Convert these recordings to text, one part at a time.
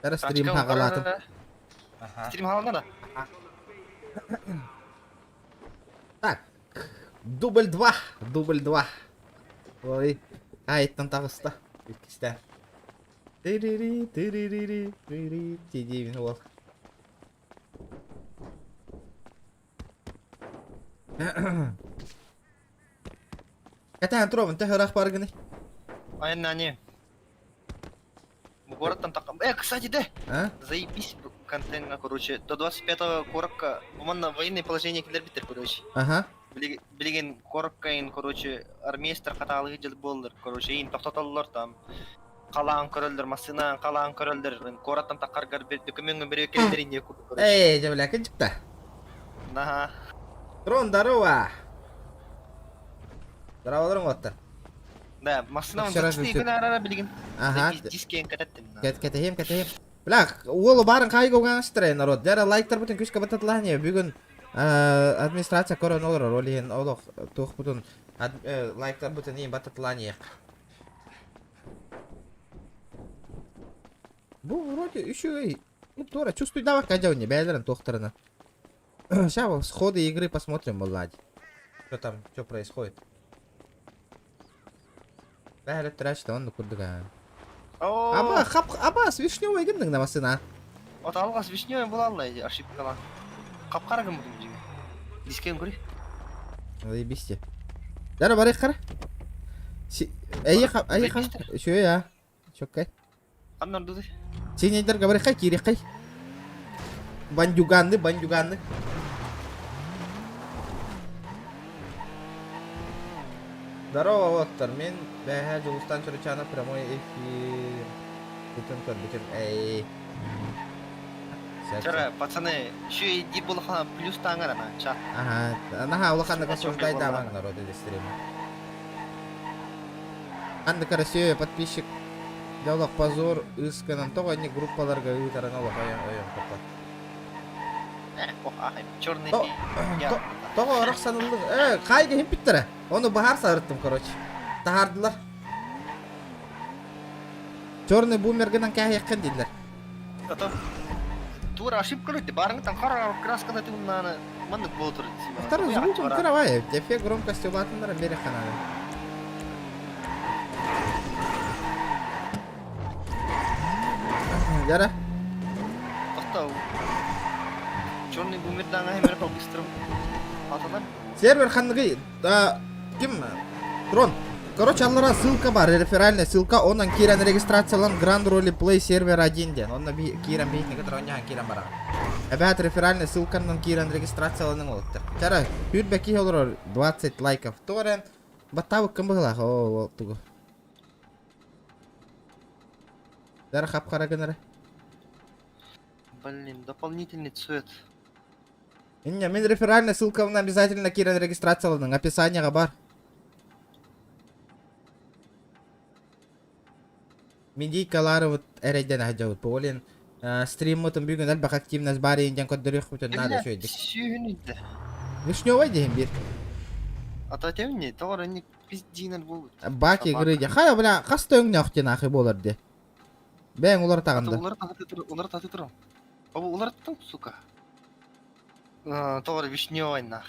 Зараз стрим хағалатым. Стрим хағалатым да? Так, дубль 2. Ой, айттан тағыста. Үткісті. Тирiri. Тедеймін ол. Катахан тұровын, тәхір ақпары гіні? Айна не. Город там так... кстати, да? Заебись контент, короче. До 25-го коротко... Уманно военное положение келер битер, короче. Ага. Билеген коротко, короче, армейстер қаталығы жыл болдыр, короче, ең тоқтаталылар там. Қалаан көрөлдер, машина қалаан көрөлдер, городтан тақарғар документін бере келдер не көрді, короче. Эй, жабылякын жықта. Ага. Трон, здорово. Здорово, оттар. Да, машина зачты күн арара білген. Ага. Дискен кәтеттім. Кәтехем. Білақ, олы барын қайғы оғаныстырай, народ. Дәрі лайктар бұтын күшкі бұтатылағын бүгін администрация корон олар олиен олық туық бұтын лайктар бұтын ең бұтатылағын еқ. Бұл вроде еще ну тура чувствуй давай кадяуне бәлерін тоқтарына. Сейчас ходы игры посмотрим, Влади. Что там, что происходит? Бәлі тұрашты, оны күрдіға. Аба, с вишневой гімдің намасына. Вот алға с вишневой бұл аллай, ошибкала. Қапқара кім бұдың жеге? Дискен көрі? Заебисте. Дәрі барайық қара? Әйе қара? Шөй, а? Шөккай. Қандар дуды? Сен ейдерге барайық қай, керек қай? Бандюганды. Здорово, Оттар. Мен бәхә жұлыстан чұрычаны прямой эфир. Бүтін. Эй. Чара, пацаны, шо иди бұл қана плюс таңыр ана, чат. Ага, наха улақанды осуждай дамаң народы дестіремі. Қанды қарасеуе подписчик Дәулақ позор үскінін тоғайны группаларға үйтарына олақайын қырпат. Черный Тоғы ұрық санылды. Қайғы хем біттірі. Оны бағар сағырттым, короче. Тағардылар. Черный бумергінен кәй еқкен дейділер. Тура ошибка лүйді. Барыңытан қара красканы түгіннаны маңдық бол тұрды. Второй звуком кыравай. Тебе громкость улатындары бері қанады. Жара. Тоқтау. Черный бумердан ағаймер қалғыстырым. Аталар? Сервер қандығы. Кім? Трон. Короче, аллара ссылка бар, реферальная ссылка. Онан киран регистрациялан Grand Roleplay сервер 1 ден. Онна киран бейтіне кітір оңяған киран бара. Әбәт реферальная ссылканан киран регистрацияланың олыптыр. Жара, хүрбәкі олар 20 лайков. Торен, баттавы кім бұғылақ? О, тұғы. Жара, қап қара гінірі. Блин, дополнительный цвет. Не, мен реферальная ссылка обязательно киран регистрацияланың. Описанияға бар. Медийкалары вот әрейден әжауыт. Болен стрим мұтын бүгін әлбақ активназ бар енден көддірек бұтын надо шөйдік. Сүйін үйді. Вишневай дейін бір. Ата тем не, товар не пиздинер бұл. Баки грыйде. Хая, бля, қасты өңіне өқтен ақы болар де. Бәң олар тағында. Олар тағыты тұрым. Олар тұтым, сука. Товар вишневай нах.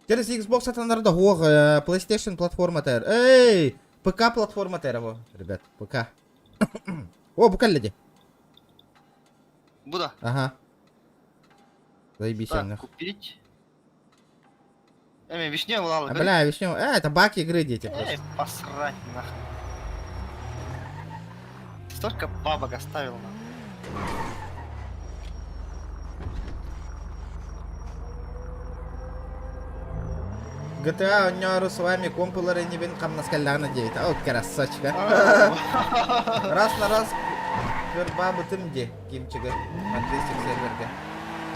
Через Xbox атанарда хоқ PlayStation платформа тәр. Эй! ПК платформа тәр, ребят. ПК. О, бұл кәлі де. Бұда. Ага. Заебись Так, нах. купить. Вишневый лал. Бля, вишневый. Это баки игры дети просто. Посрать нахуй. Столько бабок оставил нам. GTA ойнары с вами компылары не бен қамнаскаллағына дейт. О, красочка. Раз на раз көр бабы тым де кемчігі. Подписчик серверге.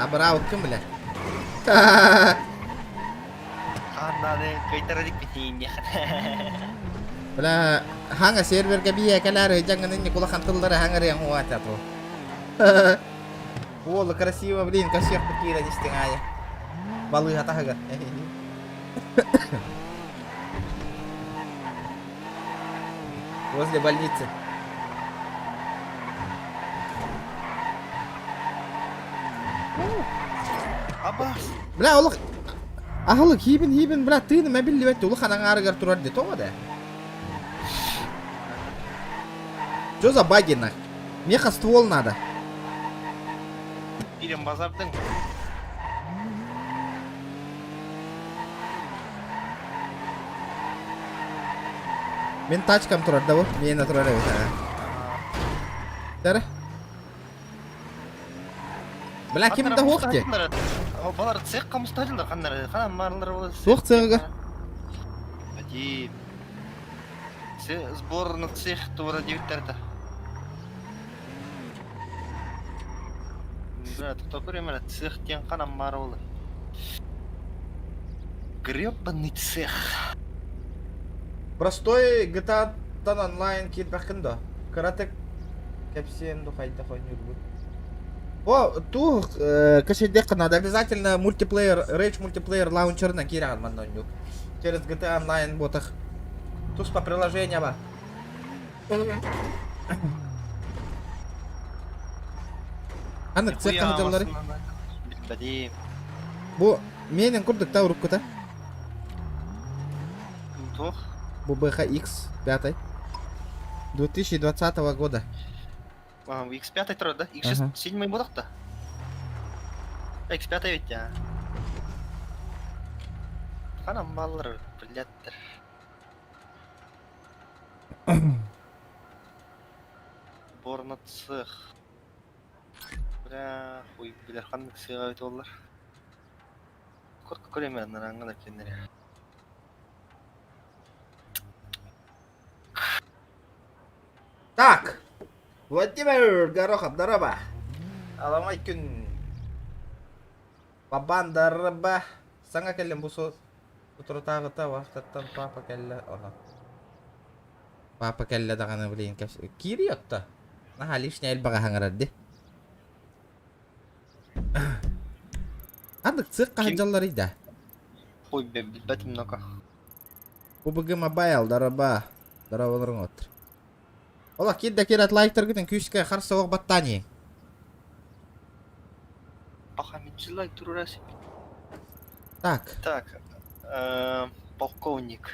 Абырау кім біле? Қанады қайтарадық бітейін яқын. Бля, хаңа серверге бия кәләрі жаңғының құлақан тылдары хаңыр яң хуат ату. Олы красиво, блин, кашек бікейра дестің ая. Балы атағығыр. Возле больницы. Абас. Бля, олық ахылы хибин, бля, тыны мәбілі бәтті, олық анаң арығар тұрар де, тоға да. Чё за баги, нах? Меха ствол надо. Ирем базардың. Мен тачкам тұрар да, бұл, мені тұрар да, Тәрі? Бля, кемді хоқ де? Балар цех қамыстадылар, қанам марлар болады. Соқ цеғыға? Әдейіп. Сборный цех тура 9-тарда. Бля, тұқта көрем әлі, цех тен қанам мары болды. Гребаный цех. Простой GTA-тан онлайн кет бақында. Каратек кәпсен қайда қойын үргі. О, ту кәшедек надо обязательно мультиплеер, рейдж мультиплеер лаунчерна кираған манда онюк. Через GTA онлайн ботах. Тус по приложения ба. Анық цех қамыталары. Бәдейім. Бұ менің күрдікта ұрып күті. Тух. Бұ BHX 5 2020 года. X5 тұрады да? X6 7 болдық та? X5 ведь я. Қанам балылар, білеттір. Борны цех. Бля, хуй, білер қандық сыйға өті олар. Көркі көремен аңғалар кендері. Так, Владимир Горохов, здорово. Аламай күн. Бабан дарыба. Саңа кәлем бұсы тұтыртағыта вақтаттан папа кәлі. Папа кәлі дағаны білейін кәпсі. Кири өтті. Наға лишне әлбаға хаңырады. Адық цирк қағыджалар еді. Хуй, бәтім ноқа. PUBG Mobile, дарыба. Дарабаларың отыр. Ола, кедді керат лайктар күтін күйшіке қарсы оғы баттани. Паха, мен жылай тұру рәсіп. Так. Так, полковник.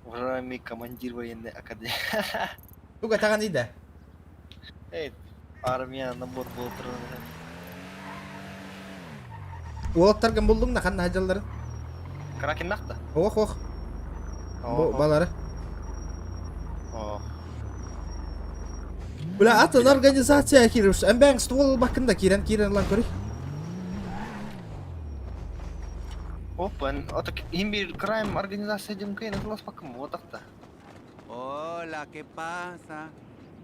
Уважаемый командир военной академии. Туға таған еді? Эй, армия набор болып тұрған. Олаттарған болдың да қанды хажаларын? Кракен нақты? Оқ. Балары. Бля, атын организация киріш. Әмбәң ствол бақында кирен лан көрі. Опа, отак имбир крайм организация демкейн, это лас покому, вот так-то. Hola, ¿qué pasa?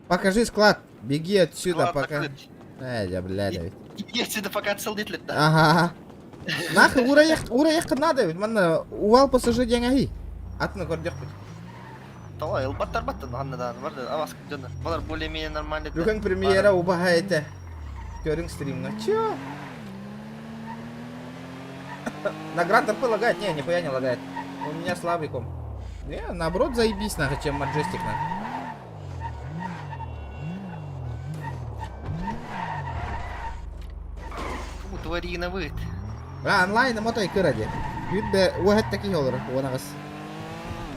Покажи склад. Беги отсюда, Склад пока. закрыт. Я, бля, Давид. Иди отсюда, пока отсыл детлет, да? Ага. Нахы ураяқ қына, Давид. Манна увал пассажир деңәхи. Атыны көрдек бұд. Талай, баттар баттан, аннадан, барды, авас күдені. Балар более-менее нормальный. Бүгін премьера убаға еті. Көрің стримна. Чё? Наград РП лагает? Не, нихуя не лагает. У меня слабый комп. Не, наоборот, заебись, нахуй, чем Majestic, нахуй. Кому тварина выйт? Бля, онлайн мотай кыради. Юдбе, уахет таких olur, онағыз.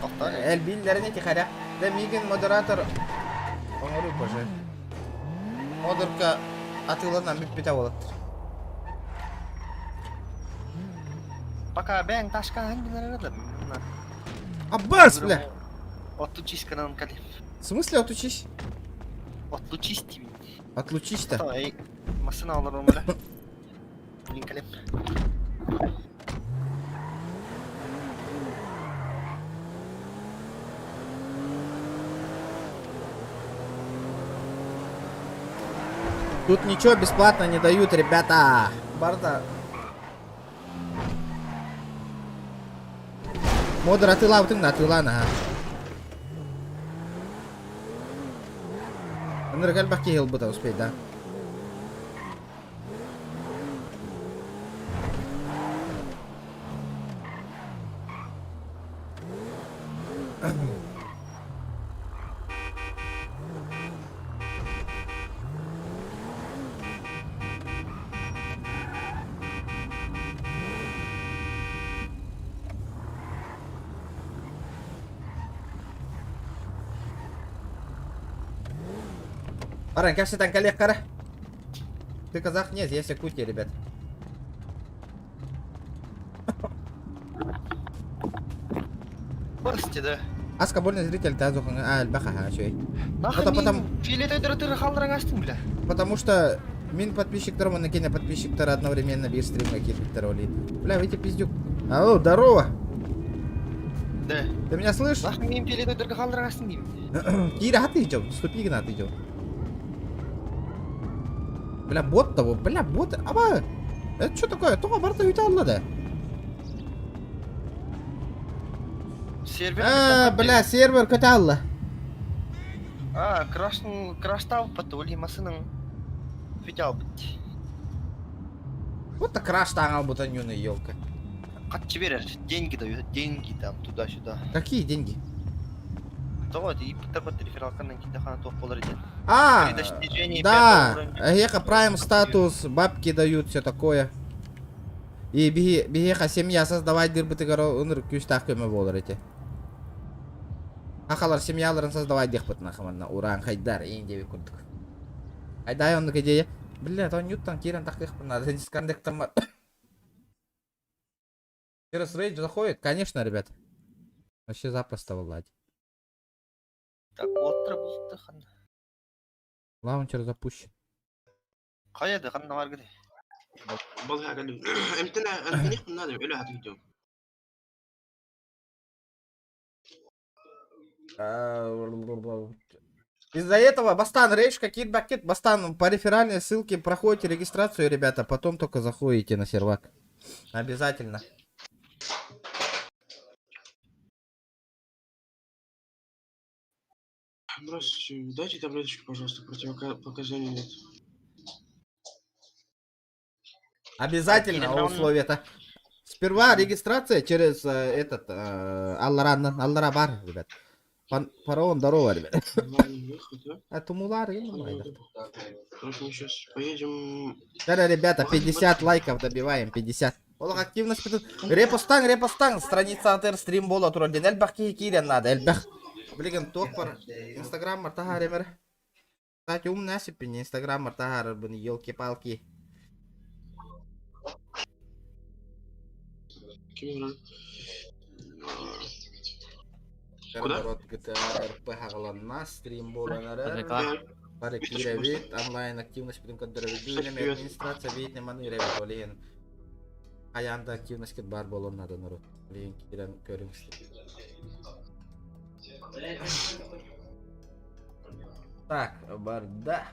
Тоқтар. Әлбилдеріне тихаря. Да миген модератор. Оңыру пожа. Модерка атылынан бүппете болады. Пока бәң ташка әңгілер едім. Аббас, бля! Отлучись, каналым калим. В смысле отучись? Отлучись, тим. Отлучись-то? Эй, масына алыр өмірі. Мен калим. Тут ничего бесплатно не дают, ребята. Барда. Модер атыла утыңда атылан, ага. Аныр кәлбақ кейл бұта успейді, да? Баран, как там коллег, кара? Ты казах? Нет, я Якутия, ребят. Басти, да. Аска больный зритель, ты азухан, альбаха, шой. Нахуй потом- филет өйдірі қалдыраңастың, бля. Потому что мин подписчиктар, он накинет подписчиктар одновременно без стрима кидать роли. Бля, вы пиздюк. Алло, здорово. Да. Ты меня слышишь? Нахуй мен филет өйдірі қалдыраңастың деймін. Кира, ты идем, ступи, Игнат, идем. Бля, бот того, бля, бот. Аба, это что такое? Только барта уйти да? Сервер. Бля, сервер каталла. Краштау патули масының фитял бітті. Вот так краш тангал бутанюны, елка. Қатчы берер, деньги дают, деньги там туда-сюда. Какие деньги? Да вот, и пытаться рефералканнан кейді қана тоқ болар екен. А, При достижении да, 5 уровня. Еха прайм статус, бабки дают, все такое. И бегеха семья создавать дырбыты уныр күстах көмө болар эти. Ахалар семьяларын создавать дехпыт нахаманна уран хайдар индеви курдук. Айдай онды идея. Бля, то ньюттан киран таких надо дисконнектом. Через рейдж заходит, конечно, ребят. Вообще запросто владь. Так, отыр бұлтты қанда. Лаунчер запущен. Қаяды, қанда бар кеді. والله قال لي امتى نيخ من هذا له هذا الفيديو Из-за этого Бастан Рейш, какие бакет, Бастан по реферальной ссылке проходите регистрацию, ребята, потом только заходите на сервак. Обязательно. Здравствуйте, дайте таблеточку, пожалуйста, противопоказаний нет. Обязательно условие-то. Сперва регистрация через этот Аллара бар, ребят. Фараон, здорово, ребят. Нормальный выход, да? А Тумулар, нормально. Короче, мы сейчас поедем... Да, ребята, 50 лайков добиваем, 50. Олог активность. Репостан, страница Антер стрим бола туродин. Эльбах кирен надо, эльбах. Блин, топор. Инстаграм мартагаремер. Кстати, умная сипень, Инстаграм мартагар, блин, елки-палки. Куда? Народ GTA RP хагаланна, стрим боланары. Пары кире вид, онлайн активность будем контролировать. Администрация вид, неманы ребят, олен. Аянда активность кет бар болон надо, народ. Олен кирен көріңіз. Так, Багда.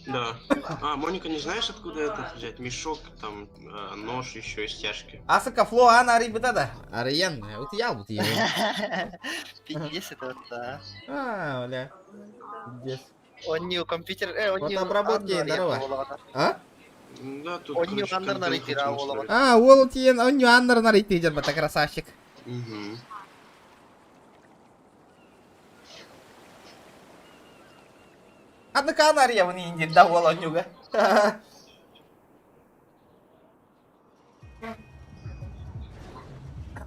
Да. А, Моника, не знаешь, откуда этот взять? Мешок, там, нож еще и стяжки. Асака фло, ана ребята, Ариен, вот я вот его. Пиздец это вот, да. Бля. Пиздец. Он не компьютер, он Вот не обработки, здорово. А? Да, тут, Он не короче, Андер контент наритировал, хотим устроить. А, Уолтиен, он не андер на рейтидер, бата красавчик. Мгм. Однако она ревна инди, да, Волонюга.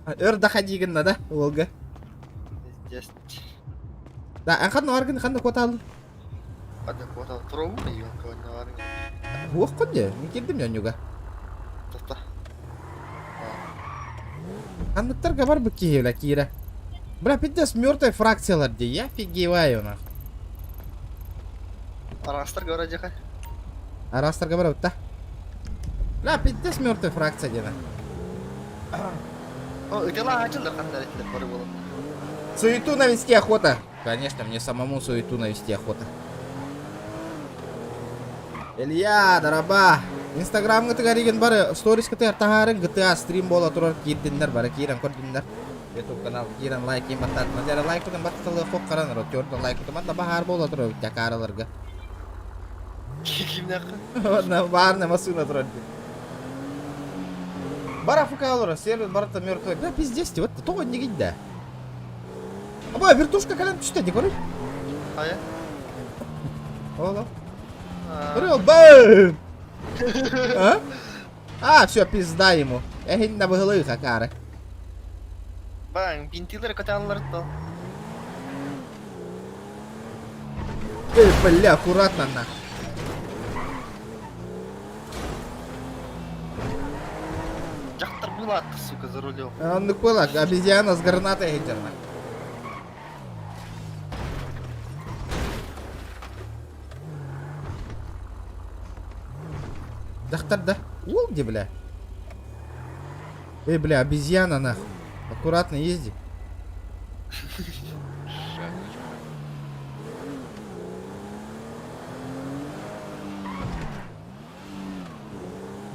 Өр доходи гынна, да, Волга? Пиздец. Да, анхан аргын, ханды котал. Ada kuota turun ya kawan-kawan. Wah, kok dia? Mikir dia juga. Tata. Андыктар габар быки ла кира. Бля, пиздец, мёртвая фракциялар де, я офигеваю нах. Арастар говорят же. Арастар габар утта. Бля, пиздец, мёртвая фракция де. О, это ла ачылдар кандай это көрүп болот. Суету навести охота. Конечно, мне самому суету навести охота. Илья, дараба. Инстаграм гыты гариген бары, сторис гыты артахарын GTA стрим бола турар кирдиндер бары, кирен көрдиндер. YouTube канал кирен лайк ем баттат. Назара лайк бутын баттылы хок каран ро, чордон лайк бутын батта бахар бола турар такараларга. Кимнак? На барна масына турар. Бара фукалора, сервер барта мёртвый. Да пиздец, вот то не гидда. Аба, вертушка кален түштө, не көрөт? Ая? Ола. Рыл, бэм! А, все, пизда ему. Эхин на выглы хакары. Бang, бинтилер каталар то. Бля, аккуратно на. Жақтар болады, сука, за рулем. Он была обезьяна с гранатой гейтерна. Дахтар, да? Ул где, бля? Бля, обезьяна, нахуй. Аккуратно езди.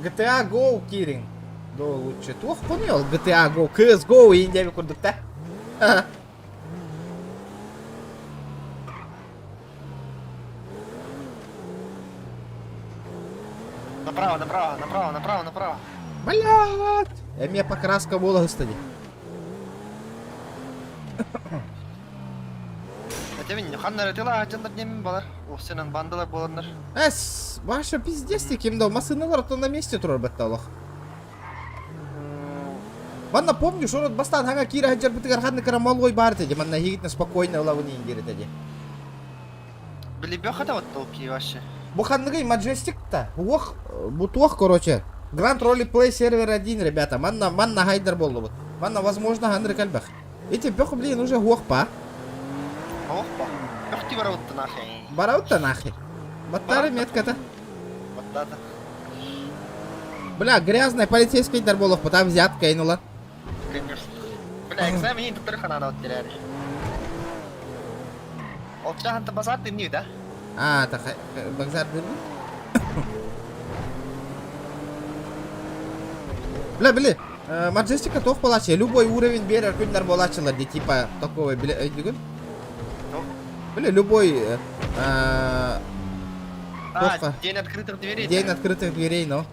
GTA Go, Кирин. Да, лучше. Тух понял, GTA Go, CSGO и Индия курдукта. Ага. Направо, направо, направо, направо, направо. Блядь! Мне покраска была, кстати. Әтемен, ханнар әтела ажандар немен балар. Осенен бандалар боландар. Ваша пиздец, кимдо, масыналар то на месте турар бетталах. Манна помню, что вот бастан ханга кира хаджар битгар ханны карамалой барте, манна хигитна спокойно лавни индиритеди. Били бёхата вот толки вообще. Буханныгай маджестик-то. Ох, бутох, короче. Grand Roleplay сервер 1, ребята. Манна хайдер болу. Манна, возможно, хандры кальбах. Эти бёха, блин, уже гохпа. Опа. Бёхти вараутта нахай. Бараут-то нахер. Баттары метка-то. Вот это. Бля, грязная полицейская дарболов, потом взятка инула. Конечно. Бля, экзамен тут только надо оттеряли. Отчахан-то базар ты не, да? А, так, базар дырбу? Бля, Маджестика тох палачи. Любой уровень берер кунь дарболачила, где типа такого, бля, Бля, любой... Тоха. День открытых дверей. День открытых дверей, ну.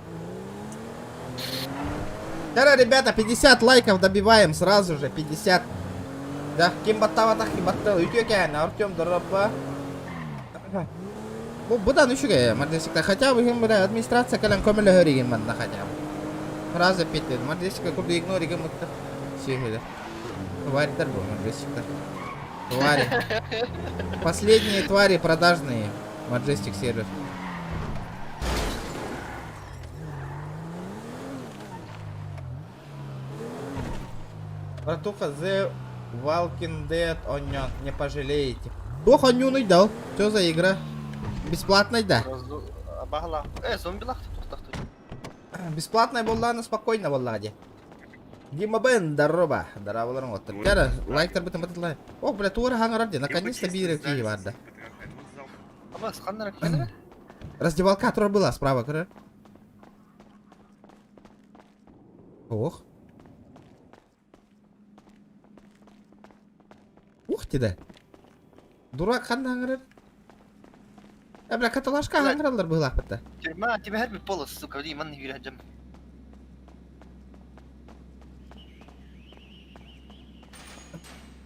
Да, ребята, 50 лайков добиваем сразу же, 50. Да, Кимбаттава так Кимбаттава, Ютюкен, Артем Дорабба. Будан еще Маджестика, хотя бы администрация калям комеля хөригин манна хотя бы. Фраза питет, Маджестика курду игноригин мутта. Сихеда. Тварь торгу, Маджестика. Твари. Последние твари продажные. Majestic сервер. Братуха, The Walking Dead Onion. Не пожалеете. Ох, Onion дал. Что за игра? Бесплатная, да? Багла. Зомбилах тут. Бесплатная была, но спокойно, Влади. Дима Бен, здорово. Здорово, вот. Тера, лайк-то бы там лайк. О, бля, тура хангаради. Наконец-то биры какие варда. Абас, ханнар кенера? Раздевалка, которая была справа, короче. Ох. Ух ты, да. Дурак ханнар. Бля, каталашка хангаралар была пата. Тюрьма, тебе херби полос, сука, ди ман не хаджам.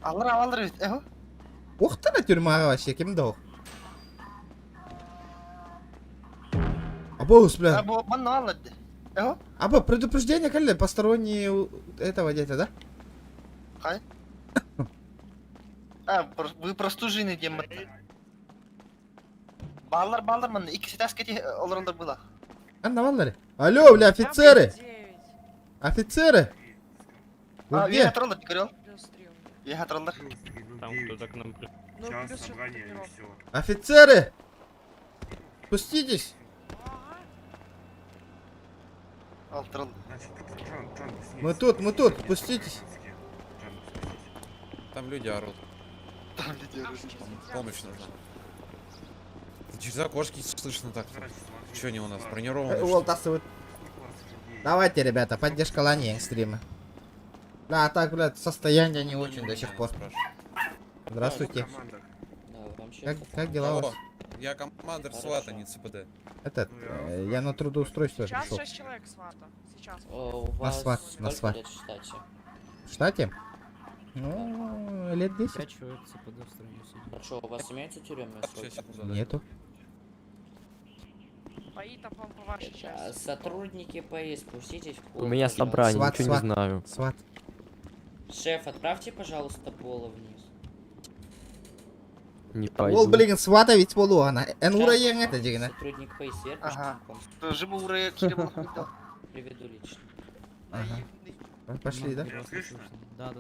Аллар, эхо? Ух ты, на тюрьма вообще, кем дал. Або, бля. Або, ман аллар. Эхо? Або, предупреждение, коллег, посторонние этого дети, да? Хай? Вы простужены дематта. Баллар, ман, икisi тас кети оларалар была. Анна, валлари. Алло, бля, офицеры! Офицеры! Вы Я где? хатралар, ты говорил? Я хатралар. Там кто-то к нам пришел. Сейчас собрание и все. Офицеры! Спуститесь! Алтрал. Значит, Джон, Мы тут, спуститесь. Там люди орут. Там лидируешь. Помощь нужна. Через окошки слышно так. Че они у нас бронированы? что ли? Волтасы, вот. Давайте, ребята, поддержка лани стрима. Да, так, блядь, состояние не очень до сих пор. Здравствуйте. Как дела у вас? Алло, я командир СВАТа, не ЦПД. Этот, я на трудоустройство Сейчас пришел. 6 человек свата. Сейчас. У На вас сват, на сколько сват. лет в штате? В штате? Ну, лет 10. Хорошо, у вас имеется тюремный срок? Сейчас, секунду, да. Нету. Бои там по вашей части. Сотрудники ПАИ, спуститесь в клуб. У меня пожалуйста. собрание, Сват, ничего сват. не знаю. Сват. Шеф, отправьте, пожалуйста, Пола вниз. Не Ол, пойду. блин, сватовец болу ана. Эн урайын это дегені. Сотрудник ПСР, Ага. пешком Жибу урая кире болот. приведу лично. Ага. Пошли, да? Да.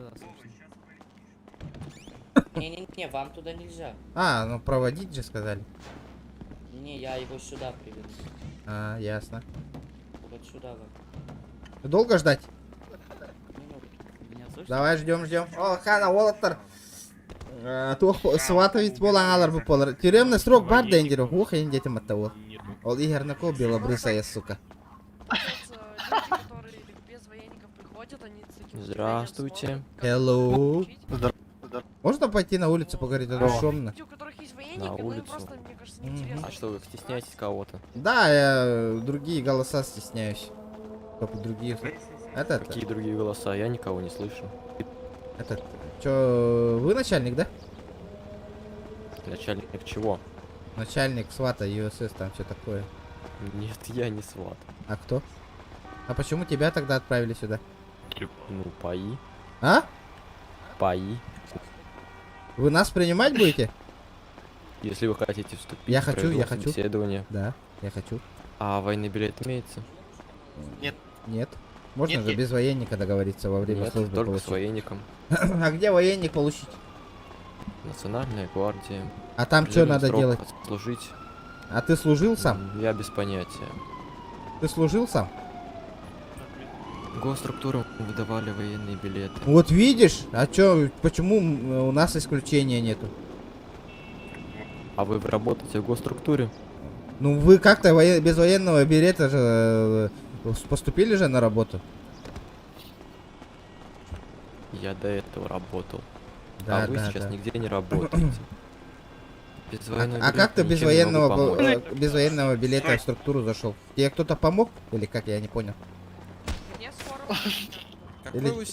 Не-не-не, вам туда нельзя. А, ну проводить же сказали. Не, я его сюда приведу. А, ясно. Вот сюда вот. Долго ждать? Минуту. Давай ждем. О, хана, Уолтер. Тух сватовец болаңалар бұл болар. Тюремный срок бар дендер. Ух, енді детім атта ол. Ол игернако белобрысая, сука. Люди, которые без военников приходят, они с таким Здравствуйте. Hello. Здравствуйте. Можно пойти на улицу поговорить, а то шумно? Люди, у которых есть На военники, но им улицу. просто, мне кажется, Мгм. неинтересно. А что, вы стесняетесь кого-то? Да, я другие голоса стесняюсь. Только другие. Этот, Какие другие голоса? Я никого не слышу. чё, вы начальник, да? Начальник чего? Начальник свата ЮСС, там все такое. Нет, я не сват. А кто? А почему тебя тогда отправили сюда? Ну, паи. А? Паи. Вы нас принимать будете? Если вы хотите вступить, Я хочу, пройду я хочу. собеседование. Да, я хочу. А военный билет имеется? Нет. Можно Нет, же нет. без военника договориться во время Нет, службы только получить. с военником. А где военник получить? Национальная гвардия. А там что Определенный надо срок делать? Служить. А ты служил сам? Я без понятия. Ты служил сам? Госструктурам выдавали военные билеты. Вот видишь? А чё, почему у нас исключения нету? А вы работаете в госструктуре? Ну вы как-то без военного билета же поступили же на работу? Я до этого работал. Да, а вы да, сейчас да. нигде не работаете. Без военного А как ты билета без ничем не могу военного, помочь. без военного билета в структуру зашел? Тебе кто-то помог? Или как, я не понял? Мне скоро.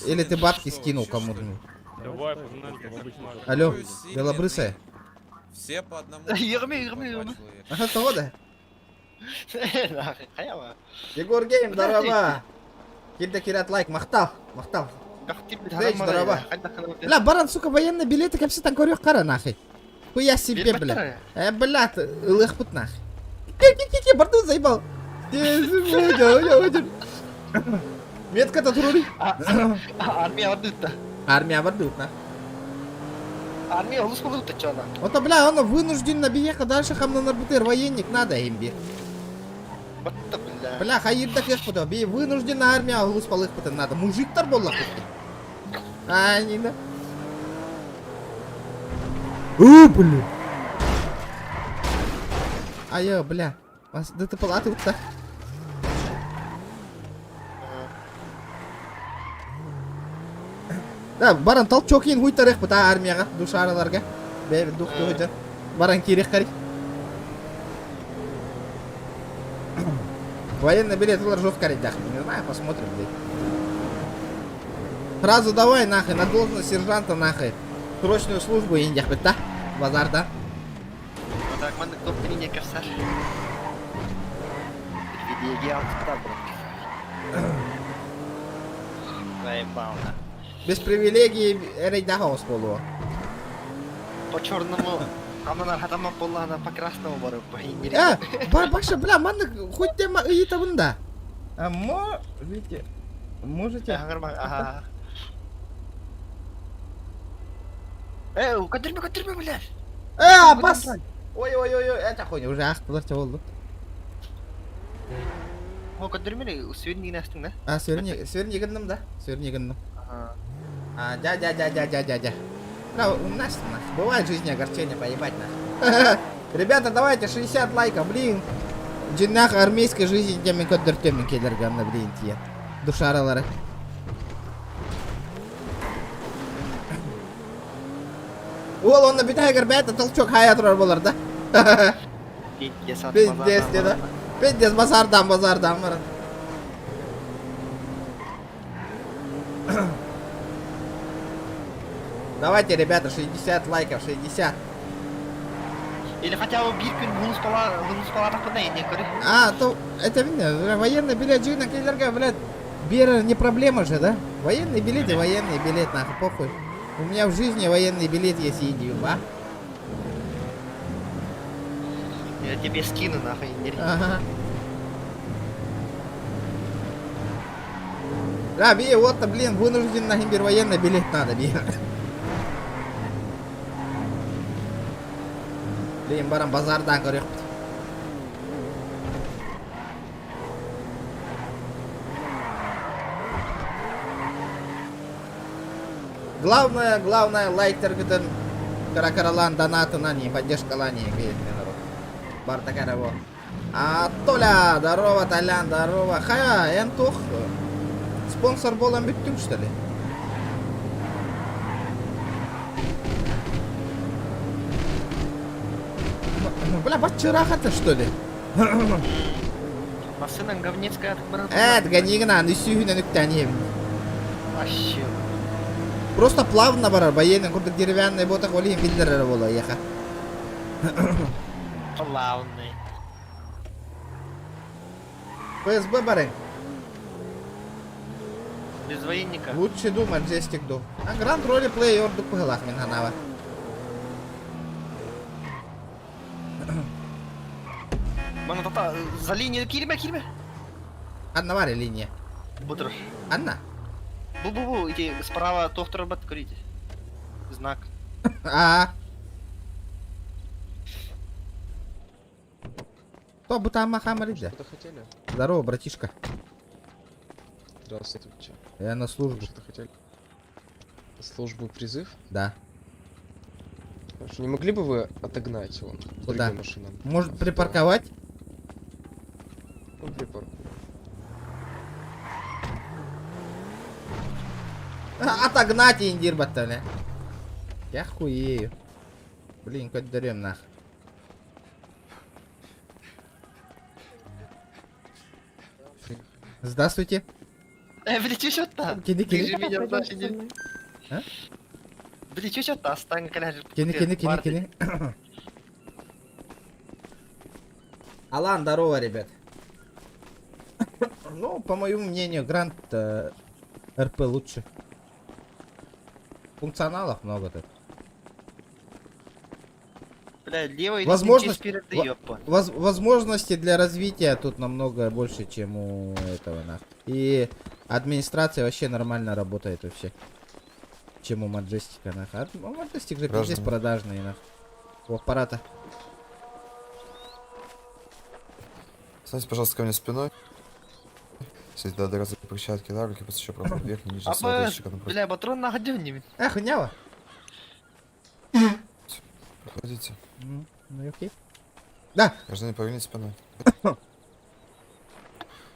Или ты бабки скинул кому-то? Давай, погнали, в обычный город. Алло, белобрысая? Все по одному. Ерми, по два ерми. человека. Ага, того да? Нахуй, хаяма. Егор Гейм, здорово! Кирда кират лайк, мақтал. Дейч, здорово. Бля, баран, сука, военный билеты кәпсетан көрек қара, нахуй. Хуя себе, бля. Блядь, ылых пут, нахуй. Ки-ки-ки, бардун заебал. Метка-то турури. Армия вардыта. Армия бардут, на. Армия улус болот чана. Вот, бля, он вынужден набиеха дальше хамна нарбутер, военник надо им бир. Батта бля. Бля, хайырда кеш пута, би вынужден армия улус палых пута надо. Мужиктар болла путки. А, не да. Бля. Айо, бля. Да ты палаты вот так. Да, баран толчок ен хуй тарих пута армияга, душараларга. Бе, дух тухуйта. Баран кирих карик. Военный билет был жестко редах. Не знаю, посмотрим, блядь. Сразу давай нахуй, на должность сержанта нахуй. Срочную службу индях, да? Базар, да? Так, маны топ-3 не касар. Привилегия алты Заебал, да. Без привилегий рейдаха усполу. По черному. Камнар хатама поллана по красному бару по индире. Баша, бля, маны хоть тема и это вында. А можете? Можете? Ага. Көтөрмө, блядь. Бас! Ой-ой-ой, это хуйня, уже ақтыларча болды. О, көтөрмө, сүйрен нестің, да? А, свернигіннім, да? Свернигіннім. Ага. А, дядя. Да, у нас бывает в жизни огорчение, поебать нас. Ребята, давайте 60 лайков, блин. Джиннах армейской жизни теми көттір төмен келерганна, блин, тие. Душаралары. Ол, онна бітайгар бәті толчок хая тұрар болар, да? Пиздес, деді. Пиздес, базардан, баран. Давайте, ребята, 60 лайков, 60. Или хотя бы bir gün Hunus Pala hakkında не көрі. А, то это видно, военный билет Джина Келлерга, блядь, Бера не проблема же, да? Военный билет и военный билет, нахуй, похуй. У меня в жизни военный билет есть, иди, а? Я тебе скину нахуй, не рви. Ага. Да, би, вот-то, блин, вынужден на гимбер военный билет надо, би. Блин, барам базардан көрек. Главное, лайктер гиден каракаралан донатына не поддержкалани гейт народ. Бар такая вот. А Толя, здорово, Толян, здорово. Хая, энтух. Спонсор болан бүттүң, что ли? Бля, бачырахата, что ли? Машинаң говнецкая атып барады. Ганигна, нысюгүнен үктәнем. Вообще. Просто плавно барар, военный курдык деревянный ботак олейін билдерер бола, еха. Плавный. ФСБ барың. Без военника. Лучше ду, Маджестик ду. А гранд ролеплей ордук пыгылах мен ханава. Мана тата за линию кирме. Анна варе линия. Бутр. Анна? Бу-бу-бу, иди справа тоқтыр бат көрейді. Знак. То бутама хамарида. Что хотели? Здорово, братишка. Здравствуйте. Я на службу. Что хотели? Службу призыв? Да. Хорошо. Не могли бы вы отогнать его? Куда? Другим машинам? Может припарковать? Ну, припаркуй. Отогнать индир батали. Я хуею. Блин, хоть дарем нах. Здравствуйте. Блин, чё там? Кини, Ты кини. же меня в наши не... А? Блин, чё там? Стань, коляжи. Кини. Алан, здорово, ребят. Ну, по моему мнению, Гранд РП лучше. Функционалов много тут. Бля, левый Возможности для развития тут намного больше, чем у этого нах. И администрация вообще нормально работает вообще, чем у Маджестика нах. А Маджестик же пиздец продажный нах. У аппарата. Станьте, пожалуйста, ко мне спиной. Если до раза перчатки на руки, после еще проходит верхний, нижний слой ящика напротив. Бля, патрон на годённе. Хуйнява. Проходите. Ну и окей. Да. Гражданин, поверните спиной.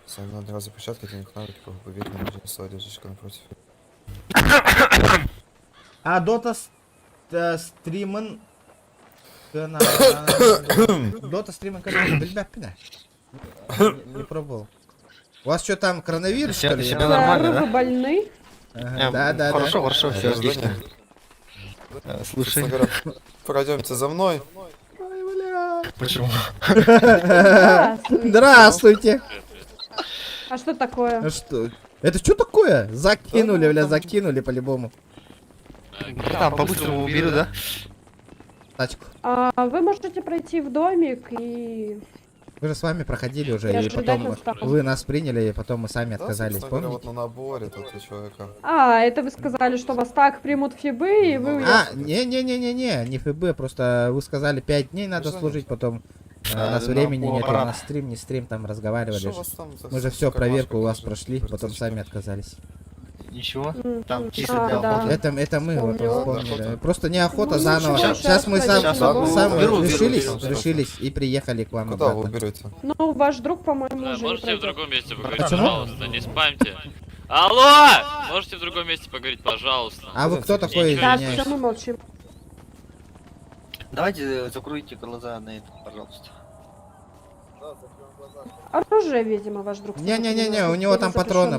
Сами на раза перчатки, денег на руки, проходит верхний, нижний слой ящика напротив. А Дота стримын... Дота стримын канал Бельбяпина. Не пробовал. У вас что там, коронавирус, что ли? Себя нормально, да? Вы больны? Да. Хорошо, все, отлично. Слушай. Пройдемте за мной. Почему? Здравствуйте. А что такое? Что? Это что такое? Закинули, бля, закинули по-любому. Там по-быстрому уберу, да? Тачку. Вы можете пройти в домик и... Мы же с вами проходили уже, Я и ожидать потом нас так. вы нас приняли, и потом мы сами отказались, собственно говоря, помните? вот на наборе тут у человека. Это вы сказали, что вас так примут в ФИБы, и вы... Не ФБ, просто вы сказали 5 дней надо служить, потом у нас времени нет, на стрим, не стрим, там разговаривали Что у же. вас там за Мы же все проверку у вас кармашках прошли, лежит? потом сами отказались. Ничего. М, Там м, чисто да, для да. охоты. Это мы вот Помню. вспомнили. Просто неохота Ну, заново. ничего, Сейчас мы щас сам беру, решились и приехали к вам Куда вы обратно. уберете? Ну, ваш друг, по-моему, уже не Можете в пройдет. другом месте поговорить, Почему? пожалуйста, не спамьте. Алло! Можете в другом месте поговорить, пожалуйста. А вы кто такой, Да, извиняюсь? все, мы молчим. Давайте закройте глаза на это, пожалуйста. Оружие, видимо, ваш друг. Не-не-не, у него там патроны.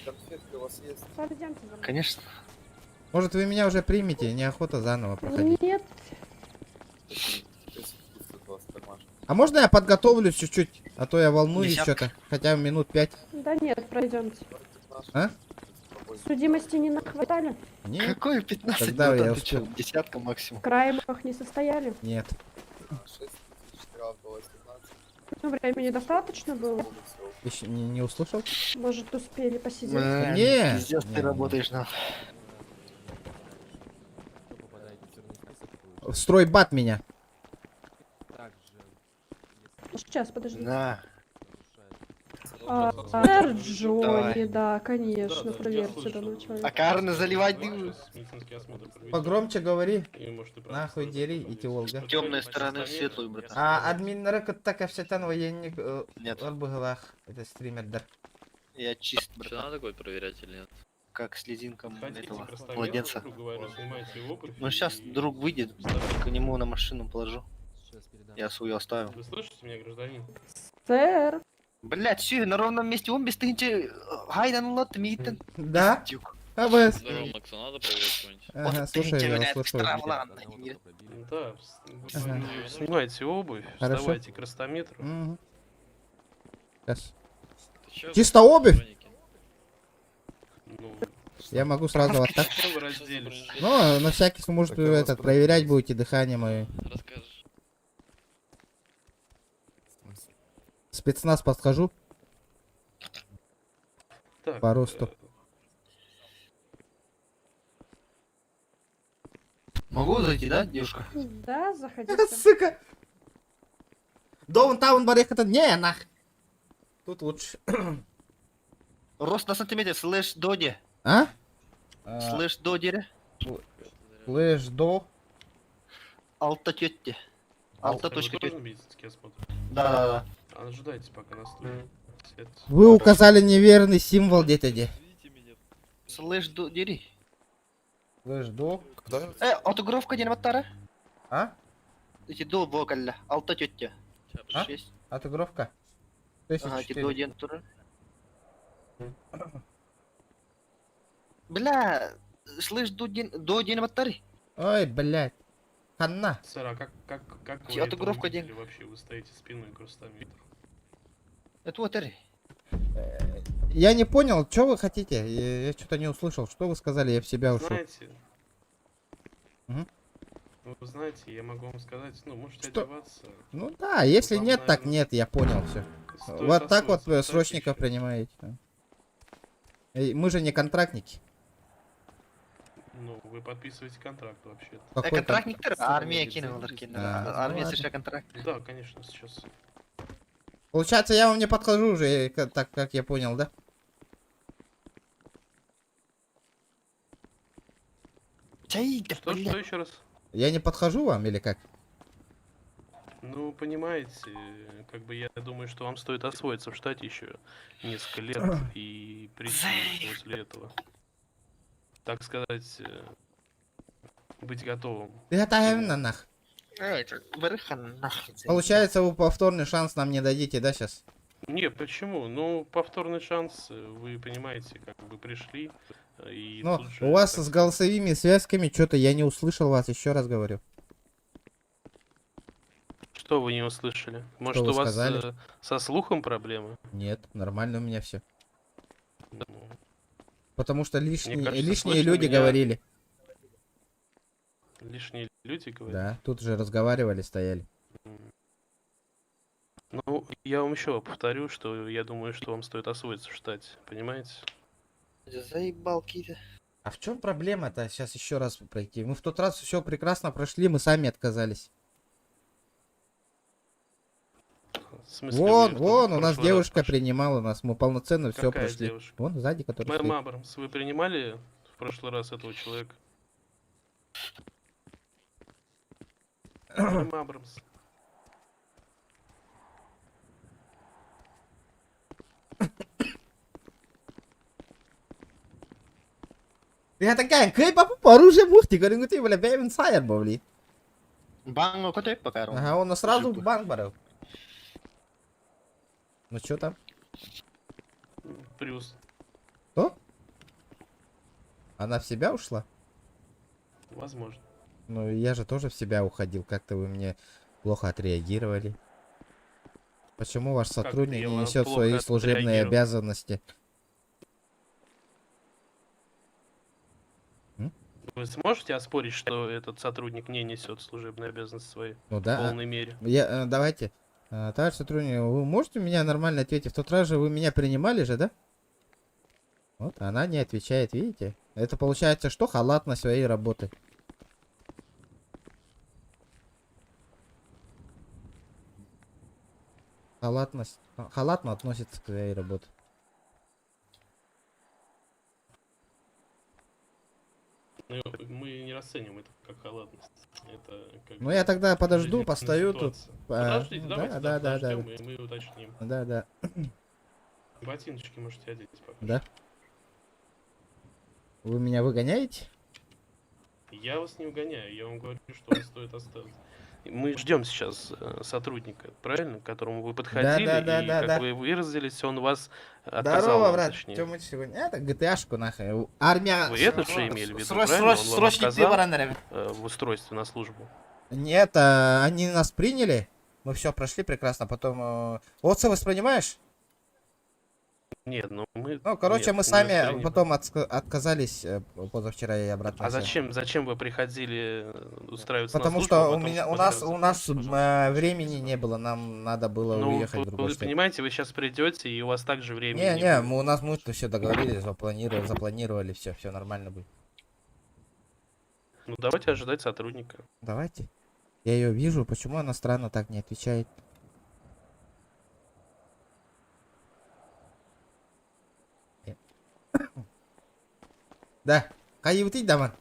Конфетки у вас есть? Пойдемте за мной. Конечно. Может, вы меня уже примете, неохота заново проходить. Нет, А можно я подготовлюсь чуть-чуть? А то я волнуюсь Десятка. что-то. Хотя бы минут 5. да нет, пройдемте. А? Судимости не нахватали? Нет? Какой 15 Когда минут? я Ты чё, успел? десятка максимум. В краемах не состояли? Нет. Ну, времени достаточно было? Еще не услышал? Может, успели посидеть? Не. Пиздец, ты работаешь, на. В строй бат меня. Сейчас, подожди. На. Сэр Джонни, Давай. да, конечно, проверьте данного человека. А карны заливать будешь? Погромче говори. Нахуй дери, и Волга. Темной стороны светлую, братан. А админнары так всетан военник Нет, Орбыгалах. Это стримердер. я чист, Что братан. надо будет проверять или нет? Как слезинком этого младенца. Ну сейчас друг выйдет, к нему на машину положу. Я свою оставил. Вы слышите меня, гражданин? Сэр, Блять, все, на ровном месте он без тынчи гайдан лот митен. Да? Тюк. АБС. Здорово, Максу, надо проверять что-нибудь? Ага, Вот слушай, тынчи, я блядь, слушаю. штрафлан. Да, Ага. снимайте обувь, Хорошо. вставайте к ростометру. Мгм. Сейчас. Ты чё, Чисто обувь? броники? Ну, Я могу сразу вот так. что вы разделишь? Ну, на всякий случай, может, Так вы я вас этот, проверю. проверять будете дыхание мое. Расскажешь. Спецназ подхожу. Так, По росту. Могу зайти, да, девушка? да, заходите. Сука. Даунтаун барехата. Не, нах. Тут лучше. Рост на сантиметр, слэш доди. А? Слэш додире. Слэш до. Алта тетти. Алта вы точка тоже тетти. на медицинский осмотр? Да. Ожидайте пока на стуле. Сядьте. Вы указали неверный символ где-то где. Слэш додири. Слэш до. Когда? Автографка день ваттара? А? Эти до вокалля. Алта тетти. А? 6. Отыгровка. Ага, эти до 1004. день туры. Бля, слышь, до день ваттари? Ой, блядь. Ханна. Сэр, а как вы это Автографка увидели день. вообще? Вы стоите спиной к ростометру. Это ваттари. Я не понял, что вы хотите? Я что-то не услышал. Что вы сказали? Я в себя ушел. Знаете, Мгм. вы знаете, я могу вам сказать, ну, можете Что? одеваться. Ну да, если Вам, нет, так наверное, нет, я понял все. стоит Вот так вот осмотреться, срочников ещё. принимаете. Мы же не контрактники. Ну, вы подписываете контракт вообще-то. Какой Контрактник тер, армия кинула. А, Армия ладно. США контракт. Да, конечно, сейчас. Получается, я вам не подхожу уже, так как я понял, да? Чайда, Что еще раз? Я не подхожу вам или как? Ну, понимаете, как бы я думаю, что вам стоит освоиться в штате еще несколько лет и прийти после этого. Так сказать, быть готовым. Приготовим на нах. Вырыхан нахуй. Получается, вы повторный шанс нам не дадите, да, сейчас? Не, почему? Ну, повторный шанс, вы понимаете, как бы пришли и Ну, тут же, у вас так с голосовыми связками что-то я не услышал вас, еще раз говорю. Что вы не услышали? Может, вы у вас сказали? со слухом проблемы? Нет, нормально у меня все. Ну, Потому что лишние кажется, лишние слышно люди меня. говорили. лишние люди говорят. Да, тут же разговаривали, стояли. Ну, я вам еще повторю, что я думаю, что вам стоит освоиться в штате, понимаете? Заебал какие-то. А в чем проблема-то сейчас еще раз пройти? Мы в тот раз все прекрасно прошли, мы сами отказались. В смысле, вы в Вон, у нас прошлый раз девушка прошли? принимала нас, мы полноценно все Какая прошли. девушка? Вон сзади, который Мэм стоит. Абрамс, вы принимали в прошлый раз этого человека? Мэм Абрамс. Я такая, кей папа по оружию мухти, говорю, ты, бля, бейвен сайер, бля. Банго коте пока. Ага, он нас сразу в Жопы. банк барил. Ну что там? Плюс. Что? Она в себя ушла? Возможно. Ну, я же тоже в себя уходил. Как-то вы мне плохо отреагировали. Почему ваш Как сотрудник я не вам несет плохо свои служебные отреагировал? обязанности? Вы сможете оспорить, что этот сотрудник не несет служебные обязанности свои Ну в да. полной мере? Давайте. Товарищ сотрудник, вы можете меня нормально ответить? В тот раз же вы меня принимали же, да? Вот, она не отвечает, видите? Это получается, что халатность своей работы. Халатность. Халатно относится к своей работе. Ну, мы не расценим это как халатность. Это как Ну я тогда подожду, жизненная постою тут. ситуация. Подождите, Ну, давайте да, подождем, и мы уточним. Да. Ботиночки можете одеть пока. Да. Вы меня выгоняете? Я вас не угоняю, я вам говорю, что вам стоит остаться. Мы ждем сейчас сотрудника, правильно, к которому вы подходили, Да, и да, как да. вы выразились, он вас отказал, Здорово, вам, брат. точнее. Что мы сегодня? Это GTA-шку нахуй. Армия. Вы это же имели в виду, правильно? Он вам отказал в устройстве на службу? Нет, они нас приняли. Мы все прошли прекрасно. Потом... Вот ты воспринимаешь? Нет, ну мы... Ну, короче, нет, мы не сами воспринимаем. потом позавчера позавчера и обратно. А сел. зачем вы приходили устраиваться Потому на службу, что а у потом меня, у пожалуйста, нас пожалуйста. времени не было, нам надо было Ну, уехать в другой вы штат. понимаете, вы сейчас придете, и у вас также времени не Не, будет. у нас мы все договорились, запланировали, все нормально будет. Ну, давайте ожидать сотрудника. Давайте. Я ее вижу, почему она странно так не отвечает? Да. Кайвутый даман.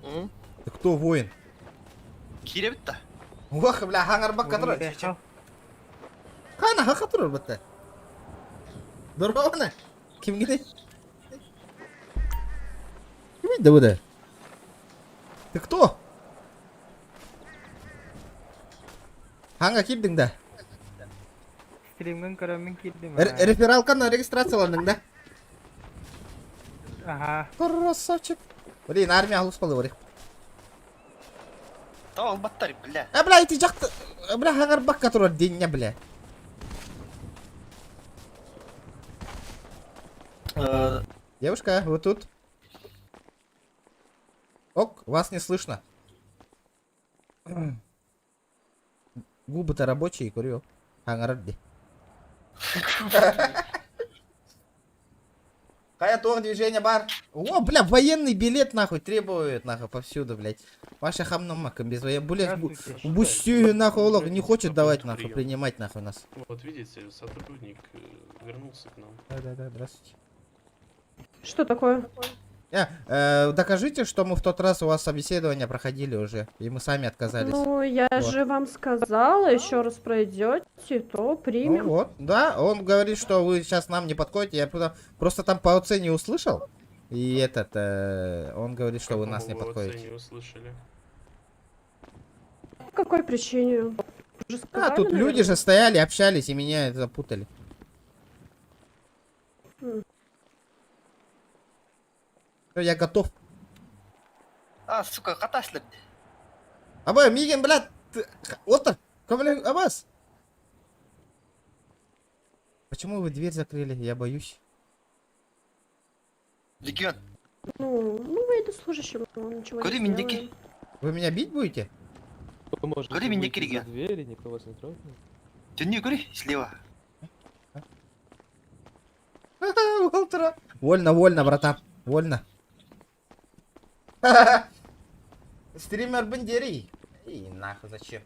Ты кто воин? Киребит-то? Уах, бля, хангар бак катыр. Хана хакатыр бітті. Дұрбауына. Кім кеді? Кім еді бұда? Ты кто? Ханга килдің да? Стримнің көрімін келдім. Рефералканы регистрацияландың да? Ага. Красавчик. Блин, армия алыс қылды барық. Да, албаттар, бля. Бля, эти жақты... Бля, хангар бак катыр денне, бля. Девушка, вы тут? Ок, вас не слышно. Губы-то рабочие, курю. Хангарадди. Какая тур движения бар? О, бля, военный билет нахуй требует нахуй повсюду, блядь. Ваша хамномака без военного, блядь, бусю нахуй олог не хочет давать нахуй, принимать нахуй нас. Вот видите, сотрудник вернулся к нам. Да, здравствуйте. Что такое? Докажите, что мы в тот раз у вас собеседование проходили уже, и мы сами отказались. Ну, я Вот. же вам сказала, еще раз пройдете, то примем. Ну вот, да, он говорит, что вы сейчас нам не подходите, я просто там по оцене услышал, и он говорит, что вы нас не Какому вы подходите. оцене услышали? По какой причине? Уже сказали, Тут наверное? люди же стояли, общались, и меня запутали. Всё, я готов. А, сука, каташлып. Абай, Миген, блядь, отыр, коваляй, Абас. Почему вы дверь закрыли? Я боюсь. Легион. Ну, военнослужащим он ничего Кури не миндики. сделаем. Вы меня бить будете? Кури миндики, Легион. Двери, никто вас не трогает. Тяни, кури, слева. Уолтера. Вольно, братан. Вольно. Стример Бендери. И нахуй зачем?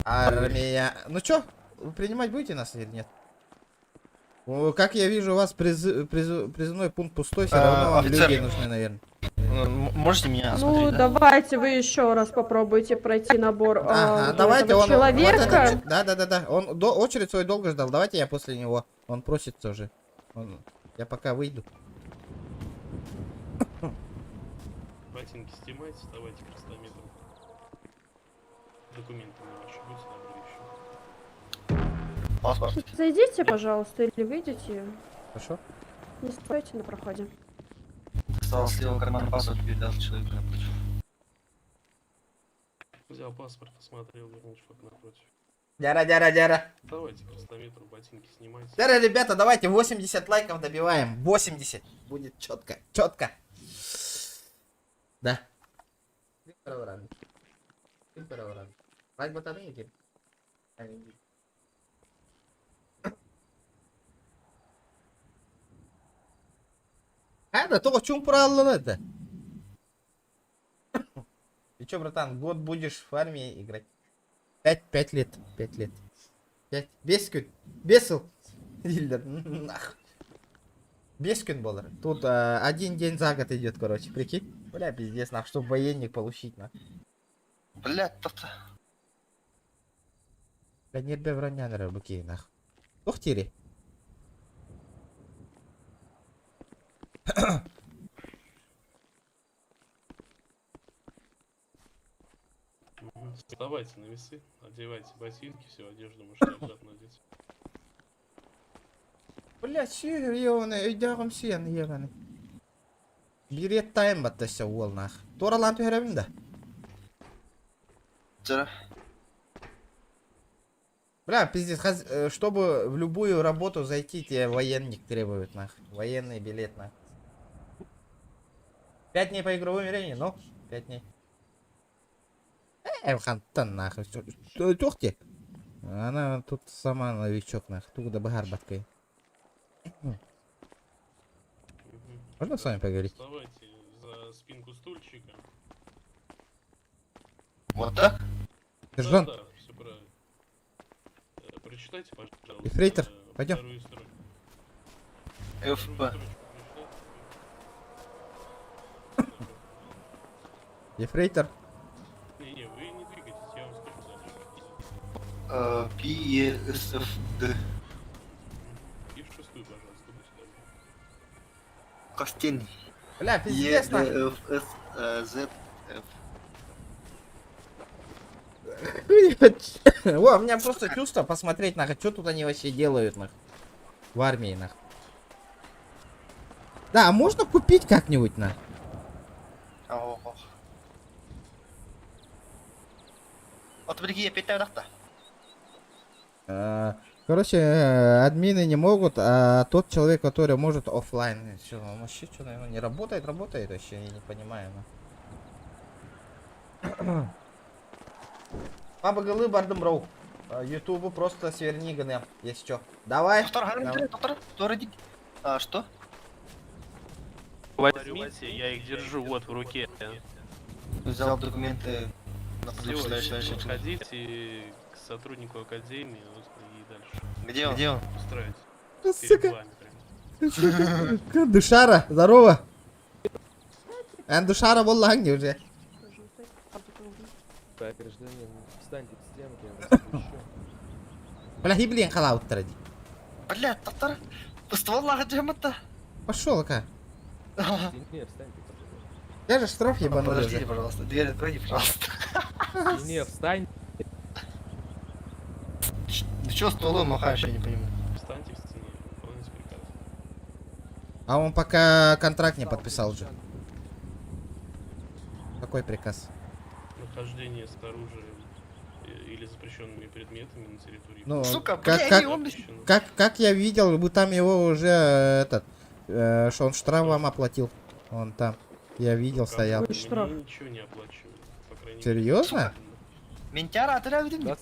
Армия. Ну чё, вы принимать будете нас или нет? О, как я вижу, у вас призывной пункт пустой, все равно вам офицер. люди нужны, наверное. Можете меня Ну, осмотреть, да? давайте вы еще раз попробуйте пройти набор Ага, вот давайте этого он... вот человека. этот- да. Он очередь свою долго ждал. Давайте я после него. Он просится уже. Я пока выйду. Ботинки снимайте, давайте краснометру. Документы на ваши будьте добры еще. Паспорт. Зайдите, пожалуйста, или выйдите. Хорошо. Не стойте на проходе. Встал с левого кармана паспорт, передал человеку напротив. Взял паспорт, посмотрел, вернул чувак напротив. Дяра. Давайте краснометру, ботинки снимайте. Дяра, ребята, давайте 80 лайков добиваем. 80. Будет четко. Да. Лайк батареи кир. Да только в чем правило-то? Ты чё, братан, год будешь в армии играть? 5 лет. 5 лет. 5. Бесил. Дилер. Нахуй. Бескин болар. Тут один день за год идет, короче, прикинь. Бля, пиздец, нахуй, чтобы военник получить, нахуй. Блядь, то-то. Бля, нет бевроня, наверное, быки, нахуй. Ух тири. Вставайте на весы, одевайте ботинки, всю одежду можете обратно одеть. Бля, сир, ебаный, өйдағым сен, ебаный. Бирет тайм баттася ол, нахуй. Торалан түйеребін да? Жара. Бля, пиздец, чтобы в любую работу зайти, тебе военник требует, нахуй. Военный билет, нахуй. 5 дней по игровому времени, ну, 5 дней. Хантан, нахуй. Тёхте. Она тут сама новичок, нахуй. Туда багар баткой. Можно с вами поговорить? Вставайте за спинку стульчика. Вот так? Сержант. Да, все правильно. Прочитайте, пожалуйста. Ефрейтор, пойдем. Вторую строчку. ФП. Ефрейтор. Не, вы не двигайтесь, я вам скажу дальше. ПЕСФД. И в шестую, пожалуйста, будьте добры. Костельный. Бля, пиздец, нахуй. ЕФСЗФ. О, у меня просто чувство посмотреть, нахуй, что тут они вообще делают, нахуй. В армии, нахуй. Да, а можно купить как-нибудь, нахуй? Вот я 5 так-то. Короче, админы не могут, а тот человек, который может оффлайн. Что, он вообще что, наверное, не работает, вообще, я не понимаю. Папа голы бардым броу. Ютубу просто сверни гны, если что. Давай. А что? Возьмите, я их держу вот в руке. Взял документы. Подходите к сотруднику академии и дальше. Где он? Устраивайтесь. Сука. Душара, здорово. Душара волланги уже. Так, гражданин, встаньте к стенке, Бля, блин, халаут тради. Бля, татар. Ствола джемата. Пошел-ка. встаньте, пожалуйста. Я же штраф ебану. Подождите, пожалуйста, дверь откройте, пожалуйста. Не, встань. Ты чё стволом махаешь, я не понимаю. Встаньте в стене, выполняйте приказ. А он пока контракт не подписал же. Какой приказ? Нахождение с оружием или запрещенными предметами на территории. Ну, Сука, как я видел, вы там его уже этот, что он штраф вам оплатил. Он там, я видел, стоял. Мне ничего не оплачиваю, по крайней мере. Серьезно? Ментяра, а ты разве не?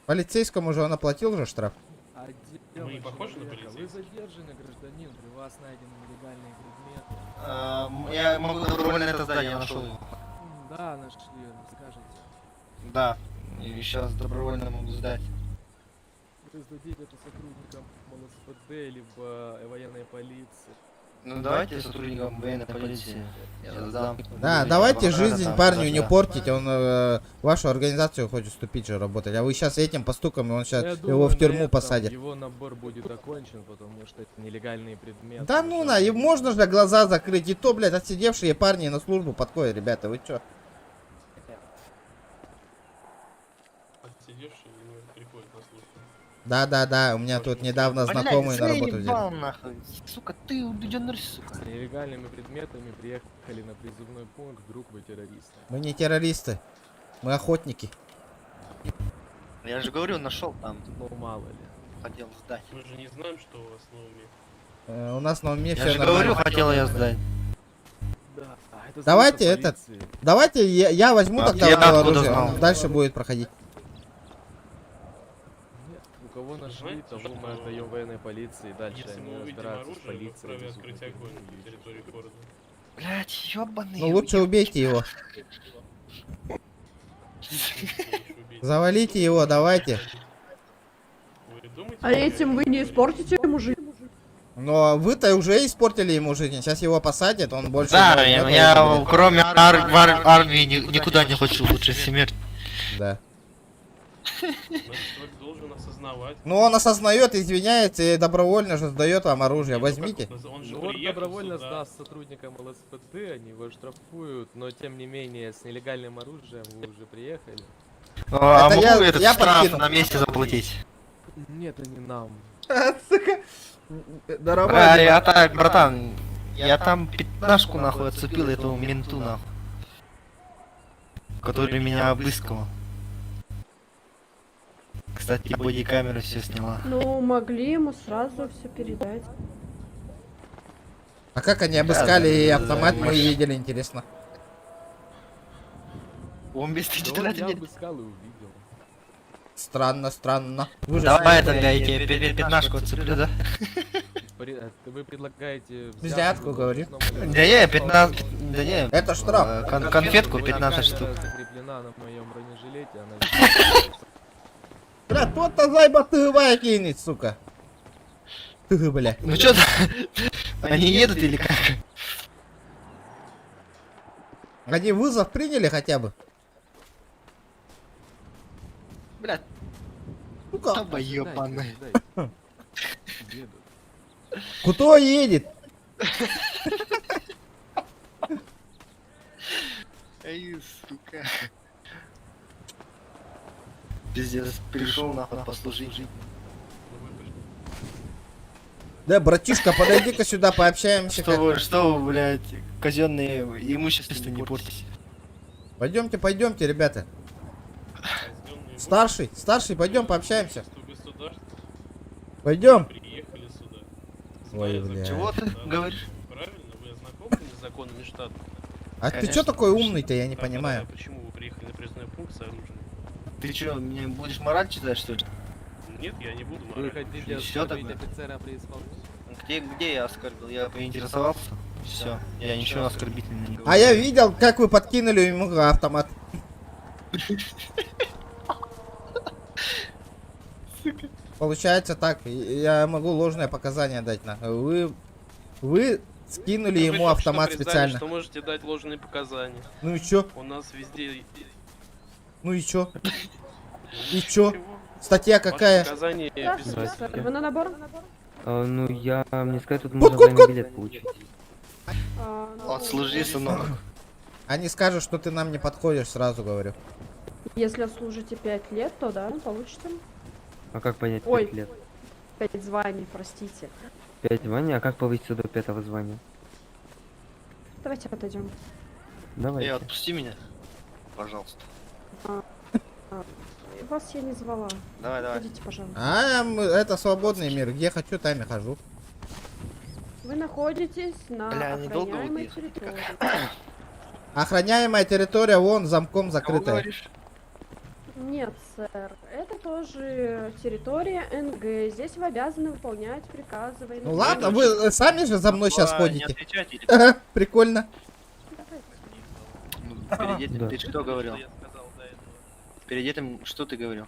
Полицейскому же он оплатил же штраф. Мы не похожи на полицейских? Вы задержаны, гражданин, при вас найдены нелегальные предметы. Я могу добровольно это сдать, я нашел его. Да, нашли, скажите. Да, и сейчас добровольно могу сдать. Вы сдадите это сотрудникам МЛСПД, либо военной полиции. Ну давайте сотрудникам военной полиции. Я сдам. Да, давайте жизнь парню не портить, он вашу организацию хочет вступить же работать, а вы сейчас этим постуком, и он сейчас его в тюрьму посадят. Его набор будет окончен, потому что это нелегальные предметы. Да ну на, и можно же глаза закрыть, и то, блядь, отсидевшие парни на службу подходят, ребята, вы чё? Отсидевшие не приходят на службу. Да, у меня тут недавно знакомые на работу взяли. Нахуй. Сука, ты убеденный, сука. С нелегальными предметами приехали на призывной пункт, вдруг вы террористы. Мы не террористы, мы охотники. Я же говорю, нашел там. Ну мало ли. Хотел сдать. Мы же не знаем, что у вас на уме. У нас на уме Я все же говорю, хотел я сдать. Да, это Давайте служба этот. полиции. Давайте я возьму А тогда я у него откуда оружие. знал? Он дальше будет проходить. Нет, у кого нашли, Знаете, того что мы отдаем военной полиции. Дальше Если они мы увидим разбираются с оружие, мы полицией. вправе везут открыть на огонь территорию. на территории города. Блять, ёбаный. Ну лучше убейте его. Завалите его, давайте. Вы думаете, А этим вы не испортите ему жизнь? Но вы-то уже испортили ему жизнь. Сейчас его посадят, он больше... Да, не возьмёт я военный билет. кроме армии никуда не хочу, лучше смерть. Да. Значит, человек должен осознавать. Ну он осознает, извиняется и добровольно же сдает вам оружие. Возьмите. Он же Ну, он приехал добровольно сюда. сдаст сотрудникам ЛСПД, они его штрафуют, но тем не менее с нелегальным оружием вы уже приехали. А Это могу я- этот я штраф подкину. на месте заплатить? Нет, это не нам. Сука. Я так, братан, я там 15-ку нахуй отцепил этому менту нахуй. Который меня обыскал. Кстати, бодикамера все сняла. Ну, могли ему сразу все передать. А как они обыскали и автомат мы видели, интересно. Он без Да вот я обыскал и увидел. Странно, странно. Вы же Давай знаете, тогда я тебе 15-ку отцеплю, да? Вы предлагаете... Взятку, говори. Да не, 15... Да не. Это штраф. Конфетку 15 штук. Закреплена на моем бронежилете, она... Бля, тот-то зайба тыгывая кинет, сука. Тыгы, бля. Ну чё, они едут или как? Они вызов приняли хотя бы? Блядь, Сука. таба ёбаный. Кто едет? Ай, сука. Пиздец, пришел нахуй послужить. Да, братишка, подойди-ка сюда, пообщаемся. Что вы, блядь, казенные имущество не портите. Пойдемте, ребята. Старший, пойдем пообщаемся. Пойдем. Приехали сюда. Ой, бля. Чего ты говоришь? Правильно, вы ознакомлены с законами штата? А ты Конечно. чё такой умный-то, я не Да, понимаю. да, почему вы приехали на призывной пункт с оружием? Ты чё, мне будешь мораль читать, что ли? Нет, я не буду Вы морать. хотите Всё оскорбить тогда. офицера при исполнении? Где я оскорбил? Я поинтересовался. Все, я ничего оскорбительного не говорю. А я видел, как вы подкинули ему автомат. Получается так, я могу ложное показание дать. Вы скинули Вы ему только автомат что признали, специально. что можете дать ложные показания. Ну и чё? У нас везде... Ну и чё? И чё? Статья какая? Ваши показания без... Вы на набор? Ну, мне сказать, тут можно военный билет получить. Отслужи, сынок. Они скажут, что ты нам не подходишь, сразу говорю. Если служите 5 лет, то да, получите. А как понять Ой. 5 лет? 5 званий, простите. 5 званий, а как повыситься до 5 звания? Давайте отойдем. Давай. Отпусти меня. Пожалуйста. Вас я не звала. Давай. Идите, пожалуйста. Это свободный мир, где хочу, там и хожу. Вы находитесь на Бля, они долго охраняемой уехали. территории. Охраняемая территория, вон, замком закрытая. Нет, сэр. Это тоже территория НГ. Здесь вы обязаны выполнять приказы военных. Ну ладно, вы сами же за мной сейчас Не ходите. отвечать или... Ага, прикольно. Перед этим Да. ты что говорил? Перед этим что ты говорил?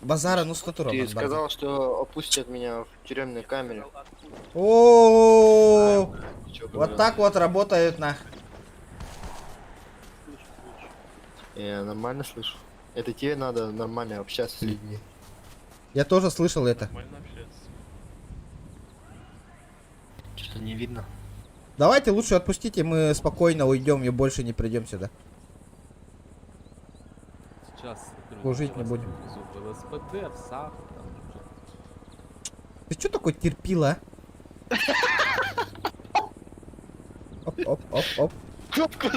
Базара, ну с которого? Ты сказал, что опустят меня в тюремной камере. О, Чё вот говорил? так вот работают на. Я нормально слышу. Это тебе надо нормально общаться с людьми. Я тоже слышал это. Нормально общаться. Что-то не видно. Давайте лучше отпустите, мы спокойно уйдем и больше не придем сюда. Сейчас Служить не будем. В ЛСПД, в САП, там что-то. Ты что такой терпила, а? Оп. Кот.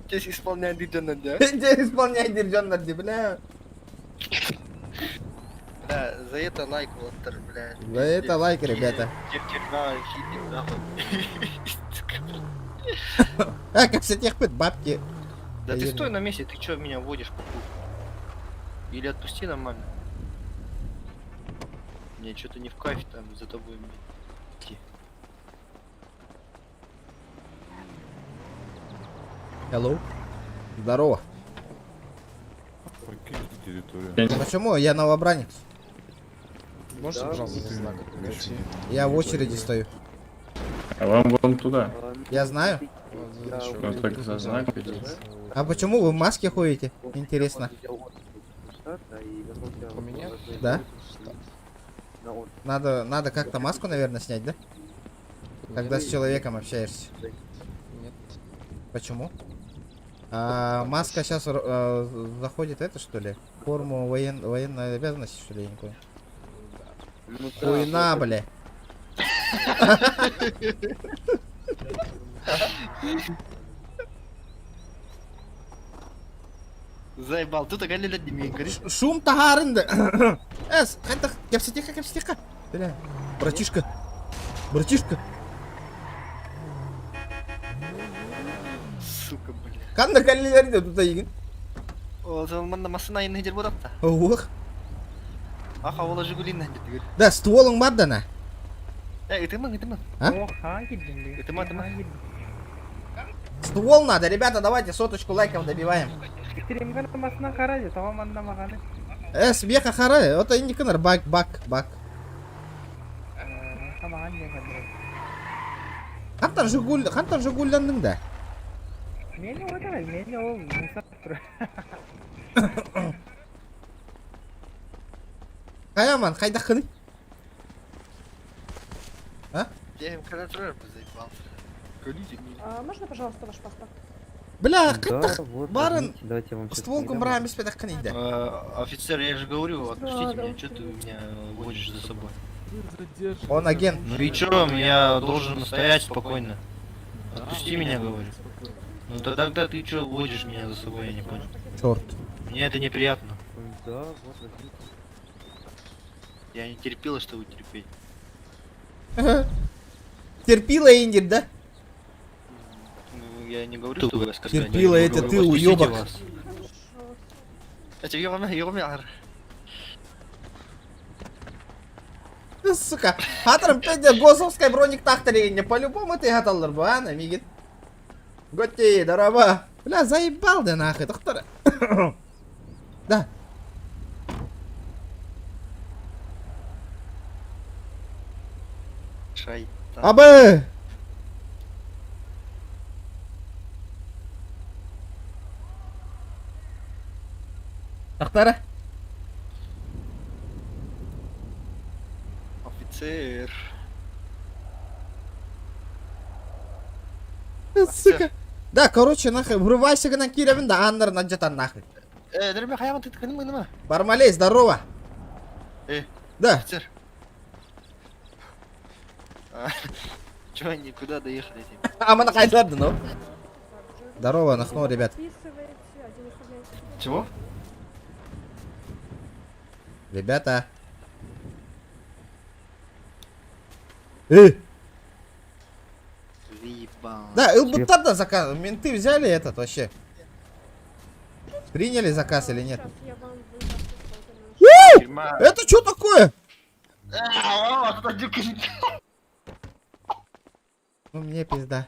Здесь исполняет Диджана, да? Где исполняй держан бля. Бля, За это лайк, вот, блядь. За это лайк, ребята. Техника, хиппи, нахуй. А, как все техпыт, бабки. Да ты Военные. стой на месте, ты чё меня водишь по кругу? Или отпусти нормально. Мне что-то не в кайф там за тобой идти. Hello. Здорово. Покиньте территорию. Почему? Я новобранец. Можете, пожалуйста, знак? Я в очереди стою. А вам вон туда. Я знаю. Вот так за знак. А почему вы в маске ходите? Интересно. У меня? Да? Надо как-то маску, наверное, снять, да? Когда с человеком общаешься. Нет. Почему? А маска сейчас заходит это, что ли? Форму военной обязанности, что ли, я не понял. Хуйна, бля. Заебал, тут оголили дней, говоришь? Шум тагарынды. Эс, это кепситика. Бля, братишка. Братишка. Сука, бля. Кандай каллилерде тут айгын. О, заманда масына инне жер бодап та. Ох. Аха, ола жигулин дегер. Да, стволың бар дана. Итымын. А? О, ха, киддин. Итымын. Ствол надо, ребята, давайте соточку лайков добиваем. Стримган масына карады, тамаманда маганы. Эс, беха хара, это индиканар, бак. Тамаган не кадыр. Хантар жигулландың да. Мени ода, мени ол мусап тур. Каяман, қайда қыны? А? Я им когда трое заебал. Можно, пожалуйста, ваш паспорт? Бля, қайда барын Давайте я вам ствол кумбраем без педах қыны да. Офицер, я же говорю, отпустите меня, что ты меня водишь за собой? Он агент. Ну и чё, я должен стоять спокойно. Отпусти меня, говорю. Ну тогда ты чё водишь меня за собой, я не понял. Черт. Мне это неприятно. Да, вот возьмите. Я не терпела, что вы терпеть. Терпила Индир, да? Ну, я не говорю, что вы оскорбляете. Терпила Я это говорю, ты, отпустите уёбок. вас. Это ёбмяр. Сука, хатырым пенде госовской броник тахтарегенде по-любому ты гаталдыр бу, а, намигит. Готти, дараба. Бля, заебал да нахуй, доктор. Да. Шайтан. Абы! Доктора? Офицер. Сука. Да, короче, нахуй, врывайся на Киревин, да Аннер наджатан нахуй. Дорогой, Хаяман, ты нема? Бармалей, здорово. Да. Офицер. Чё, они куда доехали этим? А мы накайдарды, ну. Здорово, нахну, ребят. Чего? Ребята. Заебал. Да, ЛБТ заказ. Менты взяли этот вообще. Приняли заказ или нет? Это что такое? Ну мне пизда.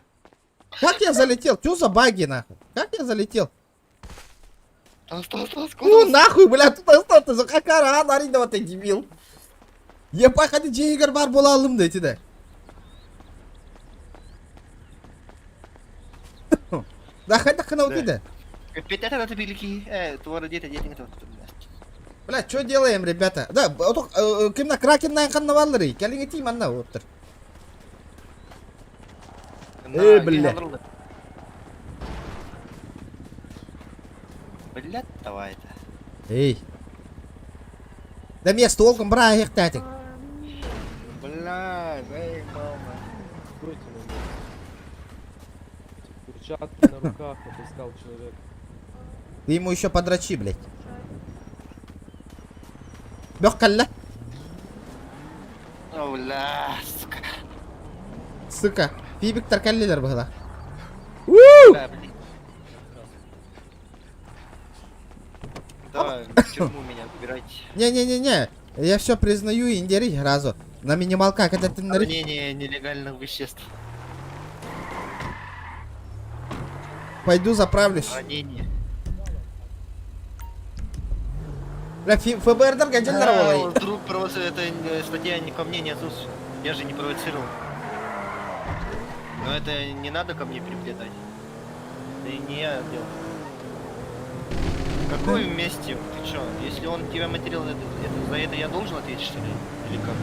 Как я залетел? Что за баги нахуй? Как я залетел? Ну нахуй, бля, тут остался за какара, наринова ты дебил. Ебать, хadi жегер бар бола алым дейти да. Да хadi кынау дейді. Петя, это великий. Твора дети это. Бля, что делаем, ребята? Да, кимна кракен найқанна баллары. Келіңе тим анна оттыр. Бля. Блядь, давай это. Эй. Да мне столком бра их татик. Бля, заебал. Перчатки на руках отыскал человек. Ты ему еще подрачи, блядь. Бёх калла. Бля, сука. Сука. Фибик таркаллилер была. Бля, блин. Давай, в тюрьму меня убирайте. Не-не-не-не. Я все признаю и индери разу. На минималка, когда ты на... Хранение нелегальных веществ. Пойду заправлюсь. Хранение. Бля, ФБР даргадиллер Вдруг это статья не ко мне, не отсюда. Я же не провоцировал. Но это не надо ко мне приплетать. Это не я делал. В какой месте? Ты чё? Если он тебя материал, за это я должен ответить, что ли? Или как?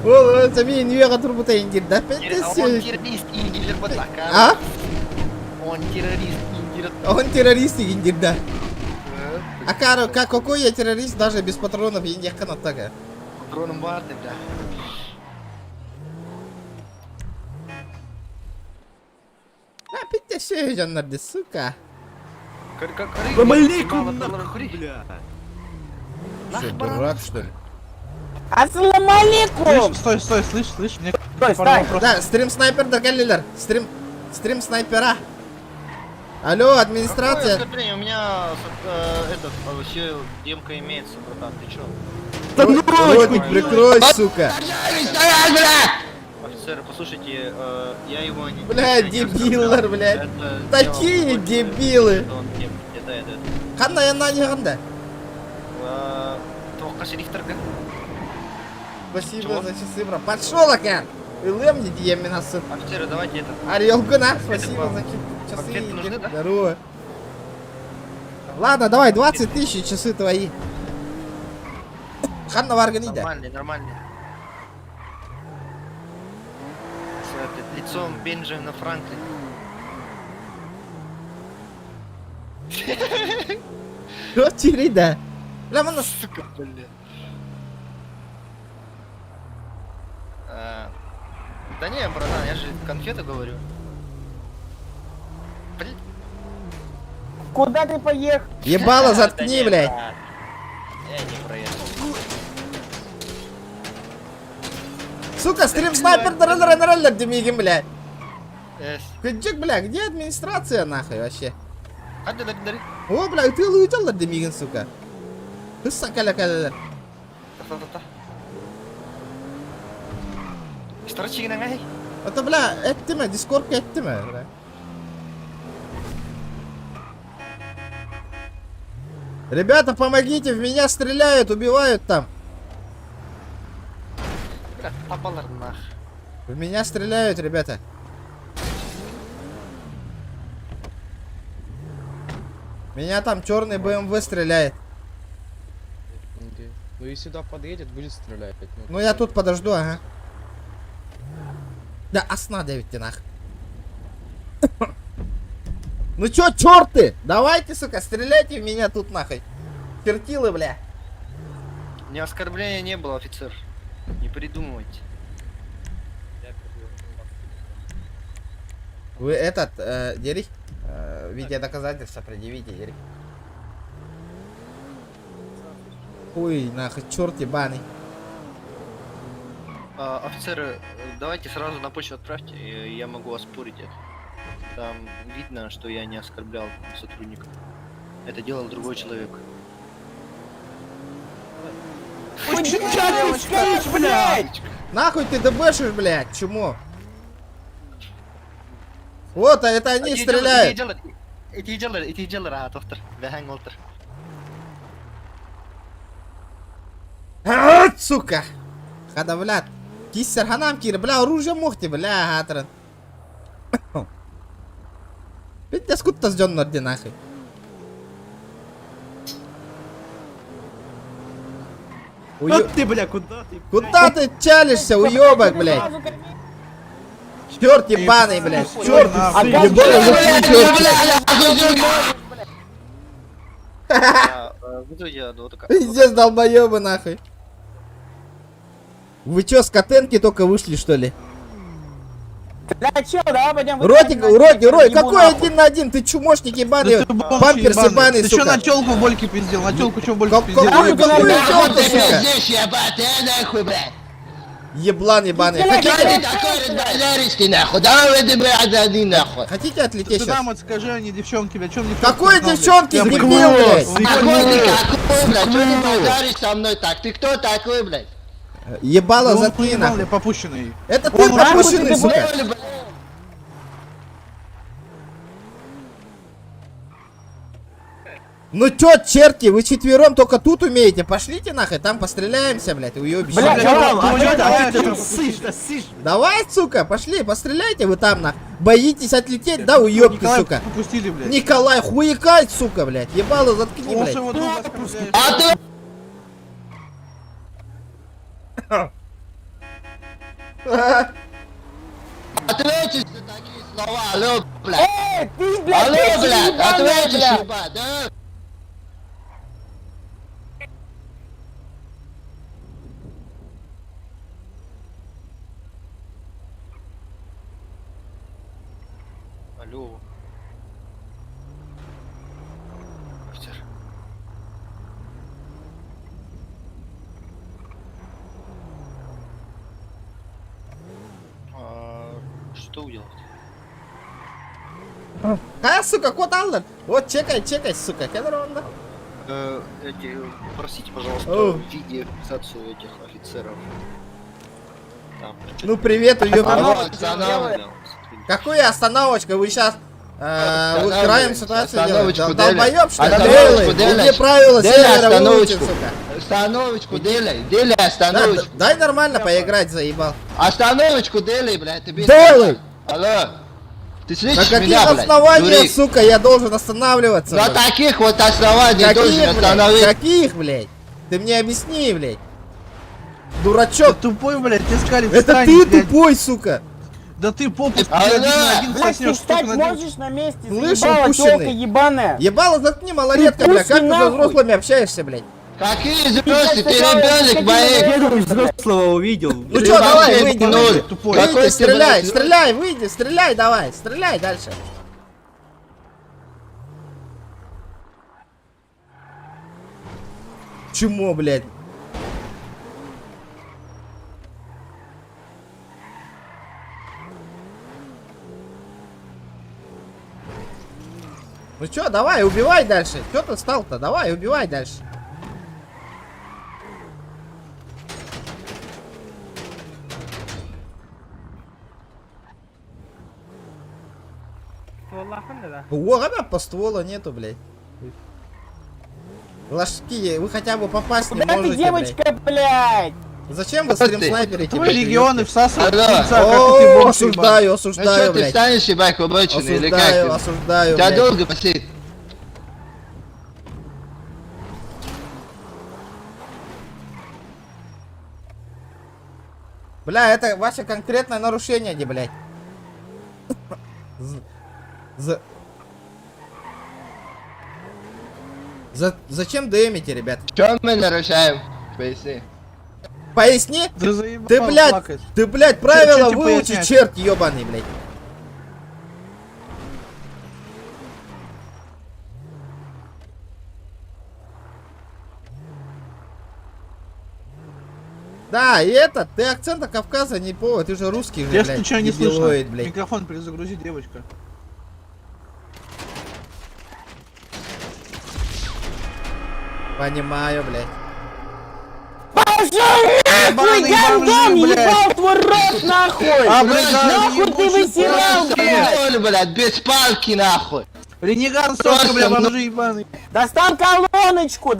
О, это мне не верят работа индир, да? Он террорист, индир, вот так, А? Он террорист, индир. Он террорист индир, да. А какой я террорист даже без патронов индир канатага? Патроном варты, да. А, питте söyleyeceğim сука. бля. Что, дурак, что ли? Ассаламу алейкум! Стой, слышь, мне Стой! Да, стрим снайпер даргаллилер. Стрим снайпера. Алло, администрация. Какое у меня этот вообще демка имеется, братан, ты чё? Ротик прикрой, сука. Офицеры, послушайте, я его не... Бля, дебилер, блядь. Такие дебилы. Это. Қандай янна не қандай? Тоққа шерифтерге. Спасибо за часы, бро. Пошел, Акан. Илым не дием меня сын. Офицеры, давайте это. Орел гына, спасибо за часы. Конфеты нужны, да? Здорово. Ладно, давай, 20 тысяч часы твои. Ханна варганида. Нормальный. С лицом Бенджамина Франклина. Что тирида? Прямо на... Сука, блин. Да не, братан, я же конфеты говорю. Блин. Куда ты поехал? Ебало заткни, блядь. Я не проехал. Сука, стрим снайпер дараллер демигим, блядь. Эс. Кыджик, бля, где администрация нахуй вообще? Hadi dari. О, бля, ты лучаллар демигин, сука. Хыссан каля. Та. Старчик нагай. Это, бля, эттиме, дискордка эттиме, бля. Ребята, помогите, в меня стреляют, убивают там. Бля, попалар нах. В меня стреляют, ребята. Меня там черный БМВ стреляет. Ну и сюда подъедет, будет стрелять. Ну я тут подожду, ага. Да, осна давите нах. Ну чё, черты? Давайте, сука, стреляйте в меня тут нахуй. Чертилы, бля. Ни оскорбления не было, офицер. Не придумывайте. Вы этот, Дерих, видеодоказательства предъявите, Дерих. Ой, нахуй, черт ебаный. Офицеры, давайте сразу на почту отправьте, и я могу оспорить это. Там видно, что я не оскорблял сотрудников. Это делал другой человек. Нахуй ты дебешишь, блядь, чему? Вот, а это они стреляют. Эти делали, доктор. Бегай, Олтер. Сука. Хада, блядь. Киссер ханам кир, бля, оружие мохти, бля, хатран. Ведь скутта ждён норди нахуй. Ты, бля, куда ты? Куда ты чалишься, уёбок, блядь? Чёрт ебаный, блядь. Чёрт Пиздец, долбоёбы, нахуй. Вы чё, с Котенки только вышли, что ли? Да, чё, давай пойдем. Рой, какой 1 на 1? Ты чумошник ебаный, памперс ебаный, сука. Ты чё на тёлку в больке пиздел? На тёлку чё в больке пиздел? Какую тёлку, сука? Еблан ебаный. Хотите отлететь Ты сейчас? нам вот скажи, они девчонки, блядь, чё мне Какой девчонки, дебил, блядь? Ебало заткни нахуй. Попущенный. Это ты пропущенный, сука. Ну чё, черти, вы четвером только тут умеете? Пошлите нахуй, там постреляемся, блядь, уёбище. Давай, сука, пошли, постреляйте вы там, нахуй. Боитесь отлететь, да, уёбки, сука. Попустили, блядь. Николай, хуякай, сука, блядь. Ебало заткни, блядь. Ответишь за такие слова, алло, блядь. Ты, блядь, алло, блядь, ответишь, ебать, да? Алло. Офицер. Что вы делаете? Сука, код Аллар. Вот, чекай, сука, кедронда. Простите, пожалуйста, О. видеофиксацию этих офицеров. Там, Ну привет, уёбки. остановочка. Какую остановочку? Вы сейчас устраиваем ситуацию делаете? Остановочку Долбоёб, что ли? Остановочку Делай, делай. где правила Делай сервера остановочку. выучим, сука. Остановочку делай остановочку. Дай нормально поиграть, заебал. Остановочку делай, блядь, ты Делай! Алло. Ты На слышишь каких меня, блядь? основаниях, дурик? сука, я должен останавливаться? На блядь? таких вот основаниях должен Каких, блядь? остановить. Каких, блядь? Ты мне объясни, блядь. Дурачок. Ты тупой, блядь, ты скалишь. Это ты тупой, сука. Да ты попу Алло! один на один соснёшь, сколько надел. на месте, Слышал, упущенный? ебаная? Ебало заткни, малолетка, бля. Как ты со взрослыми общаешься, блядь? Какие взрослые? Ты ребенок, боец. Взрослого увидел. Ну чё, давай, выйди, выйди. Тупой. Выйди, Какой ты, стреляй, блядь, стреляй, выйди, стреляй, давай, стреляй дальше. Чмо, блядь? Ну чё, давай, убивай дальше. Чё ты встал-то? Давай, убивай дальше. О, по ствола нету, блядь. Ложки, вы хотя бы попасть не можете, девочка, блядь? Зачем вы стрим-снайперите? Твои регионы всасывают Алло. яйца, как О, ты бомж, осуждаю, ебать. осуждаю, Ну что ты блядь. встанешь, ебать, обочины, или как? Осуждаю, ты? осуждаю, Тебя блядь. долго посидеть? Бля, это ваше конкретное нарушение, не, блядь. Зачем дэмите, ребят? Что мы нарушаем? Поясни. Поясни? Да заебал Ты, блядь, плакать. ты, блядь, Чё правила тебе выучи, пояснять? черт ебаный, блядь. Да, и это, ты акцента Кавказа не повод, ты же русский же, Я блядь, случайно не слышно. дебилоид, блядь. Микрофон перезагрузи, девочка. Понимаю, блядь. Нахуй, гандон, ебал твой рот, нахуй! Нахуй ты высирал, блядь! Блядь, без палки, нахуй! Ренеган, сука, бля, бомжи ебаный. Достал колоночку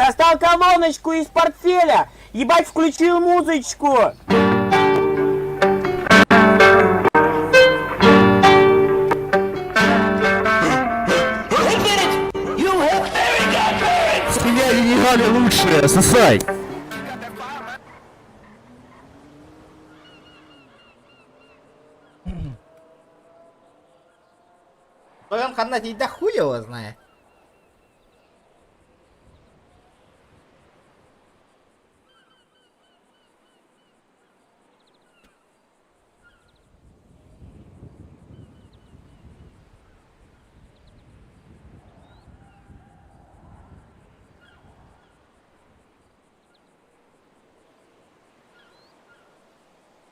из портфеля! Ебать, включил музычку! Хуя Ренегали лучшая, сосай. Твоем ханате и да хуй его знает.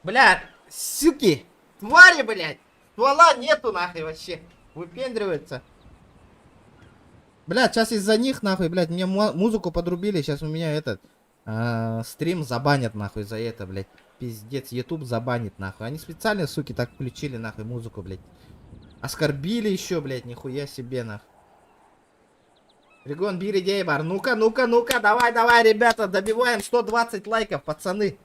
Блядь, суки! Твари, блядь! Ствола нету нахуй вообще. Выпендриваются. Блядь, сейчас из-за них нахуй, блядь, мне музыку подрубили. Сейчас у меня этот стрим забанят нахуй за это, блядь. Пиздец, YouTube забанит нахуй. Они специально, суки, так включили нахуй музыку, блядь. Оскорбили еще, блядь, нихуя себе нахуй. Регон, бери дейбар. Ну-ка, давай, ребята, добиваем 120 лайков, пацаны.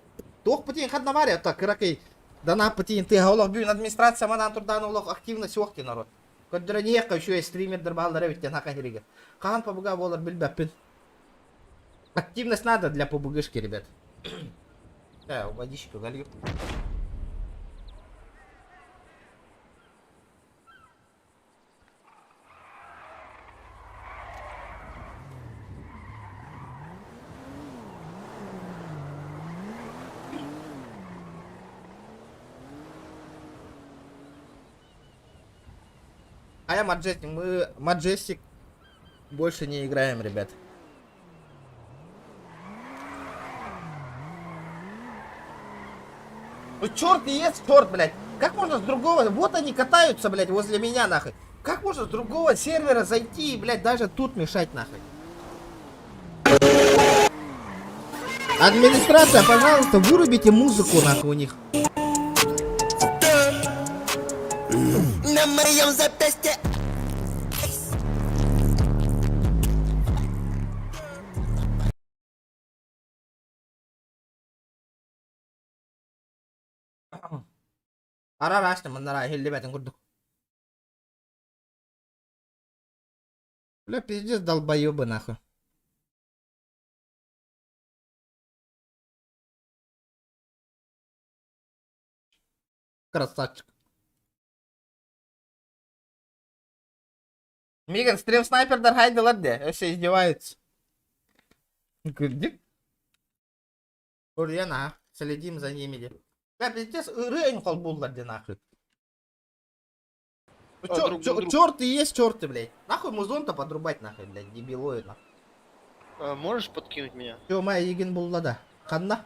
Тох путин хаднаваря, так, ракей. Дана путин, ты голов бюн администрация, манан турдан улох активно сёхти народ. Коддранеха еще и стример дербалдары ведь на кахерига. Хан побуга волар бильбапин. Активность надо для побугышки, ребят. Да, водичку налью. А я Маджестик, мы Маджестик больше не играем, ребят. Ну черт и есть черт, блядь. Как можно с другого... Вот они катаются, блядь, возле меня, нахуй. Как можно с другого сервера зайти и, блядь, даже тут мешать, нахуй? Администрация, пожалуйста, вырубите музыку, нахуй, у них. На моем запястье. Арарашты, мандара, хелли бәтін күрдік. Бля, пиздец, долбоёбы, нахуй. Красавчик. Миган, стрим снайпердар хайдылар де, вообще издеваются. Күрдік? Урьяна, следим за ними де. Бля, пиздец, рейн қол булдар де, нахуй. Чёрты есть чёрты, блядь. Нахуй музон-то подрубать, нахуй, блядь, дебилоид, нахуй. Можешь подкинуть меня? Чё, моя еген буллада? Қанна?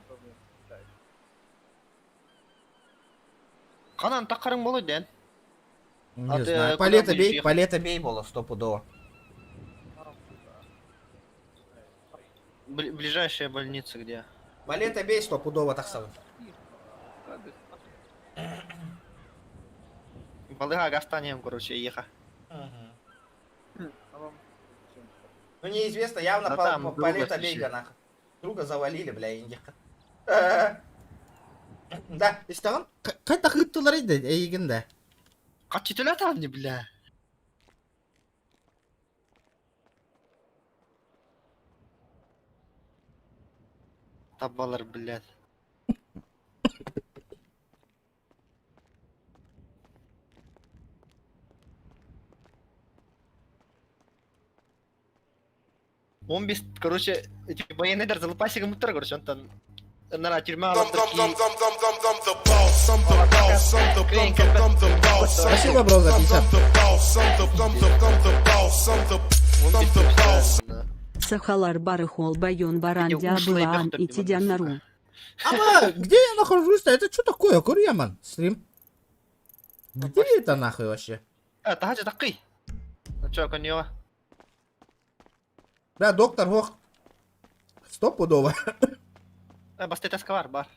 Қанан таққарың болады, дән? Не знаю, палета бей было, стопудово. Ближайшая больница где? Палета бей, стопудово, так сам. Балыга гастанием, короче, еха. Ну неизвестно, явно А там палета друга бейга, слышали. нахуй. Друга завалили, бля, индиха. Да, истаган, қайта хыттылар еді, егінді. Қачы тілі атам не, бля? Табалар, блядь. Он без, короче, эти военные дар залупасига мутар, короче, он там на тюрьма. Спасибо, бро, за 50. Сахалар барыхол байон барандя былаан и тидянару. Ама, где я нахожусь-то? Это что такое, Курьяман? Стрим? Где это нахуй вообще? Тахаджа такой. Чё, коньёва? Бля, доктор, вох. Стопудово. Бастет эскавар, бар.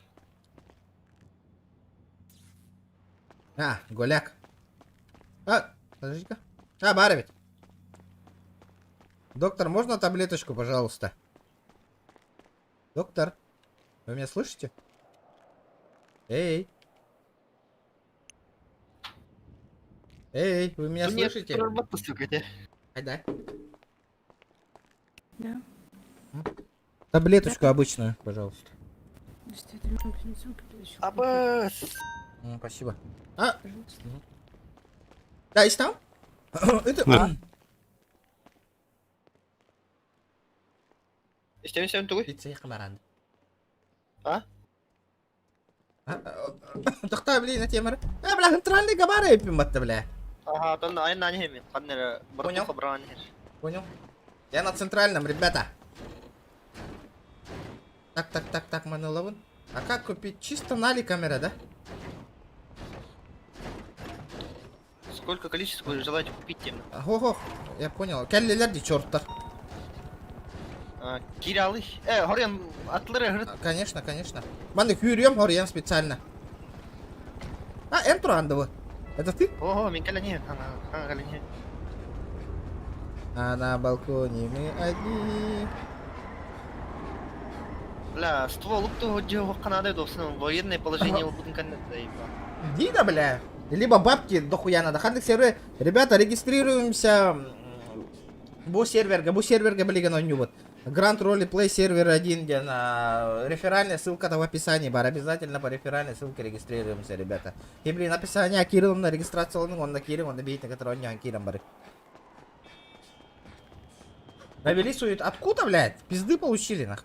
А, голяк. А, подожди-ка. А, бар ведь. Доктор, можно таблеточку, пожалуйста? Доктор, вы меня слышите? Эй. Эй, вы меня слышите? Ай, да. Да. Таблеточку обычную, пожалуйста. Абас. Спасибо. А? Да, есть там? Это... Да. İstemiyorum tuğuy. Pizza'ya kameran. А? Тахта, блин, на темы. Бля, центральный габары пиматта, бля. Ага, то на айна не хеми. Каднер Понял. борту бран. Понял? Я на центральном, ребята. Так, Маныловын. А как купить? Чисто нали камера, да? Сколько количество вы желаете купить тем? Ого, я понял. Келлилерди чёрттар. Кирялы. Хорен атлары. Конечно, конечно. Маны кюрьем хорьем специально. А, энтрандовы. Это ты? Ого, мен каляне. Ана каляне. А на балконе мы одни. Бля, ствол лупту джо канады допсын. Военное положение будем канады. Дида, бля. Либо бабки дохуя надо. Хандык сервер. Ребята, регистрируемся. Бу серверга, блига на нюбот. Grand Roleplay сервер 1, где на реферальная ссылка-то в описании, бар. Обязательно по реферальной ссылке регистрируемся, ребята. И, блин, описание Кириллом на регистрацию, он на Кирилл, он набить, на который он не Киром, бары. Навели сует. Откуда, блядь? Пизды получили, нах.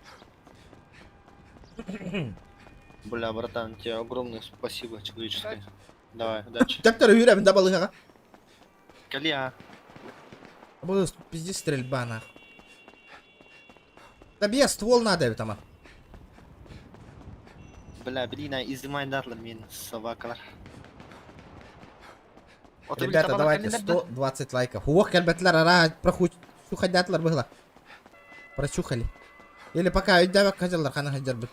Бля, братан, тебе огромное спасибо человеческое. Давай, удачи. Так-то рюрем, да, балыга. Калия. Буду пиздец стрельба, нах. Тебе ствол надо, там. Бля, блин, изымай дарлар мен собакалар. Ребята, давайте 120 лайков. Ох, кальбетлар, ара, прочухадатлар было. Прочухали. Или пока давай хотел хана хаджар бы.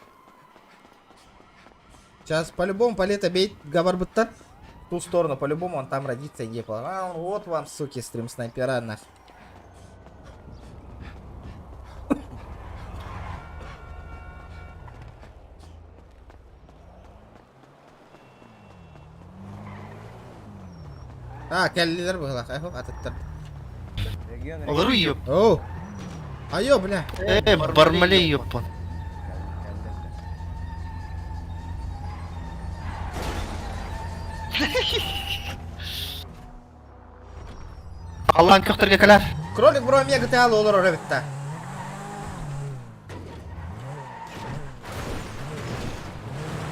Сейчас по-любому полета бейт гавар будто в ту сторону, по-любому он там родится и не понял. А, вот вам, суки, стрим снайпера нах. А, келлилер было, айхо, атыттар. Олар уйып. Оу. Айо, бля. Бармалей ёппан. Аллан көктөргө келер. Кролик бро мега ты алу олар орабитта.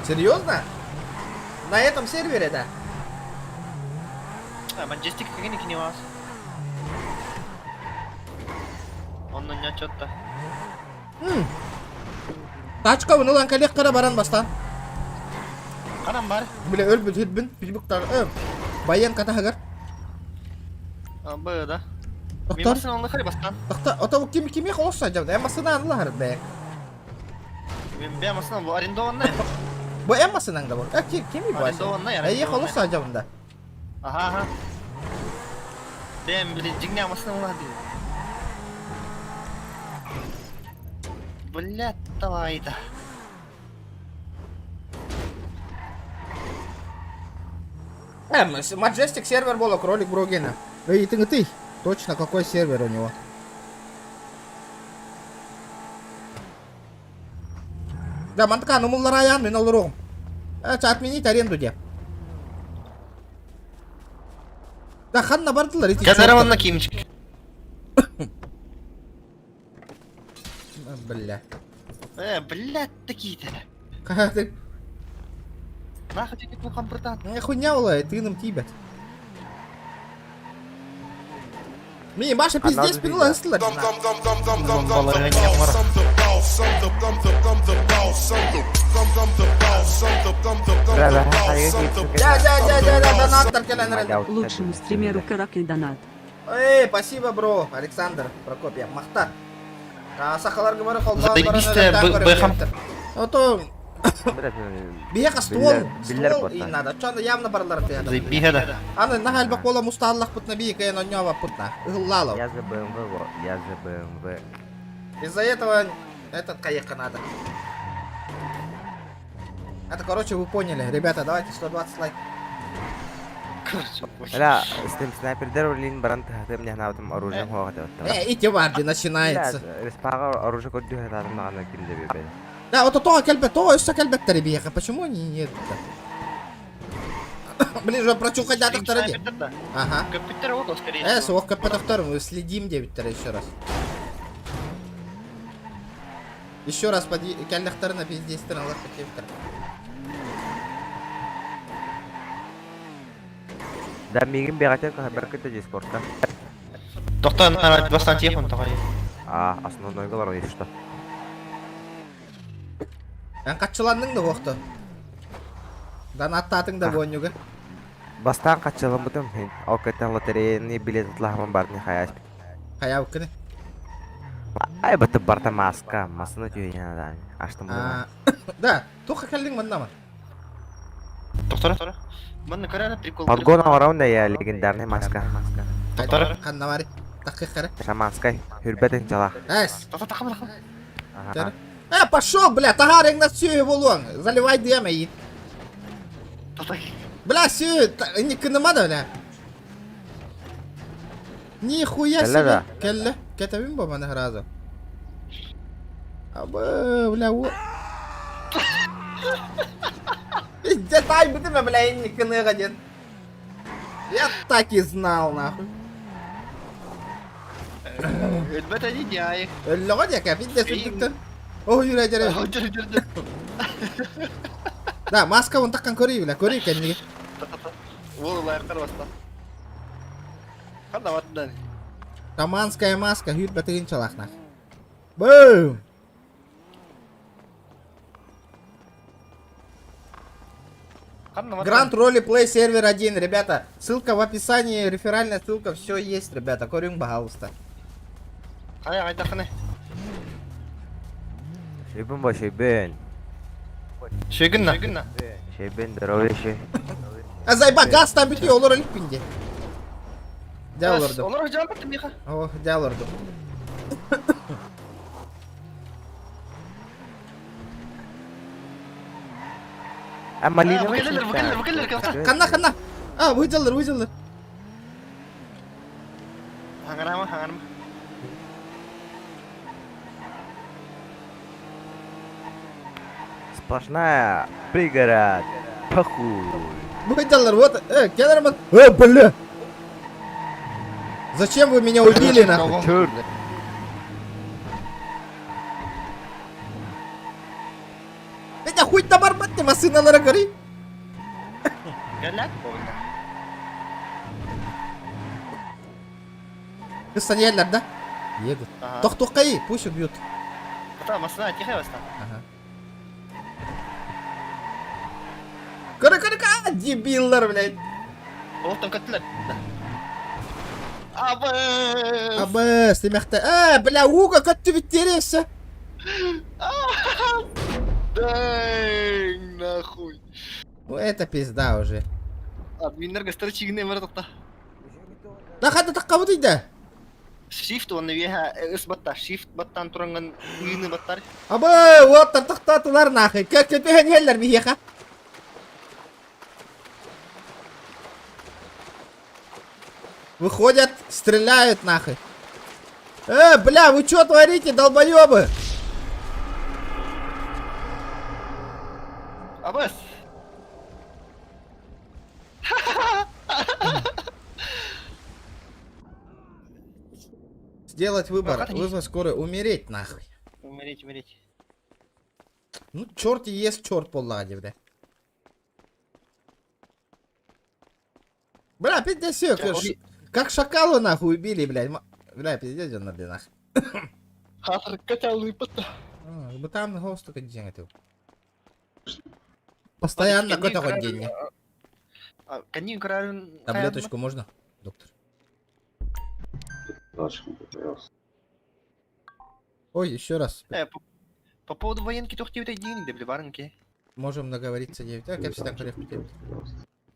Серьезно? На этом сервере, да? Маджестик кегени киневас. Он на ня чотта. Тачка bunu lan kalek kara baran bastan. Канам бар. Бля, өлбүт хитбин, пижбуктар. Баян ката хагар. Б, да. Мен Доктор, басын онда хари бастан. доктор, ото кими холоса жабда. Эммасына анлар бе. Мен бе масынан бу арендованный. Бу эммасынан да бу. Кими бу? Арендованный. Эй, холоса жабында. Ага. Бем, блин, жигня масынан онда ди. Блядь, давай-то. Majestic сервер было, кролик Брогена. Эй, ты. Точно, какой сервер у него? Да, мантка, ну муллараян, мен алуром. Отменить аренду где? Да, ханна бардылар, эти Казараван на кимчик. Бля. Блядь, такие-то. Как ты? Нахуй тебе плохо, братан. Хуйня улай, ты нам тибет. Ми, Маша пиздец пинула слать. Донатор келен. Лучшему стримеру караки донат. Эй, спасибо, бро, Александр Прокопьев. Махтар. Сахаларга бары холбан. Ото биха ствол и надо. Чанда явно барлар те. Биха да. Аны нахал бакола мусталлах путна биха и нёва путна. Лало. Я за БМВ. Из-за этого этот каека надо. Это, короче, вы поняли. Ребята, давайте 120 лайк. لا снайпер деролин барант хатем не хнавтам оружием хогата. И теварди начинается. Респага оружие кодю хатам на килде бебе. Да, вот то кельбе, то еще кельбе теребиха. Почему они нет? Блин, же прочухать дата второй. Ага. Компьютер вот, скорее всего. Сох компьютер второй. Мы следим 9 еще раз. Еще раз поди. Кельдах второй на пиздец сторон лак компьютер. Да, мигин бегатен беркете дискорда. Доктор, на бастан телефон тагай. Основной говорю, есть что. Ben kaçılandın da koktu. Dan attatın da bonюга. Бастан качалым бутым. Окетен лотерейный билет атлахман бар не хаяш. Хаяв кыны. Ай баты барта маска. Масына түйен адам. Аштым А, да, туха келдиң мында мı? Тоқтар. Мына көрәне прикол. Подгон авраунда я легендарный маска. Тоқтар. Kanna var. Takı kare. Шаманской. Хүрбетин чалах. Эс. Тоқтар. Ага. Пошел, бля, тагарик на всю его лон. Заливай демой. Тоқтар. Бля, все, не кынымады, бля. Нихуя Келле себе. да. Келле. Кетебин бо мана раза. Абы, бля, о. Пиздец, ай, бытыма, бля, не кыныга дед. Я так и знал, нахуй. Ölmet hadi nihayet. Öyle olacak ya, piddes öldükten. Oh, yürüyeceğim. Dur. Da, maska onu takkan koruyor bile, koruyor kendini. Oğlum ayaklar bastı. Kan vattan. Шаманская маска, hüt batırın çalak nah. Boom! Grand Roleplay сервер 1, ребята. Ссылка в описании, реферальная ссылка, все есть, ребята. Корюм, пожалуйста. Haydi kane. Шейбен ба шейбен. Şegünna. Шейбен здоровейший. Azayba gaz tam bitiyor, olur ölüp bindi. De olurdu. Olur hocam baktım ya. Oh, de olurdu. Ama Lina Bu gelir. Kanna. Ah, выделır. Hangarama. Сплошная пригород. Похуй. Выделır, вот, Келлерман. Бля. Зачем вы меня убили, нахуй? Чёрт. Ya хуй табар батты, масыналара гори. Gel lan. Kızsan yerler de. Yedi. Tok kayı, пусть убьют. Tamam aslında tihaya bastı. Кыры, дебилlar, блядь. Oğlum kattılar. Абы. Абы, стемяхта. Бля, уга, как ты ведь теряешься? Дэнг, нахуй. Ну, это пизда уже. Админлерге старчигine var тоқта. Да хата таққа бұтыйды. Shift оны веха ыс баттар. Shift баттан тұрынған үйіні баттар. Абы, вот тақтатылар нахуй. Как кетпеген елдер бейеха. Выходят, стреляют нахуй. Бля, вы что творите, долбоёбы? Абыс. Сделать выбор. Выбор скоро умереть нахуй. Умереть. Ну, черт и есть черт поллади, бля. Бля, пиздец, все, как шакала нахуй убили, блядь. Бля, пиздец, он надо нахуй. Хатыр каталый пата. Там голос только денег. Постоянно какой-то ход деньги. Канин крарен. Таблеточку можно, доктор? Ой, еще раз. По поводу военки toch тебе деньги, да, бля, барынки. Можем договориться 9. Так, я всегда порядку 9.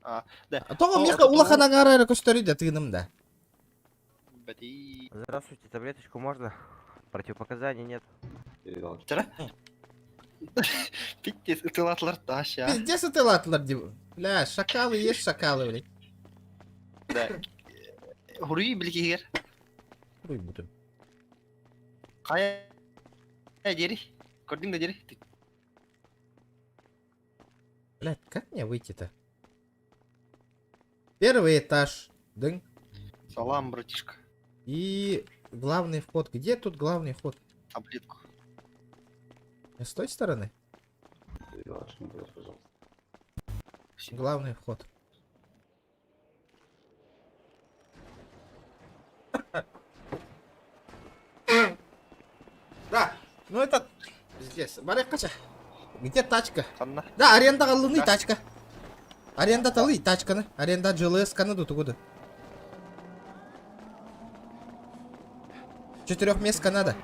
Да. А то мне улахана гарара костори да тыным да. Здравствуйте, таблеточку можно? Противопоказаний нет. Тара? Пиздец, ытылатлар таш я. Пиздец, ытылатлар деп. Бля, шакалы есть шакалы, блядь. Да. Хуруй билгигер. Хуруй бутым. Кая дери? Кордин да дери? Блядь, как мне выйти-то? Первый этаж. Дынь. Салам, братишка. И главный вход. Где тут главный вход? Таблетку. С той стороны? Главный вход. Да, ну это здесь. Барек кача. Где тачка? Канна. Да, аренда галлыны тачка. Аренда талы тачканы. Аренда ЖЛС-каны дутугуду. 4-местка надо.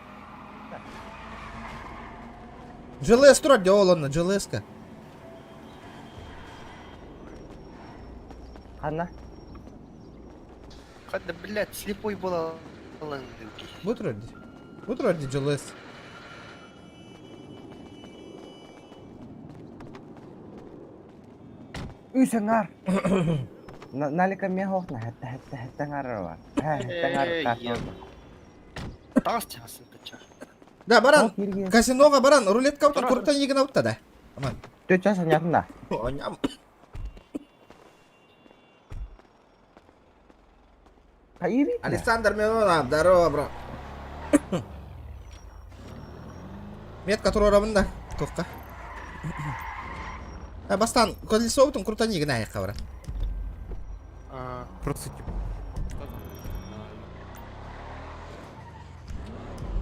ЖЛС турат де олонна, ЖЛС-ка. Анна. Хадда, блядь, слепой была. Бутроди ЖЛС. Үсәңәр. Налика мен хохна, хәтта ңарва. Тагыз чагасын тача. Да, баран. Казиноға баран, рулетка утын курттан егін аутта да. Аман. Төт жас анятында. Оням. Хайри. Александр Милонов, здорово, бро. Метка турурамында, тоққа. Бастан, колесо утын курттан егін аяққа баран. Просто типа.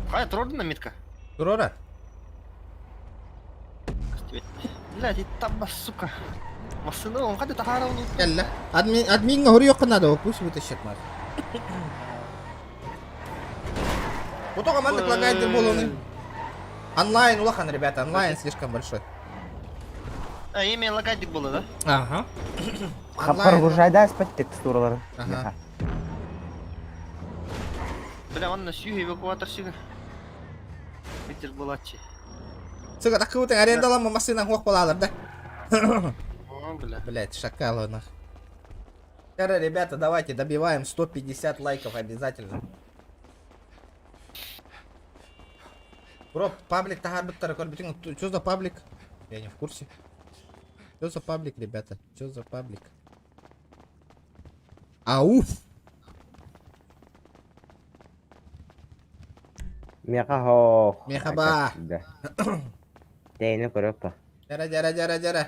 Хай, трудно метка. Турора. Блядь, там, сука. Машина, он хадда тахара он. Келла. Админға хури yok надо, пусть вытащит нас. Ото команда лагает болоны. Онлайн улахан, ребята, онлайн слишком большой. Имя лагать было, да? Ага. Хапар гужайда спать текстуралары. Ага. Бля, он на сюге эвакуатор сюга. Питер Булачи. Сука, так круто, арендалама машина хуак полалар, да? О, бля. Блять, шакалы нах. Короче, ребята, давайте добиваем 150 лайков обязательно. Бро, паблик тахарбыттар, корбитин, что за паблик? Я не в курсе. Что за паблик, ребята? Что за паблик? Ауф! Мехахо. Мехаба! Тейне коропа. Жара.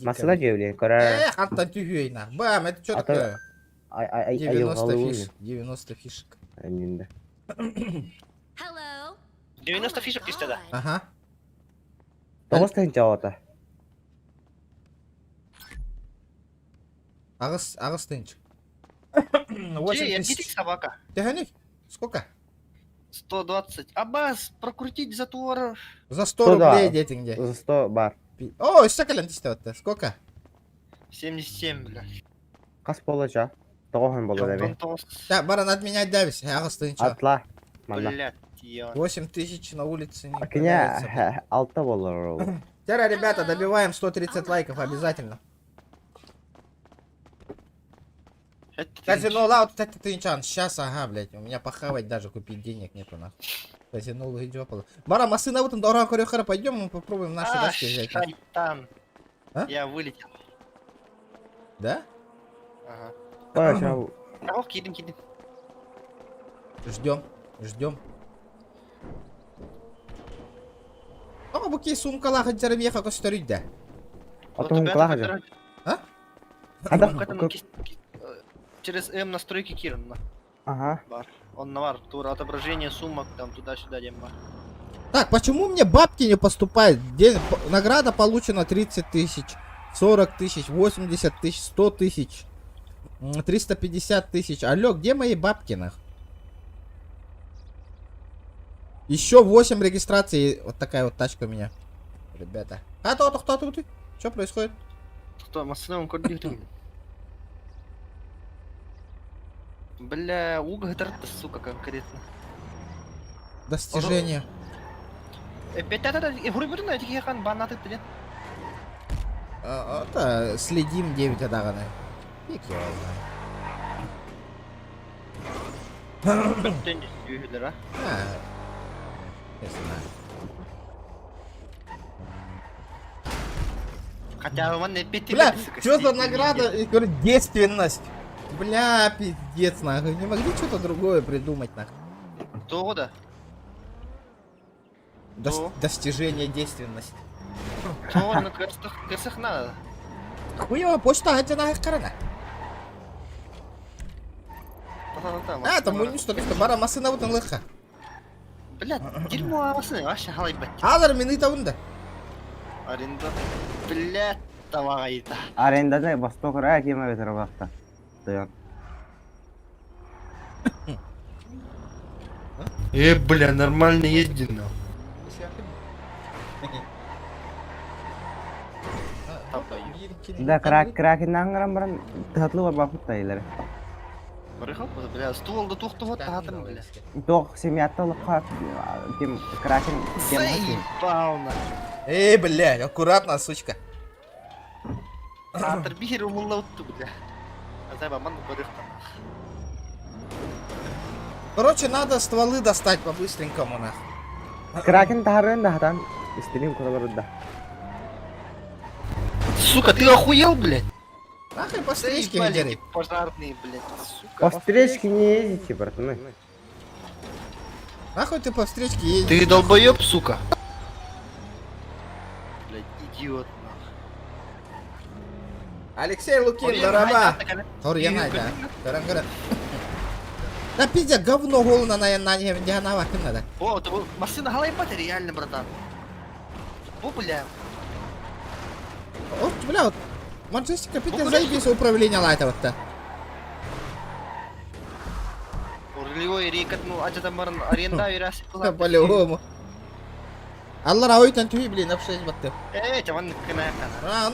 Масыла жевле, кора. Эх, Антон Тюгейна. Бам, это что такое? 90 фишек. 90 фишек. 90 фишек есть тогда. Ага. Тоғыз жауата. Агыс тынч. Я дитик собака. Тихоник? Сколько? 120. Аббас, прокрутить затвор. За 100 рублей детинги. За 100 бар. О, что калянтистеватта? Сколько? 77, бля. Қас болача. Тоғын болды дәбе. Так, баран отменять давись. Агыс тынч. Атла. Манда. Блядь, я. 8000 на улице не Акиня продается. 6 болар. Тера, ребята, добиваем 130 лайков обязательно. Казино лаут, это тынчан. Сейчас, ага, блядь. У меня похавать даже купить денег нету нахуй. Казино лыгидёпало. Бара, масына вот он дорога корёхара. Пойдем, мы попробуем наши дачки взять. Шайтан. А? Я вылетел. Да? Ага. Пошел. Кого кидим. Ждем. Ama bu ki sumkalar hajjarım yaka gösteriydi de. Отом клахажа. А? Через М настройки Кирана. Ага. Бар. Он навар. Тур отображение сумок там туда-сюда, где бар. Так, почему мне бабки не поступают? Награда получена 30 тысяч, 40 тысяч, 80 тысяч, 100 тысяч, 350 тысяч. Алло, где мои бабки, нах? Еще 8 регистраций. Вот такая вот тачка у меня. Ребята. А то, кто ты? Что происходит? Что, массовым кодингом? Бля, угол сука, конкретно. Достижение. Это следим 9 адаганы. Фиг его знает. Хотя он не пяти. Бля, что за награда? Я говорю, действенность. Бля, пиздец, нахуй. Не могли что-то другое придумать, нахуй. Что, да? Достижение действенности. Что, на кырсах надо? Хуево, почта одинаковая корона. А, там у них что ли, бара масына вот он лыха. Блядь, дерьмо масына, вообще халай бать. Алар минута унда. Аренда. Блядь, давай-то. Арендада Восток Рая километр вақта. Даян. Бля, нормально езди, ну. Да, кракеннан баран татлы бар бақыт тайлары. Барыхал, бля, стулда тухты вот татым, бля. Тоқ семьяттылыққа кем кракен кем Заебал, Блядь, аккуратно, сучка. Атыр бихер умылла утты, бля. Заебаман барыхтан. Короче, надо стволы достать по-быстренькому, нах. Кракен тахарын да хатан истелим құраларында. Сука, ты охуел, блядь? Нахуй по встречке Заебали дери. эти пожарные, блядь, сука. По встречке не ездите, братаны. Нахуй ты по встречке едешь? Ты долбоёб, сука. Блядь, идиот, Алексей Лукин, дорога. Орьянайда. Гарангара. Да пиздец, говно голову на дианава надо. О, машина галайпати реально, братан. О, бля. Вот, бля, вот. Манчестер Капитан заебись управление лайтовых-то. Рулевой рейкат, ну, аджатамарн аренда и раз. По-любому. Аллара ойтан тюи, блин, обшесть баты. Чаван кына.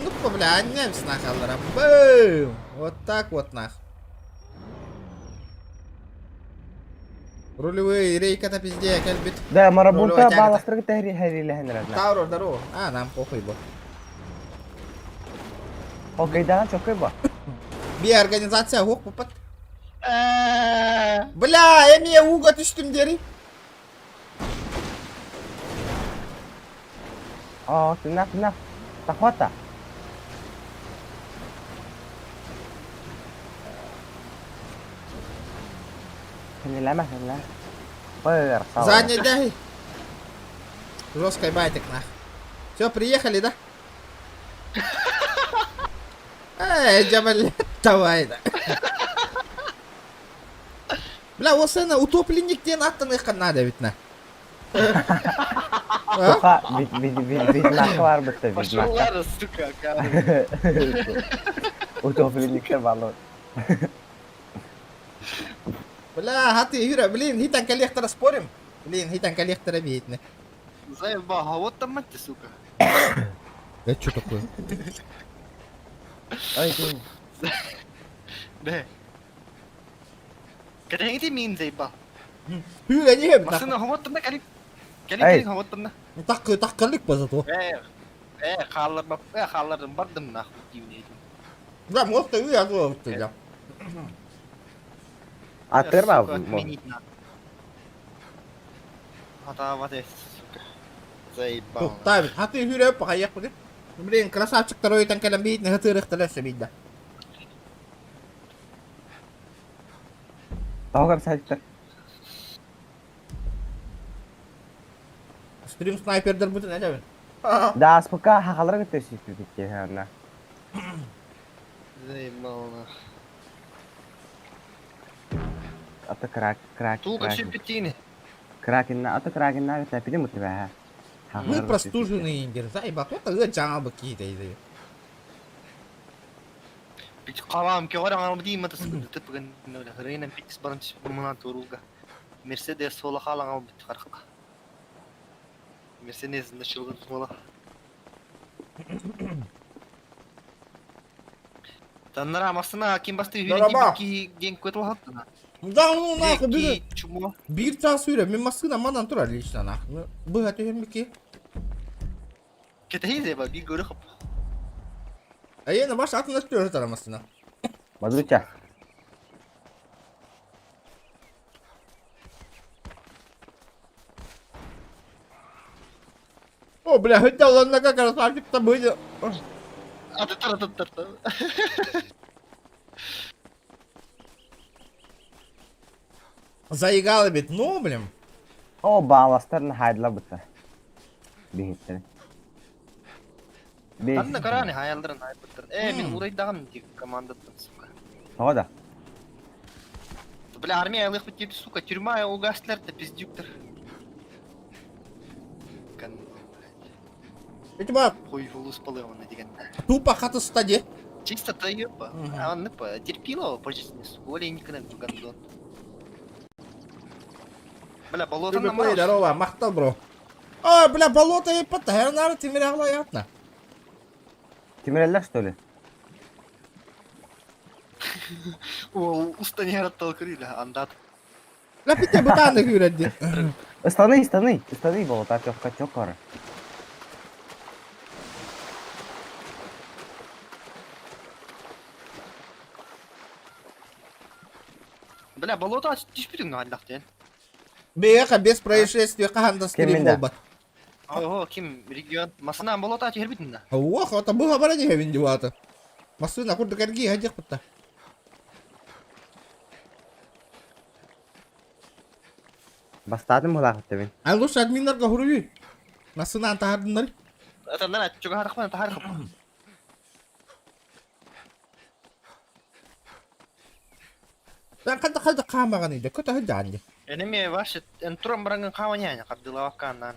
Ну-ка, бля, немс нах, Аллара. Бэм! Вот так вот нах. Рулевые рейката пизде, кальбит. Да, марабунта баластыры тәхри хәриләһен рәдна. Тауру, здорово. Нам похуй был. Окейдан чокай ба. Би организация хук пупат. Бля, эми угат үстүмдери. Тынақ. Тахвата. Хенеләмә. Задний дай. Жесткой байтик нах. Все, приехали, да? Джамаль, давай, да. Бля, осы утопленниктен аттаныққан надо ведь на. Тоқа, виднақы бар бітті, Пошулар, сука, утопленниктер барлы. Бля, хаты, Юра, блин, хитан коллектора спорим? Блин, хитан коллектора бейтны. Заебал, а вот там мать ты, сука. Это что такое? Ой, ты. Да. Катаги ты мин заебал. Юра, не, Машина вот там на Калик вот там на. Так калик по зато. Халлар бардым нахуй дивный. Да, может, ты я говорю, ты да. Атырма. Атавады, сука. Заебал. Тавит, хаты, Юра, поехали. Блин, красавчик второй танкалам бит, не хаты рыхталася бит, да. Таугам садиктер. Стрим снайпердер бүтін әдәбін. Да, аспыка хақалар көтесіз бітке ғана. Заебал нах. Аты крак. Тука шипетины. Аты кракенна көтәпіде мұты бәға. Мы простуженные индер, заебал, кто-то гачал бы какие-то из-за. Пить кавам, кеварам албдим, это секунду, ты поган, рейнам пить с баранч, мунату руга. Мерседес сола халан албит хархла. Мерседес начал сола. Таннара масына кимбасты үйренки ген көтл хаттына. Да, ну нахуй, чумо. Bir tas süre, min masına madan tura lişna nah. Bu hatı hemki. Кетейзе ба би görüp. Ayena baş atına tutuyor taramasına. Madrucha. О, бля, хотел он на как красавчик-то быть. А ты тара. Заигалы бит, ну, блин. О, баластарын хайдла бұты. Бейттері. Анна караны хаялдырын айпыттырын. Мен урайдағым тек командаттын, сука. Ода. Бля, армия айлық бітеді, сука. Тюрьма угастылар да пиздюктер. Эти бак, Хуй улус полыманы деген. тупо хатыста де. Чисто тайыпа. А он па терпило почти оленьканы гандон. Бля, болото на Ой, здорово, мақтал, бро. Ой, бля, болото епатта, хернары темір ағлай атна. Тимиреллер, что ли? О, устани яраттал крыля, андат. Бля, пите бұтаны күйредді. Istani было, так как качок кары. Бля, болото түшпүрүң аллахтен. Беяқа без происшествия қағанда стрим Кемінде? болбат. Ого, ким регион? Масына болото тербитин да. Ох, это было бара не хевин дивата. Масына курды кәрги хадик бұтта. Бастадым бұлақ өттебен. А лучше админларға хуруй. Масына антахардындар. Это надо, чуга харахман тахархап. Lan kada kaldı kamagan idi. Kötü hadi anne. Enemi ваши энтром бранган каваняня, кабдыла ваканнан.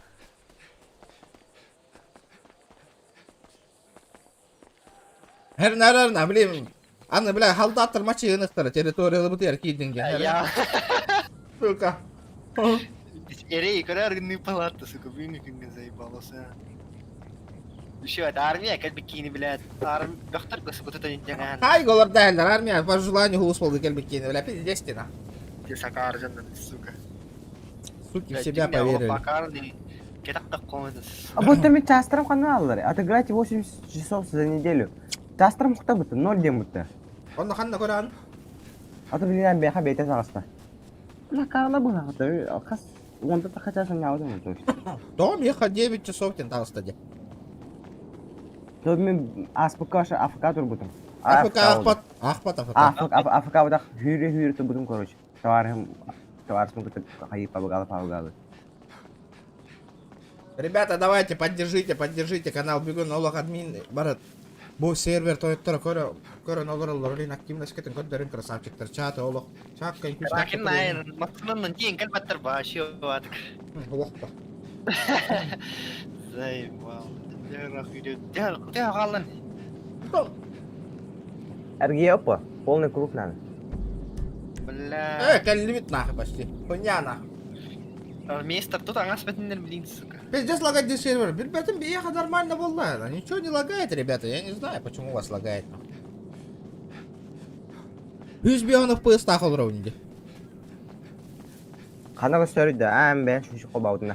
Her nereden bileyim. Anne bile halda attır maçı yığınıktır. Teritoriyalı bu diğer kiydin gel. Я. Сука. Эрей, карарный палата, сука, выныкинга заебался. Еще это армия, как бикини, блядь. Доктор, сука, тут они тяган. Hay golar değerler. Armiya по желанию hulus oldu gel bikini. Bile пиздец на. Ты сакаржан, сука. Суки в себя поверили. Покарный. Кетак так комнатас. А будто мы частром каналлары. Отыграйте 80 часов за неделю. Частром кто будто? 0 дем будто. Onu kanna koran. Аты билен беха бейте сағыста. Ла карла бұға қыты. Қас онда тақачасын яудың өте. Дом ехал 9 часов тен тағыстады. Тут мен АФК тұр бұтым. АФК, Ахпат. АФК бұдақ хүйрі тұр бұтым, короче. Товарищем күтіп қайып пабығалы. Ребята, давайте, поддержите канал Бегун Олах админ. Барат. Bu server toyotlara көрөн олар ролин активность кетен көдөрүн красавчиктер чаты олох чаккан күч Ракин найын, мақтынан тең кәлбаттар ба, шеу адық. олохпа Заебал. Ты қалын. Әрге опа, полный круг надо. Бля. кәллибит нахы почти хуйня нахы Мейстер тут аңас бәтіндер білейін, сука. Пиздец лагает здесь сервер. Ребята, бияха нормально было. Ничего не лагает, ребята. Я не знаю, почему у вас лагает. 100 миллионов FPS тахал ровненько. Қана көстөрді, бән шүші қобаудына.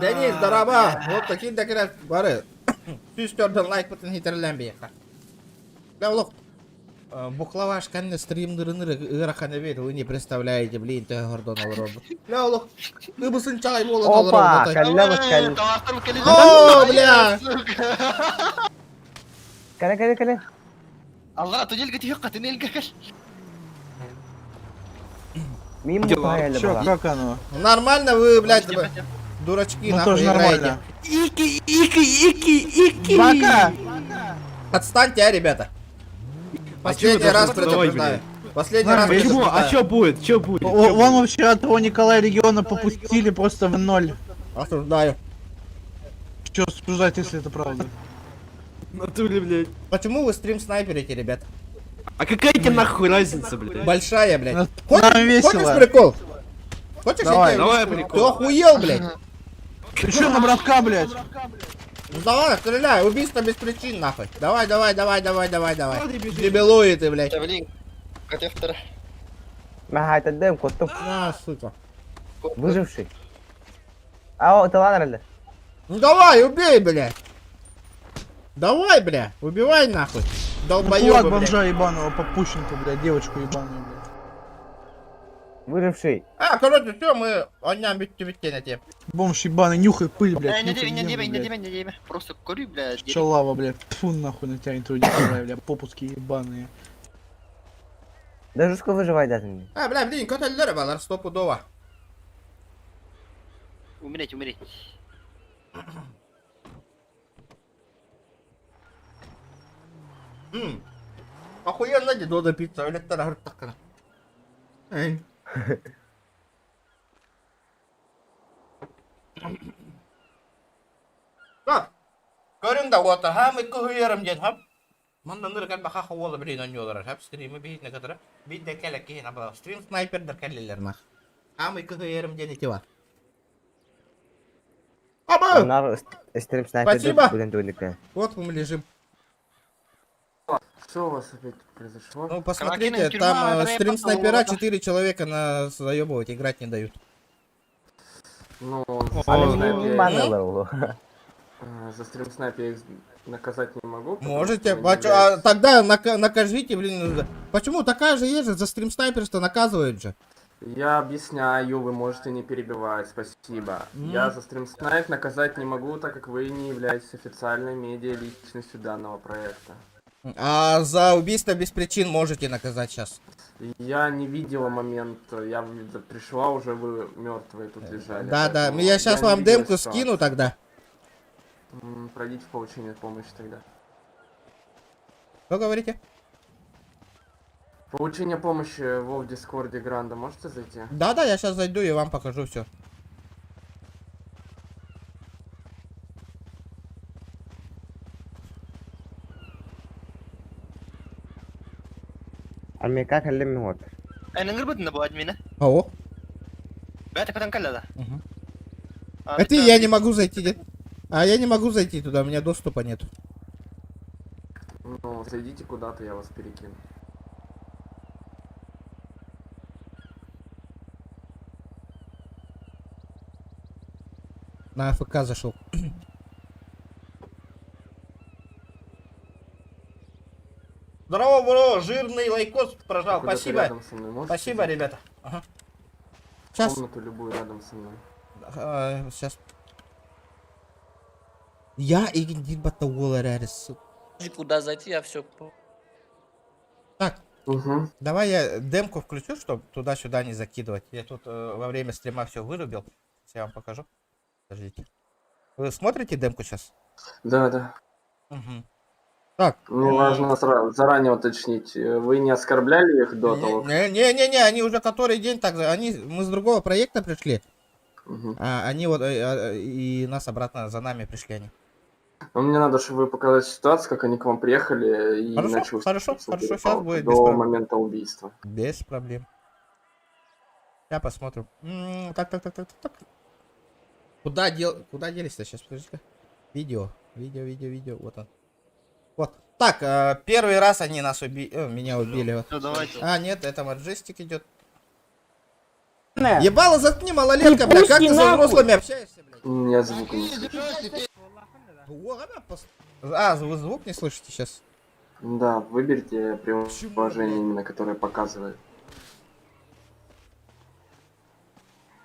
Денис, здорово. Вот такие докерят бары. 104 лайк потом хитерлен бияха. Да, лох. Буклаваш канны стримдырыныр ыраханы бет, вы не представляете, блин, ты гордон алробы. Бля, лох, ты бы сын чай болот алробы. Опа, кәлі. О, бля. Кәлі. Алла, түнелгі түйіққа, түнелгі кәл. Мен мұтай әлі бұға. Как оно? Нормально вы, блядь, дурачки, нахуй играете. Ики! Бака! Отстаньте, а, ребята. Последний раз предупреждаю. Последний раз предупреждаю. А что будет? Что будет? Вон вообще от того Николая региона попустили просто в ноль. Осуждаю. Что осуждать, если это правда? Натуре, блядь. Почему вы стрим снайперите, ребят? А какая тебе нахуй разница, блядь? Большая, блядь. Нам Хочешь весело. прикол? Хочешь Давай, я тебе- давай Ты прикол. охуел, блядь? Ты что на братка, блядь? Ну давай, стреляй, убийство без причин, нахуй. Давай. Дебилуи ты, блядь. Блин, КТ-2. Мәхайт әддім, көттім. На, сука. Выживший. Ау, ты ладно, әлі? Ну давай, убей, блядь. Давай, бля, убивай нахуй. Долбоёбы, блядь. ебаного, попущенка, блядь, девочку ебаную, блядь. Выживший. Короче, все, мы огням бить на тебе. Бомж ебаный, нюхай пыль, блядь. Не нюхай деби, землю, блядь. Просто кури, блядь. Чё лава, блядь, фу нахуй натянет твой Николай, блядь, попуски ебаные. Да жестко выживай даже. Бля, блин, kötüleri var, стопудово. Умереть. Охуенно не дода пицца, өлеттер агырып таккана. да вот, ага, мы кугуером ден, хап. Мон ныр kan баха хавала блин анёлар, хап, стримы бит на кадра. Бит да келек ки на ба. Стрим снайпер да келлер нах. А мы кугуером ден итива. Аба! Onlar stream снайпер Спасибо. будем думать. Вот мы лежим. Что у вас опять произошло? Ну, посмотрите, там стрим снайпера 4 человека на заебывать, играть не дают. Ну, за стрим снайпер я их наказать не могу. Можете, тогда накажите, блин. Почему такая же есть же, за стрим снайперство наказывают же. Я объясняю, вы можете не перебивать, спасибо. Я за стрим снайп наказать не могу, так как вы не являетесь официальной медиа личностью данного проекта. А за убийство без причин можете наказать сейчас. Я не видела момент, я пришла уже, вы мертвые тут лежали. Да, я сейчас вам демку скину тогда. Пройдите в получение помощи тогда. Что говорите? Получение помощи в Дискорде Гранда, можете зайти? Да, я сейчас зайду и вам покажу все. Армейка хеллем вот. أنا نقرب نبغى أدمينه. Ого. بعد كده نكلم ده. Это я не могу зайти, нет? А я не могу зайти туда, у меня доступа нет. Ну, зайдите куда-то, я вас перекину. На АФК зашел. Здорово, бро, жирный лайкос прожал. Куда-то Спасибо. рядом со мной можете Спасибо, зайти? ребята. Ага. Сейчас. Комнату любую рядом со мной. Сейчас. Я иди батаула рядом. Куда зайти, я все. Так. Давай я демку включу, чтобы туда-сюда не закидывать. Я тут во время стрима все вырубил. Сейчас я вам покажу. Подождите. Вы смотрите демку сейчас? Да. Угу. Так. Мне важно заранее уточнить, вы не оскорбляли их до того? Не, они уже который день так. Мы с другого проекта пришли. Они вот и нас обратно за нами пришли они. Но мне надо, чтобы вы показали ситуацию, как они к вам приехали и начали... Хорошо, сейчас будет до момента убийства. Без проблем. Я посмотрю. Так. Куда делись-то сейчас? Подожди-ка. Видео. Вот он. Вот. Так, первый раз они нас меня убили. Вот. Ну, давайте. Нет, это Маджестик идет. Ебало, заткни, малолетка, бля, как ты со взрослыми общаешься, блядь? Я звук не слышу. Вы звук не слышите сейчас? Да, выберите приложение, именно которое показывает.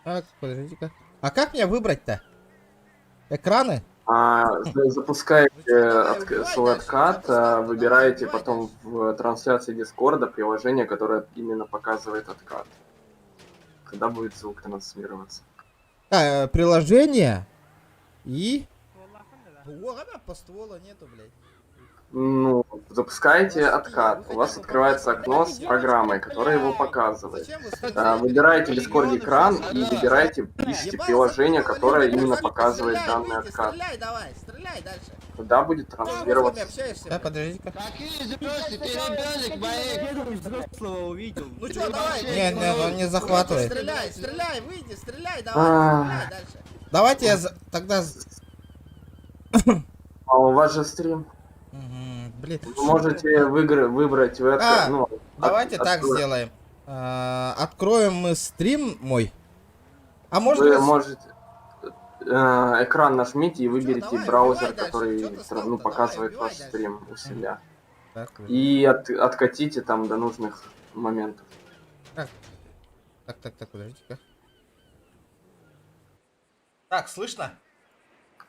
Так, подождите-ка. А как мне выбрать-то? Экраны? Запускаете свой откат, выбираете потом в трансляции Дискорда приложение, которое именно показывает откат. Когда будет звук транслироваться. Приложение и... По стволу нету, блядь. Ну, запускаете откат, у вас открывается окно с программой, которая его показывает. Выбираете в Discord экран и выбираете, ищите приложение, которое именно показывает данный откат. Стреляй дальше. Туда будет транслироваться. Да, подожди-ка. Взрослого увидел. Ну что, давай. Не, он не захватывает. Стреляй, выйди, стреляй, давай, стреляй дальше. Давайте я тогда... А у вас же стрим. Блин. Вы можете выбрать в это. Давайте так сделаем. Откроем мы стрим мой. А можно... Вы можете... Экран нажмите и выберите браузер, который показывает ваш стрим у себя. И откатите там до нужных моментов. Так, подождите-ка. Так, слышно?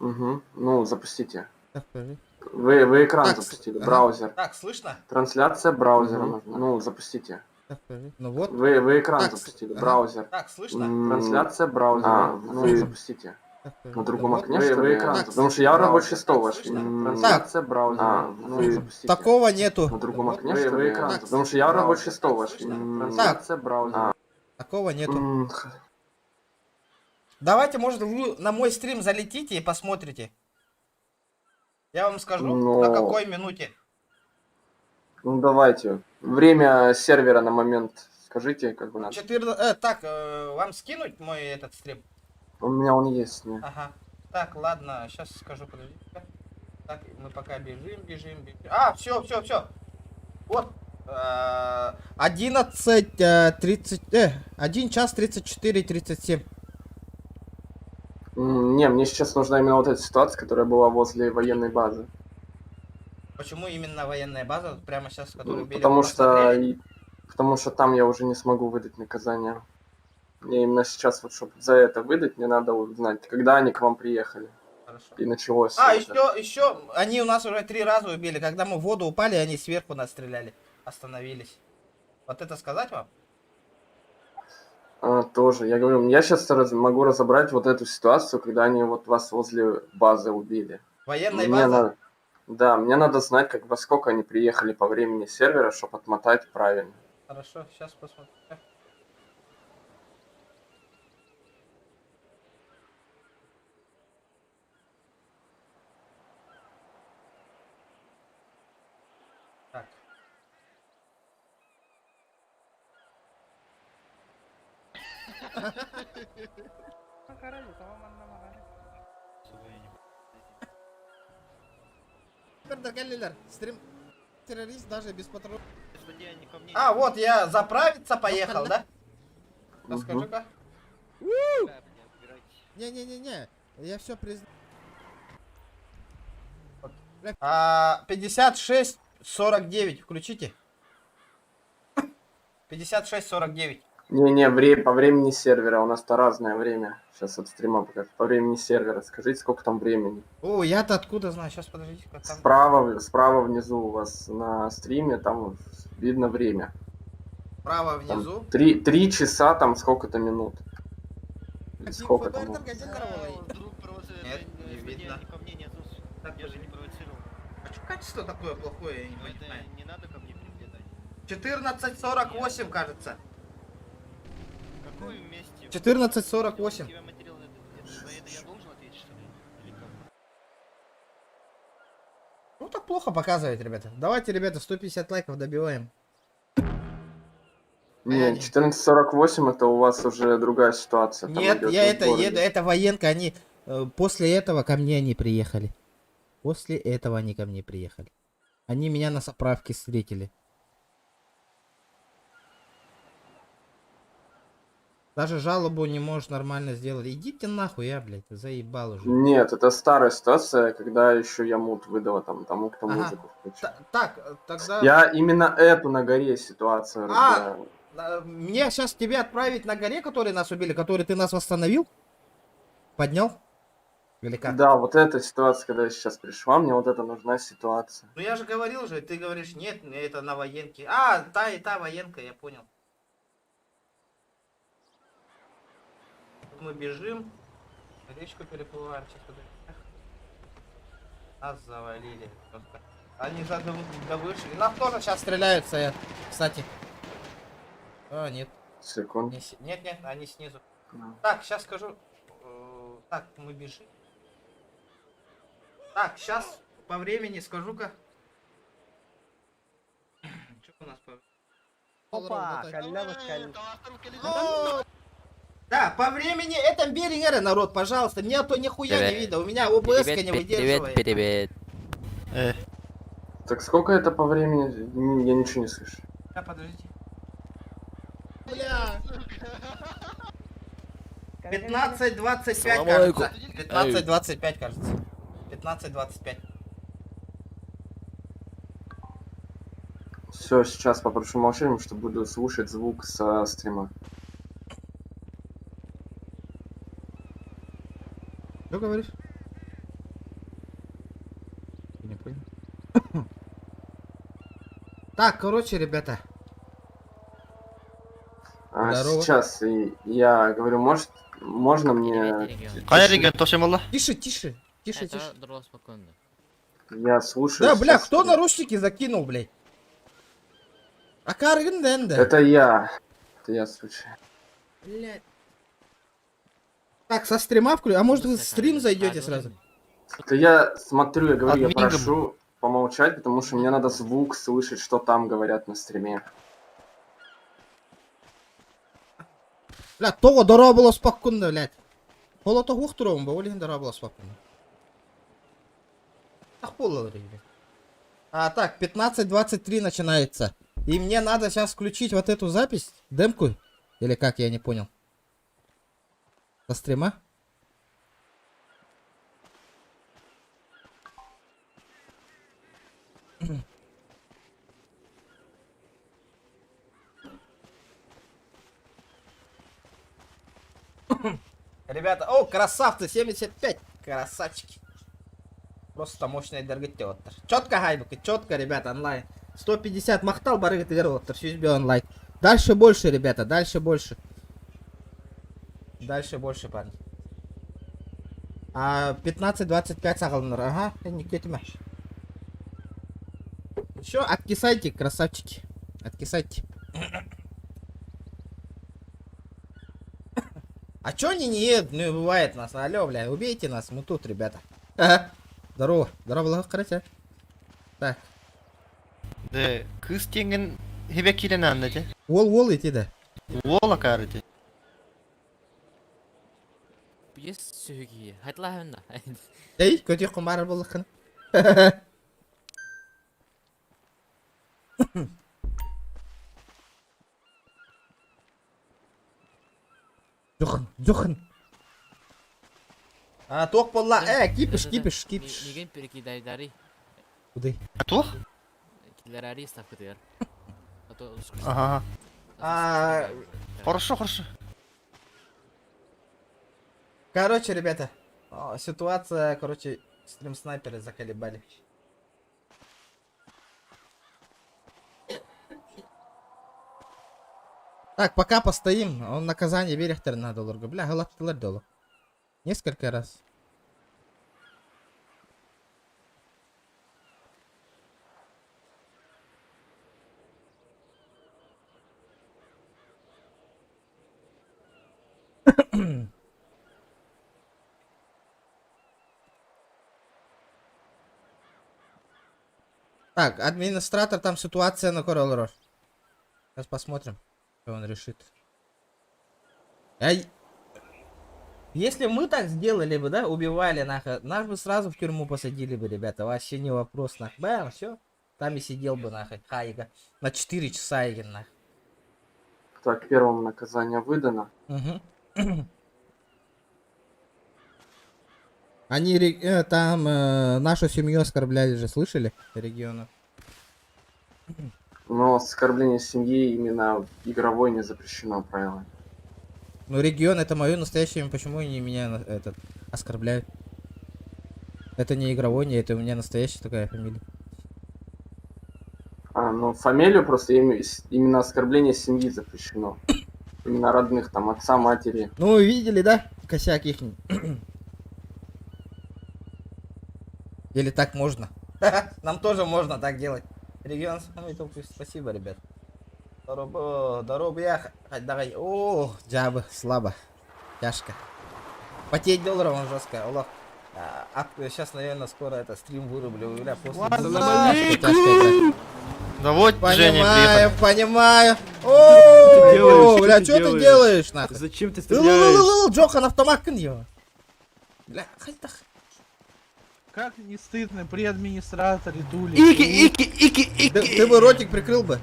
Ну, запустите. Так, подожди. Вы экран запустили, браузер. Так, слышно? Трансляция браузера нужна. Ну, запустите. Так, подожди. Ну вот. Вы экран запустили, браузер. Так, слышно? Трансляция браузера. Ну, запустите. На другом окне, вы экран. Потому что я рабочий стол ваш. Трансляция браузера. Ну, запустите. Такого нету. На другом окне, вы экран. Потому что я рабочий стол ваш. Трансляция браузера. Такого нету. Давайте, может, вы на мой стрим залетите и посмотрите. Я вам скажу, Ну. на какой минуте. Ну давайте. Время сервера на момент скажите, как бы надо. 14... так, вам скинуть мой этот стрим? У меня он есть. Не. Ага. Так, ладно, сейчас скажу, подождите. Так, мы пока бежим. А, все. Вот. 1 час 34:37. Не, мне сейчас нужна именно вот эта ситуация, которая была возле военной базы. Почему именно военная база? Прямо сейчас, которую били, Потому вы посмотрели? потому что там я уже не смогу выдать наказание. Мне именно сейчас, вот, чтобы за это выдать, мне надо узнать, когда они к вам приехали. Хорошо. И началось. А, это. еще, они у нас уже 3 раза убили. Когда мы в воду упали, они сверху нас стреляли. Остановились. Вот это сказать вам? Тоже. Я говорю, я сейчас могу разобрать вот эту ситуацию, когда они вот вас возле базы убили. Военная Мне база? надо, да, мне надо знать, как во сколько они приехали по времени сервера, чтобы отмотать правильно. Хорошо, сейчас посмотрим. Так. Стрим террорист даже без патронов. А, вот я заправиться поехал, да? Расскажи-ка. Не, я все признал. 56:49, включите. 56:49. Не, по времени сервера, у нас-то разное время. Сейчас от стрима покажу. По времени сервера, скажите, сколько там времени. О, я-то откуда знаю? Сейчас подождите, как там. Справа внизу у вас на стриме, там видно время. Справа внизу. 3 часа, там сколько-то минут. Или сколько там? Нет, не видно. Так, я же не провоцировал. А что качество такое плохое, я не понимаю. Не надо ко мне приближать. 14:48, кажется. Какое вместе? 14:48. Я материал за это я должен ответить, что ли? Или как? Ну так плохо показывает, ребята. Давайте, ребята, 150 лайков добиваем. Не, 14:48 это у вас уже другая ситуация. там Нет, идет я в это городе. еду, это военка, они после этого ко мне они приехали. После этого они ко мне приехали. Они меня на заправке встретили. Даже жалобу не можешь нормально сделать. Идите нахуй, я, блядь, заебал уже. Нет, это старая ситуация, когда еще я мут выдала там тому, кто Ага. музыку включил. Так, тогда... Я именно эту на горе ситуацию разбираю. Мне сейчас тебе отправить на горе, которые нас убили, который ты нас восстановил? Поднял? Или как? Да, вот эта ситуация, когда я сейчас пришла, мне вот эта нужна ситуация. Ну я же говорил же, ты говоришь, нет, это на военке. А, та и та военка, я понял. Тут мы бежим, речку переплываем, сейчас подожди. Нас завалили просто. Они да вышли. Нас тоже сейчас стреляются, кстати. А, нет. Секунду. Нет, они снизу. Да. Так, сейчас скажу. Так, мы бежим. Так, сейчас по времени скажу-ка. Что у нас по... Опа, Да, по времени это Берингера, народ, пожалуйста. Мне то нихуя не видно. У меня ОБС не выдерживает. Привет. Так сколько это по времени? Я ничего не слышу. Да, подождите. Бля. 15:25, кажется. 15:25, кажется. 15:25. Все, сейчас попрошу молчания, что буду слушать звук со стрима. Что говоришь? Я не понял. Так, короче, ребята. Здорово. Сейчас я говорю, можно мне... Тише. Я слушаю. Да, бля, сейчас кто стрим. наручники закинул, блядь? Акаргин Денде. Это я случай. Блядь. Так, со стрима включу. А может вы в стрим зайдете сразу? Да я смотрю, я говорю, я Админом. прошу помолчать, потому что мне надо звук слышать, что там говорят на стриме. Блядь, того дорога было спокойно, блядь. Холото хухтуром, олин дорога была спокойно. Ах, ребят. А так, 15:23 начинается. И мне надо сейчас включить вот эту запись, демку. Или как, я не понял. Со стрима. Ребята, о, красавцы, 75. Красавчики. Просто мощный дерготёттер. Четко, гайбуки, четко, ребята, онлайн. 150 махтал, барыгы тыгерлоттер, сюзбе онлайн. Дальше больше, ребята, дальше больше. Дальше больше, парни. 15:25 сағылыныр, ага, не кетіме. Еще откисайте, красавчики. Откисайте. А чё они не едут? Ну, бывает нас. Алло, бля, убейте нас, мы тут, ребята. Ага. Здорово. Здорово, благократия. Так. Да, кыз теңін хебек келен анды. Ол ити да. Ола карыды. Yes, sögi. Hatla Эй, көте құмары болықын. Джохан. А, тоқ болла. Кипиш. Неген перекидайдари. Куды? А то? Киларари ставка дер. Ага. Хорошо. Короче, ребята, ситуация, стрим снайперы заколебали. Так, пока постоим, он наказание берехтер на доллар. Бля, галаттылар долу. Несколько раз. Так, администратор, там ситуация на Coral Rush. Сейчас посмотрим, что он решит. Если мы так сделали бы, да, убивали нахуй, нас бы сразу в тюрьму посадили бы, ребята, вообще не вопрос, нахуй. Бам, все, там и сидел бы, нахуй, Хайга. На 4 часа, Игорь, нахуй. Так, первому наказание выдано. Угу. Они там нашу семью оскорбляли же, слышали? Региона. Но оскорбление семьи именно игровой не запрещено правилами. Ну, регион это мое настоящее имя, почему они меня оскорбляют? Это не игровой, не, это у меня настоящая такая фамилия. Ну фамилию просто именно оскорбление семьи запрещено. Именно родных, там, отца, матери. Ну, вы видели, да? Косяк ихний. Или так можно? Нам тоже можно так делать. Регион самый топ. Спасибо, ребят. Здорово, я. О, джабы, слабо. Тяжко. По 10 долларов он жестко. Олах. Сейчас, наверное, скоро это стрим вырублю. Бля, после... Да вот, Женя, понимаю. О, бля, что ты делаешь, нахуй? Зачем ты стреляешь? Джохан автомат его. Бля, хайтах. Как не стыдно при администраторе Дули? Ты бы ротик прикрыл бы.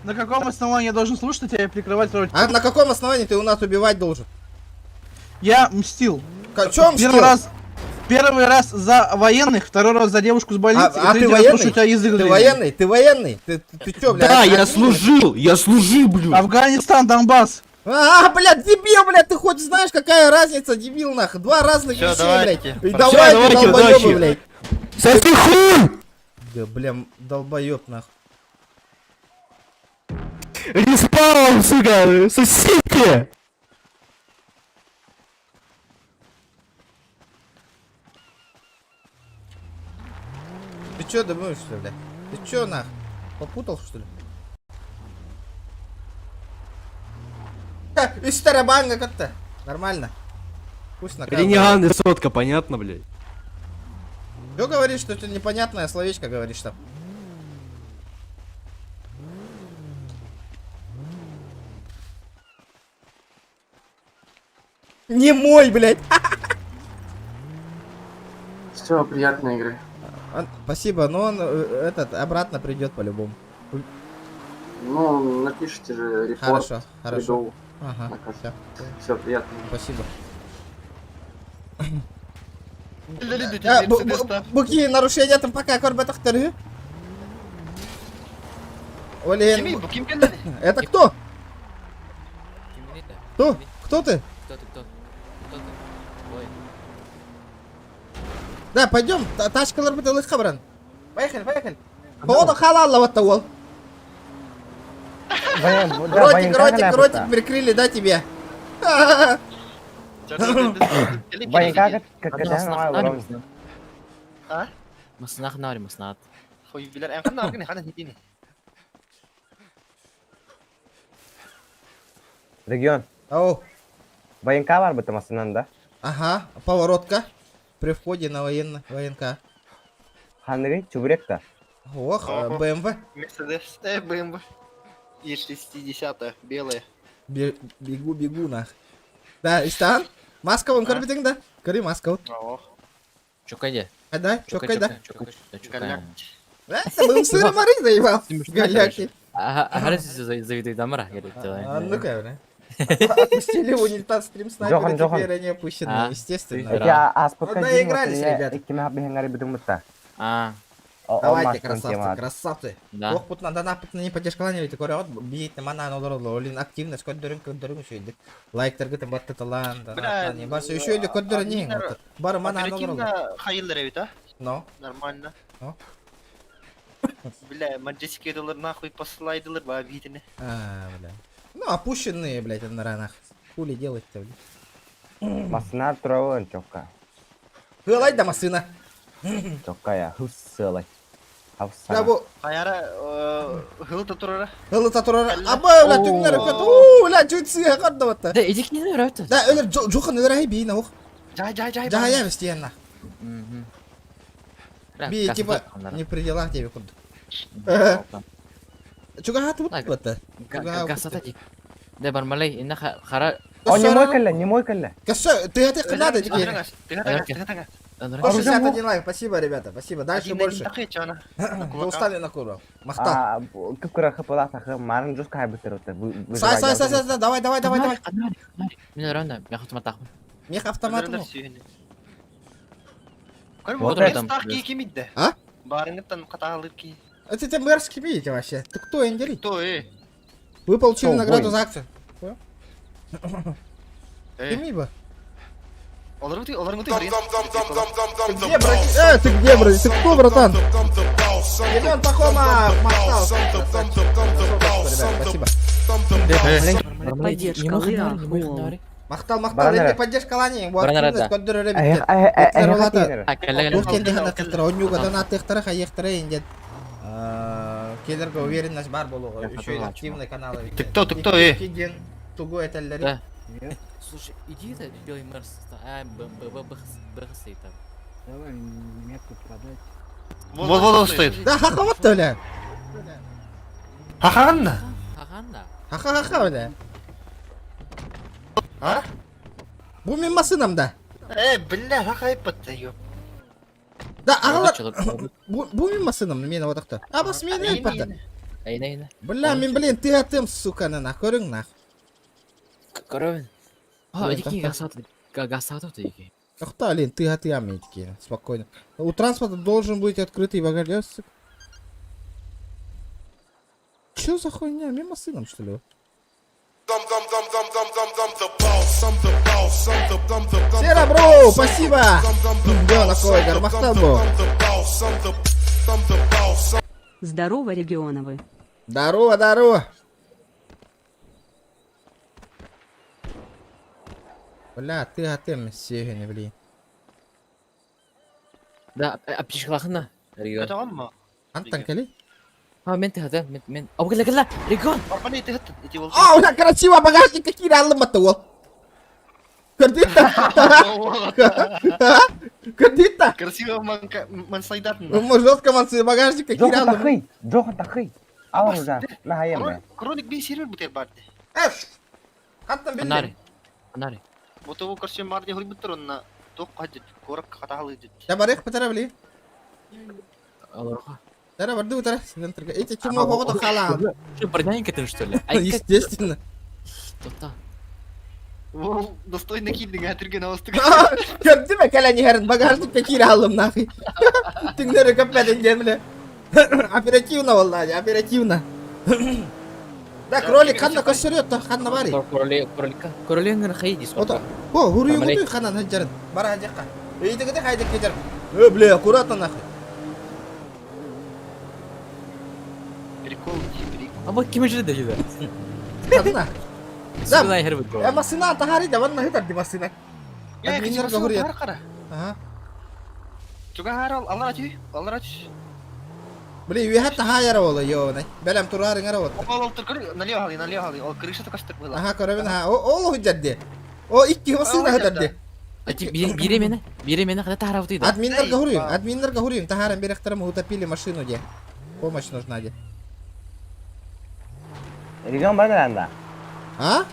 На каком основании я должен слушать тебя и прикрывать ротик? А на каком основании ты у нас убивать должен? Я мстил. Чё мстил? Первый раз за военных, второй раз за девушку с больницы. А ты военный? Ты военный? Ты военный? Ты чё, блядь? Да, я служил, блядь. Афганистан, Донбасс. Блядь, дебил, блядь, ты хоть знаешь, какая разница, дебил, нахуй? Два разных Всё, вещей, давайте. блядь. Давайте, долбоёбы, блядь. Соси хуй! Да, блям, долбоёб, нахуй. Респаун, сука, сосите! Ты чё думаешь, что ли, блядь? Ты чё, нахуй? Попутал, что ли? Из тарабанга как-то. Нормально. Пусть накажут. Ренеган и сотка, понятно, блядь? Что говоришь, что это непонятное словечко говоришь там? Не мой, блядь. Все, приятной игры. Спасибо, но он этот обратно придет по-любому. Ну, напишите же репорт. Хорошо, хорошо. приду Ага, на кассу. всё. Все, приятно. Спасибо. Буки нарушения там пока корбатахтары. Олен. Это кто? Кто? Кто ты? Кто ты? Ой. Да, пойдем. Тачкалар бутылых хабран. Поехали. Хода халалла вот того. Ротик прикрыли, да, тебе? Военка как А? Маснах нари, маснат. Хой билер эн кана аргын хана хитини. Регион. Ау. Военка бар быты масынан, да? Ага, поворотка. При входе на военка. Ханри, чубрек-то. Ох, БМВ. Мерседес, БМВ. Е60, белая. Бегу нах. Да, Истан? Маска вон корбитинг, да? Кори маска. Чё кайде? Да, чё кайда? Галяк. Это был сыр мары заебал. Галяки. Ага, завидуй дамара. А ну-ка, бля. Отпустили унитаз стрим снайпера, теперь они опущены, естественно. Наигрались, ребята. Давайте, красавцы. Ох, пут надо напытно не поддержкаланивать, такой рот, бить на мана, но лолин активность, код дырым, еще идет. Лайк торгыты, батты талант, не барса, еще идет код дырым, не, бар мана, но лолин. Хайылдыр эвит, Но. Нормально. Но. Бля, маджескедалар нахуй послайдылар, ба битине. Бля. Ну, опущенные, блядь, на ранах. Хули делать-то, блядь. Масна травын, чокка. Хылай да масына. Чокка я, хуссылай. Да бу. Хаяра, хылта турара. Хылта турара. Аба, бля, түңнер өпет. Бля, жүйтсі қарды батта. Да, иди к ней, раута. Да, өлер жоқын өлер бейін, ауқ. Жай. Жай, бістейін, нах. Би, типа, не при делах тебе курды. Чуга хаты бұт батта. Гасата дик. Да, бармалай, инна хара... О, не мой калля. Касса, ты это их надо, теперь. Тыга. 161 лайк, спасибо, ребята, спасибо. Дальше больше. Вы устали на куру. Махта. Кукура хапалата хам, маран жуска хайбытыр. Сай, давай. Мне нравится, я хочу матах. Мех автомат. Вот это. А? Барынгыттан каталыр ки. Это мэрский видите вообще. Ты кто, Энгери? Кто, Вы получили награду за акцию. Ты миба. Где, брат? Ты где, брат? Ты кто, братан? Елен Пахома, Махтал. Спасибо. Поддержка Лиархол. Махтал, это поддержка Лани. Вот, код дыры Кедерга уверенность бар болуга. Еще и активные каналы. Ты кто, Тугу это лари. Слушай, иди это белый мерс. Бхсы там. Давай метку продать. Вот он стоит. Да, ха-ха-ха, бля. Ха-ха-ха. Ха-ха-ха, бля. А? Бумин масынам, да. Бля, ха-ха-ха, ёп. Да, бумин масынам, мені вот так-то. А бас мені пата. Айна. Бля, блин, ты атым, сука, на көрің нах. Коровин. А, иди гасату ты иди. Охта, Лин, ты амитки, спокойно. У транспорта должен быть открытый багажник. Чё за хуйня? Мимо сыном, что ли? Сера, бро, спасибо! Где такой гармахтабу? Здорово, Регионовы. Здорово. Бля, ты атем сегодня, блин. Да, аптечкалахна. Это амма. Антон Кали? Мен тихата, мен. О, гля, Регион. Барпаны тихат, эти волки. О, да красиво, багажник какие раллы мотовал. Кардита. Кредит-то? Красиво мансайдатын. Мы жестко мансы багажника Джохан киралым. тахый, Джохан тахый. Ал оружие, на хаем. Кролик бей сервер бутер барды. Хаттан билли. Анари. Анари. Вот его короче марди хой бутер онна. Ток хадит, корак катахалы дит. Я барих патара били. Алорха. Тара барды утара. Эти чума хогото халаан. Что, парняненька ты что ли? Естественно. Что-то. Ол достойно килдинг атырген авастык. Көрдү ме калани херин багажникка киралым нахи. Тиңдери көппедин демле. Оперативно валлаhi, оперативно. Да, кролик ханна көшөрөт, ханна бари. Кролика. Кролингин хайдис. Ото. О, хуруйгутуй ханан хаджарын. Бара жакка. Эйдигиде хайдык кетер. Бля, аккуратно нахи. Прикол, прикол. А вот кем же это? Ханна. Сюда я рву. Я масына тахари да ванна хитар ди масына. Я Админер хочу гахури. кара. Ага. Чуга харал, алларачи, алларачи. Бли, ви хатта хайара вола ёна. Белем турары ngara вот. Ол туркар налево хали. Ол крышата кастыр была. Ага, көрөбүн ха. О, худжадди. О, икки масына хатарди. Бире мені когда тарав ты да. Админер гахури. Тахарам берехтерим утопили машину де. Помощь нужна де. Регион Байнеранда. А?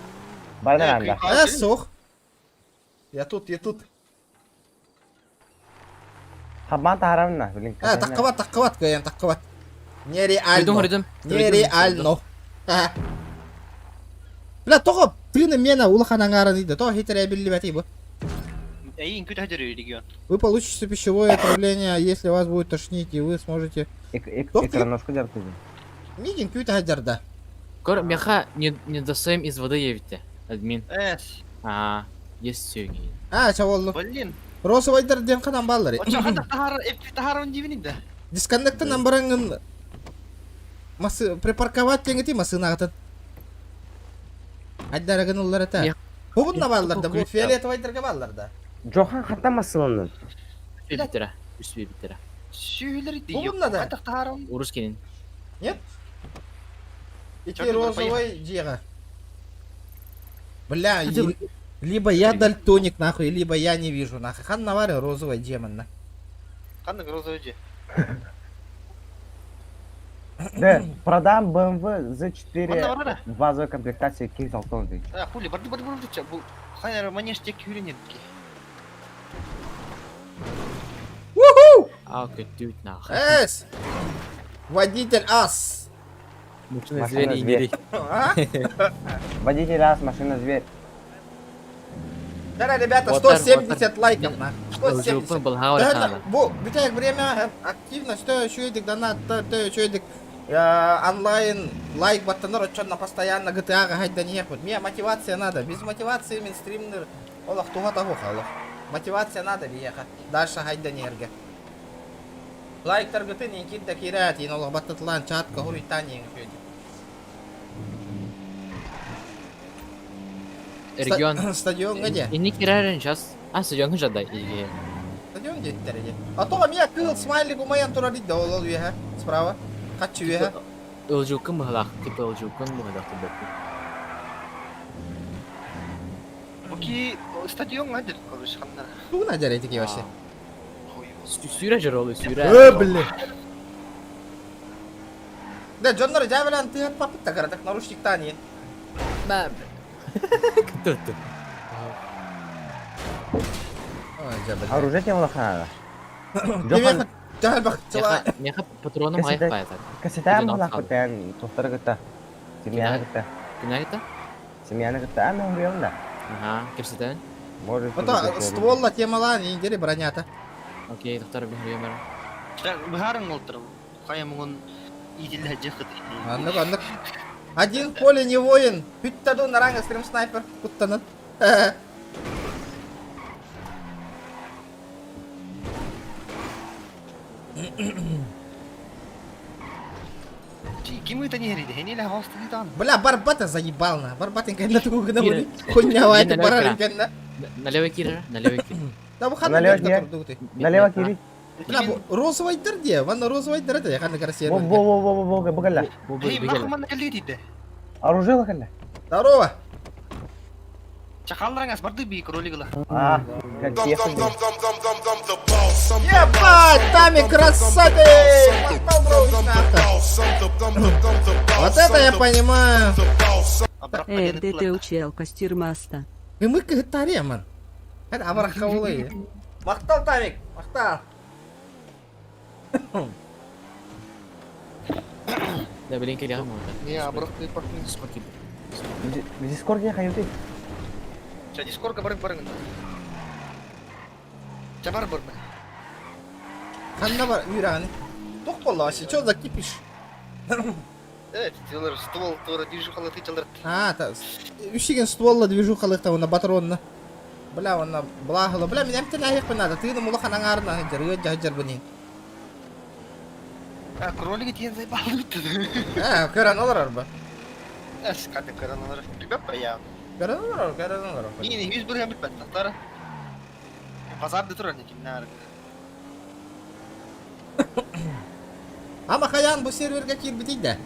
Байнеранда. Сох. Я тут. Хабан таharamna, bilin. Таққават көйен, таққават. Нереально. Ридом. Нереально. Бля, тоқо тыны мена улаханаңарын иді. Тоқо хитере билли бәтей бұл. Эй, инкут хадер регион. Вы получите пищевое отравление, если вас будет тошнить, и вы сможете... Экраношку держите. Мигин кюта хаджарда. Кор, мяха не достаем из воды явите. Админ. Эс. Есть сёги. Чаволлу. Блин. Росовайдар ден қадан баллары. Очо хада тахар дивинин да. Дисконнекті намбараңын... Припарковать теңіті масынағытын. Айдарагын ұллар әті. Бұғынна балларда, бұл фиолетовайдарға балларда. Джохан хатта масылынын. Үсі биттера. Сүйілер еді. Бұғынна да. Қайтақ тахарым. Урус кенен. Нет? Ити розовой жиға. Бля, либо я дальтоник нахуй, либо я не вижу нахуй. Хан навари розовой демон. Қандай розовой же? Да, продам BMW Z4 базовой комплектации K-Salton. Хули, барды. Бұл хайнар манеж тек үйренеді. Уху! Көттүт нахуй. Эс! Водитель ас! Машина зверь и нерей. Водитель ас, машина зверь. Да, ребята, 170 лайков на. 170. Бу, битаек время активно, что еще едик донат, то еще едик онлайн лайк баттаныр отчетно постоянно GTA-га хайда не ехать. Мне мотивация надо. Без мотивации мен стримнер олах туга того халах. Мотивация надо ехать. Дальше хайда не ерге. Лайк таргыты не кидда кират, ин олах баттатлан чатка хури тани Регион. Стадион где? И не кирарен сейчас. Стадион же дай. Стадион где теперь? А то меня кыл смайлик у моя тура лида олол веха справа. Хочу веха. Илжукын мыхлах, типа илжукын мыхлах ты бэк. Окей, стадион адер, короче, ханна. Ту надер эти вообще. Сюра же ролы, сюра. Бля. Да, Джоннор, джавелан ты от папы так так наручник тани. Да. Кто ты? Оружие тебе лохана. Джохан, Джохан, Меха патроном айхпает. Касетам лохотен, тустар гыта. Семьяна гыта. Кина гыта? Семьяна гыта, ами умрем да. Ага, кепсетен? Может. Вот ствол темала, не индери бронята. Окей, доктор бихремер. Бихарың олтыр. Қая мұғын иділі жықыт. Аннык. Один поле не воин. Питтаду наранга стрим снайпер. Куттанат. Ким это не говорит? Хенили хвост там. Бля, Барбата заебал на. Барбатенька на тугу гнавли. Хуйня вайт бараренька. Налево кира, налево кира. Да выходи. Налево кири. Бля, розовый дерде. Ванна розовый дерде. Я хана красиво. Во, багаля. Эй, нахуй мана калидите. Оружие лохаля. Здорово. Чахалраңас барды бий кролигла. Как тесто. Ебать, Тамик красавец! Вот это я понимаю. ДТ учел Костирмаста. И мы кагатаре, ман. Это абрахаулы. Мақтал, Тамик, мақтал. Да, блин, келем. Не, абрахты пахнет. В дискорде хаюты. Ча дискордка барың. Ча бар. Ханна бар, үйрәне. Тоқ боласы, чё за кипиш? Тилер ствол тура движухалы тычалар. Үшеген стволла движухалықта, оны батаронна. Бля, оны благылы. Бля, мен әмтін әйек бінады. Тыйны мұлы ханаңарына жар бұнин. Кролиги тиен заебал бітті. Көрән олар арба. Скаты көрән олар. Ребята, я. Көрән олар. Не, 100 бірген бітпәді, тақтары. Базарды тұрар некем, нәрі. Ama Kayan bu serverga kirib bitdi.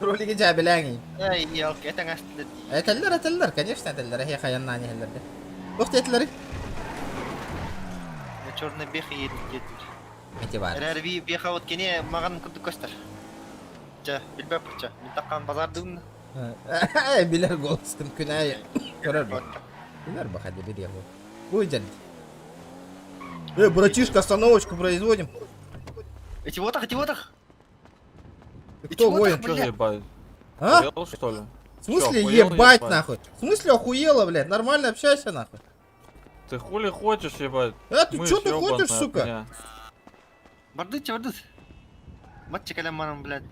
Roliga jabilangi. Ey, yo'q, etangas tildi. Aytdilar, конечно, aytdilar. Hey Kayanni aytdilar. Vaqt aytdilar. Чёрный бег едет. Метибар. Рарви беха вот кене маган күтү көстөр. Жа, билбеп ча. Мен таккан базардын. Билер голстым күнәй. Көрөр. Билер бахады бирер. Уйден. Братишка, остановочку производим. Эти вот так. Кто воин? Что ебать? А? Охуел, что ли? В смысле Чё, ебать нахуй? В смысле охуела, блядь? Нормально общайся нахуй. Ты хули хочешь, ебать? Ты чё ты хочешь, сука? Бардыч. Матчи каляманом, блядь.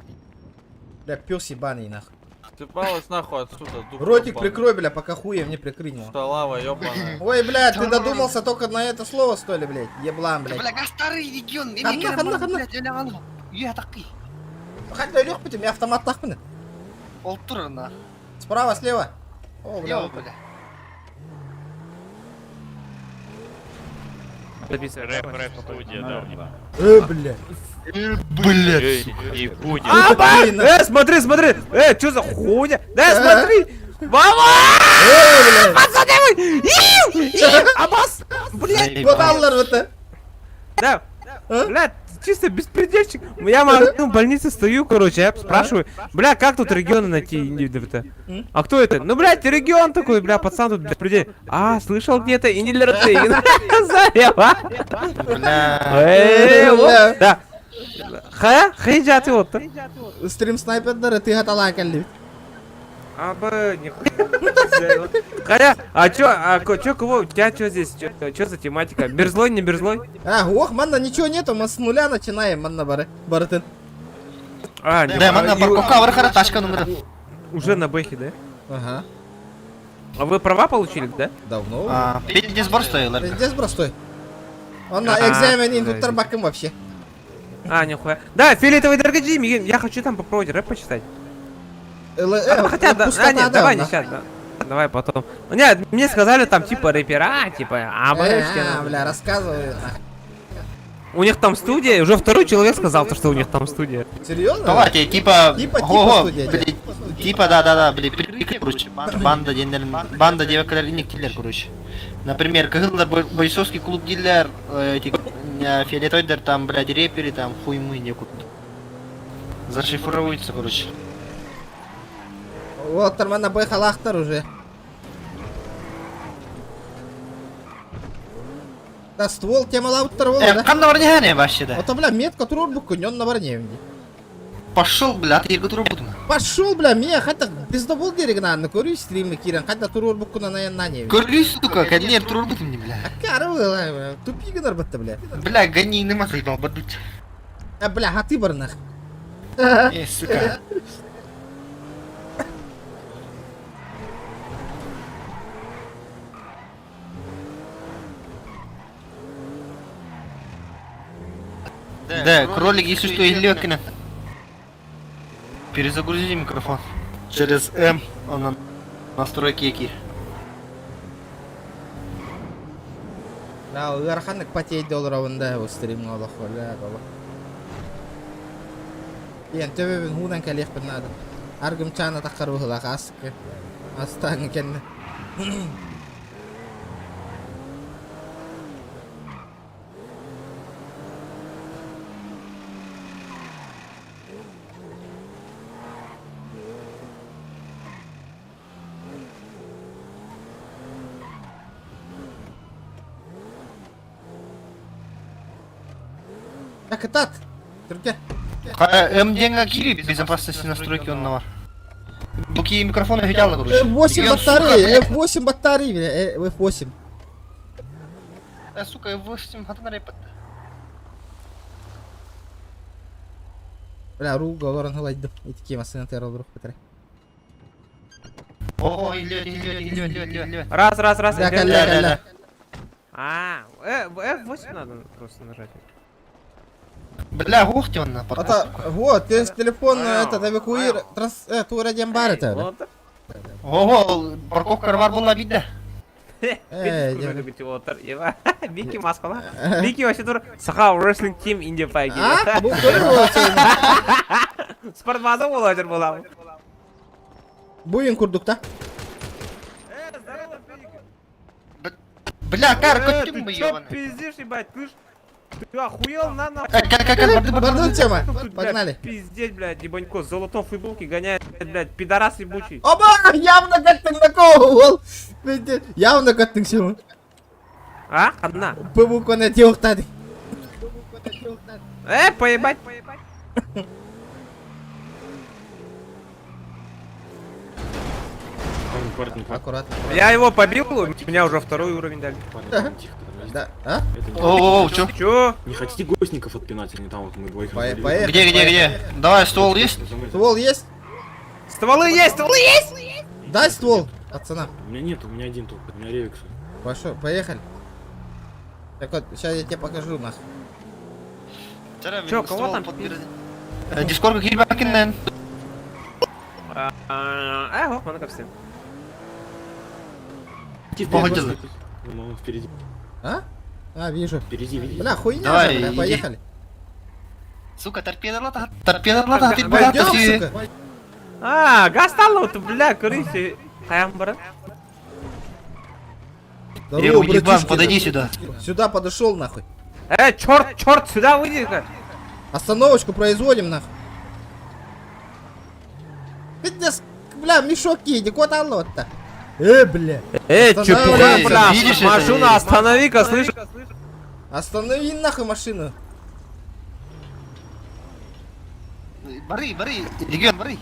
Бля, пёс ебаный нахуй. Ты балась нахуй отсюда. Ротик прикрой, бля, пока хуем не прикрынул. Столава, ёбаная. Ой, блядь, ты додумался только на это слово, что ли, блядь? Еблан, блядь. Бля, старый регион. Ханна. Я такой. Хоть да лёг потом, я автомат нахуй. Полтура на. Справа, слева. О, бля. Рэп студия, да. Бля. Блядь. И будет. Смотри! Чё за хуйня? Смотри! Мама! Пацаны! Абас! Блядь! Вот аллар вот это. Да. Блядь, чисто беспредельщик. Я в больнице стою, короче, я спрашиваю, бля, как тут регионы найти? А кто это? Ну, блядь, регион такой, бля, пацан тут беспредельщик. А, слышал где-то Индилерты. Бля. Да. Хайджаты вот. Стрим снайпердары, ты готова калли. Нихуя. Чё, кого? У тебя чё здесь? Чё за тематика? Мерзлой, не мерзлой? Ох, манна, ничего нету, мы с нуля начинаем, манна, Барытын. Да, манна, парковка вархара тачка номер. Уже на бэхе, да? Ага. А вы права получили, да? Давно. Пиздец простой, Пиздец простой. Он на экзамен индуктор баком вообще. Нихуя. Да, фиолетовый дорогоджи, я хочу там попробовать рэп почитать. Хотя, нет, давай не сейчас, давай потом. Нет, мне сказали там типа рэпера, типа, бля, рассказывай. У них там студия, уже второй человек сказал, что у них там студия. Серьезно? Давайте, типа студия. Типа, да, блин, короче, банда девок-лерник киллер, короче. Например, когда бойцовский клуб киллер, эти фиолетовый, там, блядь, рэперы, там, хуй мы некуда. Зашифруются, короче. Вот, нормально поехал Ахтар уже. Да, ствол тема лауттар было, да? Кам на варне вообще, да? Вот, бля, метка турбуку, он на варне. Пошел, бля, ты его турбуку. Пошел, бля, меня хотя пиздобол дерегна, курю стримы киран, хотя турбуку на не. Курю, сука, конечно, турбуку мне, бля. Кару, тупик нарбата, бля. Бля, гони, нема заебал, бадуть. Бля, а ты барнах. Сука. Да, кролик, если что, из Лёкина. Перезагрузи микрофон. Через М, он на настройки какие. Да, угарханок потеть $5 да, у стрима Аллах, бля, баба. Я тебе худан калех надо. Аргымчаны таққар бұғыла қасықы. Астаңы кенді. Катат! Түрке. МДНга кири безопасности настройки он навар. Буки микрофона видела, короче. F8 батареи, F8 батареи, бля, F8. Сука, F8 хатана репет. Бля, руга олорын хылайды. Итке масына террор друг бітірі. О, левет. Раз. Ля. F8 надо просто нажать. Бля, гухти он на Вот, ты с телефон этот эвакуир, тура дембар это. Ого, парковка рвар была видно. Вики маскала. Вики вообще тур сахал wrestling team India fight. А? Бұл көрі болады. Спортбаза болайдыр болам. Буин курдукта. Бля, кар, көттің бы, Чё ёбаный. пиздишь, ебать, слышь? Ты охуел на Бардун тема, погнали. Пиздеть, блядь, ебанько, с золотом футболки гоняет, блядь, пидорас ебучий. Оба! Явно каттың такого. Явно каттың сему. А? Одна. Пыбу коне теуқтады. Поебать. Аккуратно. Я его побил, у меня уже второй уровень дали. Да, а? О, чё? Чё? Не хотите гостников отпинать, они там вот мы двоих Поехали. Где? Давай, ствол есть? Ствол есть? Стволы есть! Дай ствол, пацана. У меня нет, у меня один только, у меня ревикс. Пошел, поехали. Так вот, сейчас я тебе покажу нахуй. Чё, кого там? Дискорд кирбакинен. Вот, мы на всем. Погоди. Ну, впереди. А? А, вижу. Впереди, видите? Бля, хуйня Давай, же, бля, иди. поехали. Сука, торпеда ты Пойдем, сука. Гастало, ты, бля, корыси. Хаям, брат. Здорово, братишки. подойди сюда. Сюда подошел нахуй. Черт, сюда выйди-ка. Остановочку производим нахуй. Пиздец, бля, мешок кинь, куда лот-то? Бля. чепуха, бля, видишь машину это? останови-ка, слышь. Останови нахуй машину. Бори, регион, бори.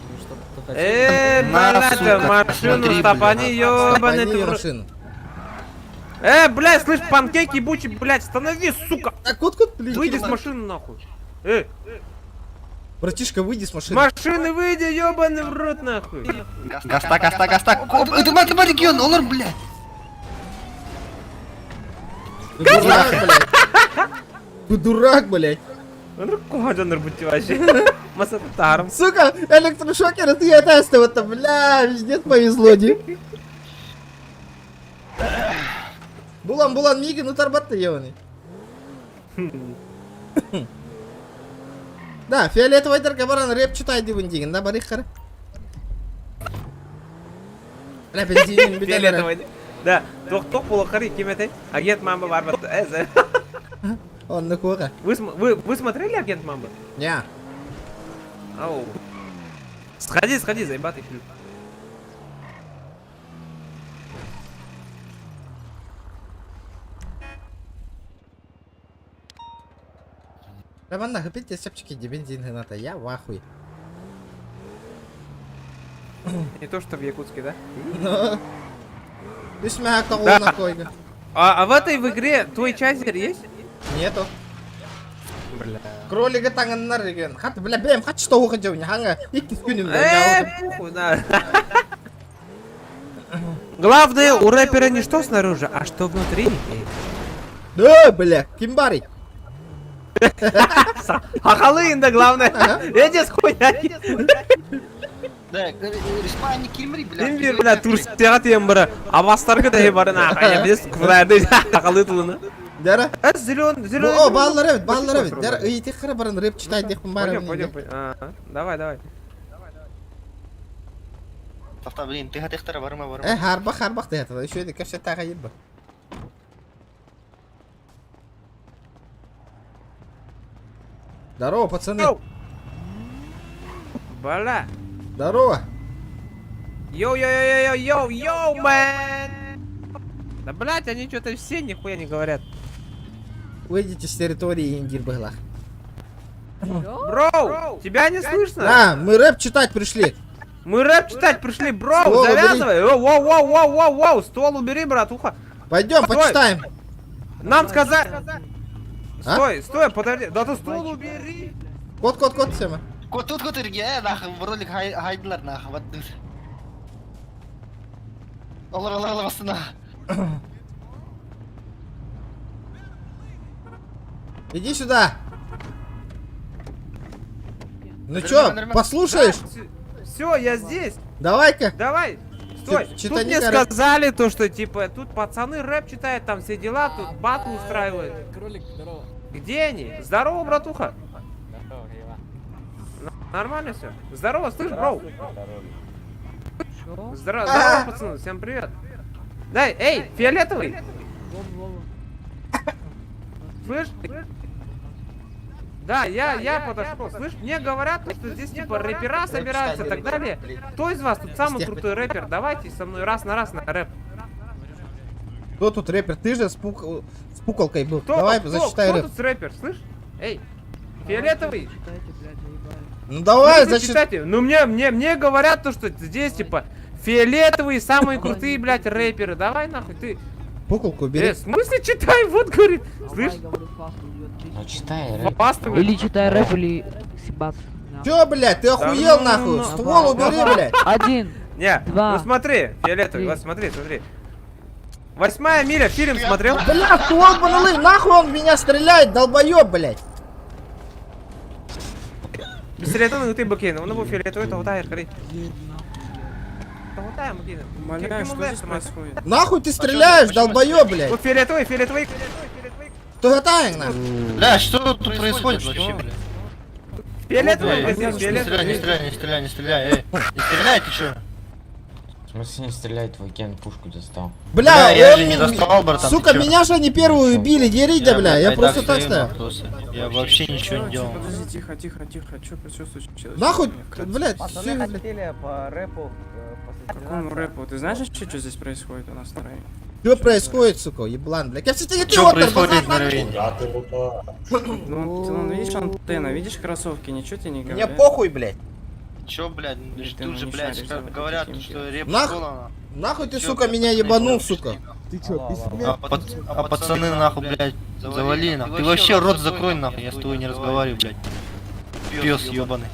блядь, сука, машину смотри, стопани, блядь. ёбаный Стопани ты. машину. Блядь, слышь, панкейки ебучий, блядь, останови, сука. Так вот, блин. Выйди с машины, нахуй. Братишка, выйди с машины. Машины выйди, ёбаный в рот, нахуй. Гаста. Это мать, регион, олар, бля. Дурак, блядь. Ты дурак, блядь. Он кожаный бути вообще. Масатаром. Сука, электрошокеры ты это, бля, везде повезло, не? Булан, миги, ну торбатты ебаный. Да, фиолетовый таркабаран рэп читает дивандигин, да, барих хара? Бля, бензин, Фиолетовый. Да, тох было хари, кем агент мамба барбат. Он на кура. Вы смотрели агент мамба? Не. Ау. Сходи, заебатый фильм. Прямо нахуй, пить сепчики, бензин гната, я в ахуе. Не то, что в Якутске, да? Ну. Ты смяк того Да. на койга. А в этой в игре твой чайзер есть? Нету. Бля. Кролика танgan на реген. Хат, бля, бэм, хат что уходил, не ханга. Икки скюнин, Похуй, да. Главное, у рэпера не что снаружи, а что внутри. Да, бля, кимбари. Хахалын, да, главное. Эти с хуйня. Да, респайни кимри, бля. Имбир, бля, турстият ембара. Авастарга да ебара на. Я без кврайды хахалы тулына. Дара? Зелёный. О, баллар эвит. Дара, и ты хара баран рэп читать, дех Пойдем. Давай. Тоқта, блин, тыға-тықтара барма. Харбах ты это, еще и кашет тага ебба. Здорово, пацаны. Бля. Здорово. Йоу, мэн. Да, блядь, они что-то все нихуя не говорят. Выйдите с территории Индирбыгла. Бро, тебя не слышно? Да, мы рэп читать пришли. Мы рэп читать пришли, бро, Ствол завязывай. Воу, ствол убери, братуха. Пойдем, Стой. почитаем. Нам сказали... А? Стой, подожди. Да ты ствол убери. Кот, Сема. Кот ирге, нахуй, в ролик хайдылар, нахуй, ваттын. Олар басына. Иди сюда. Ну чё, послушаешь? Все, я здесь. Давай-ка. Давай. Стой, тут Читани мне рэп. сказали то, что типа тут пацаны рэп читают, там все дела, тут батл устраивают. Кролик, здорово. Где они? Здорово, братуха. Нормально все. Здорово, слышь, бро. Здорово, пацаны, всем привет. Дай, эй, фиолетовый. Слышь? Да, я подошел. Слышь, мне говорят, что здесь типа рэпера собираются и так далее. Кто из вас тут самый крутой рэпер? Давайте со мной раз на рэп. Кто тут рэпер? Ты же с пуколкой был. Давай, зачитай кто рэп. тут рэпер, слышь? Эй, фиолетовый. Ну давай, зачитай. Ну мне говорят то, что здесь типа фиолетовые самые крутые, блядь, рэперы. Давай нахуй ты. Пуколку бери. В смысле читай? Вот говорит. Слышь? Ну читай рэп. Или читай рэп, или сибаться. Чё, блядь, ты охуел нахуй? Ствол убери, блядь. Один. Не, ну смотри, фиолетовый, вот смотри. 8-я миля, фильм смотрел? Бля, ствол баналы, нахуй он в меня стреляет, долбоёб, блядь. Без фиолетового ты бакейн, он был фиолетовый, то вот хрень. Умоляю, что здесь происходит? Нахуй ты стреляешь, долбоёб, блядь. Вот фиолетовый. Кто готовит, нахуй? Бля, что тут происходит вообще, бля? Фиолетовый, Не стреляй, эй. Не стреляй, ты чё? В смысле не стреляй, твой Кен пушку достал. Бля, я же не достал, братан. Сука, ты чё? меня же они первую убили, дерите, бля, я просто так ставил. Я вообще ничего не делал. Подожди, тихо, что случилось? Нахуй, блядь, Пацаны хотели по рэпу... Какому рэпу? Ты знаешь, что здесь происходит у нас на районе? Что происходит, сука, еблан, блядь? Я, кстати, не Что происходит на районе? Ну, видишь антенна, видишь кроссовки, ничего тебе не Мне говорят? похуй, блядь. Чё, блядь, тут же, блядь, говорят, что реп Нахуй ты, сука, меня ебанул, сука. Ты чё, А пацаны, нахуй, блядь, завали, нахуй. Ты вообще рот закрой, нахуй, я с тобой не разговариваю, блядь. Пёс ёбаный.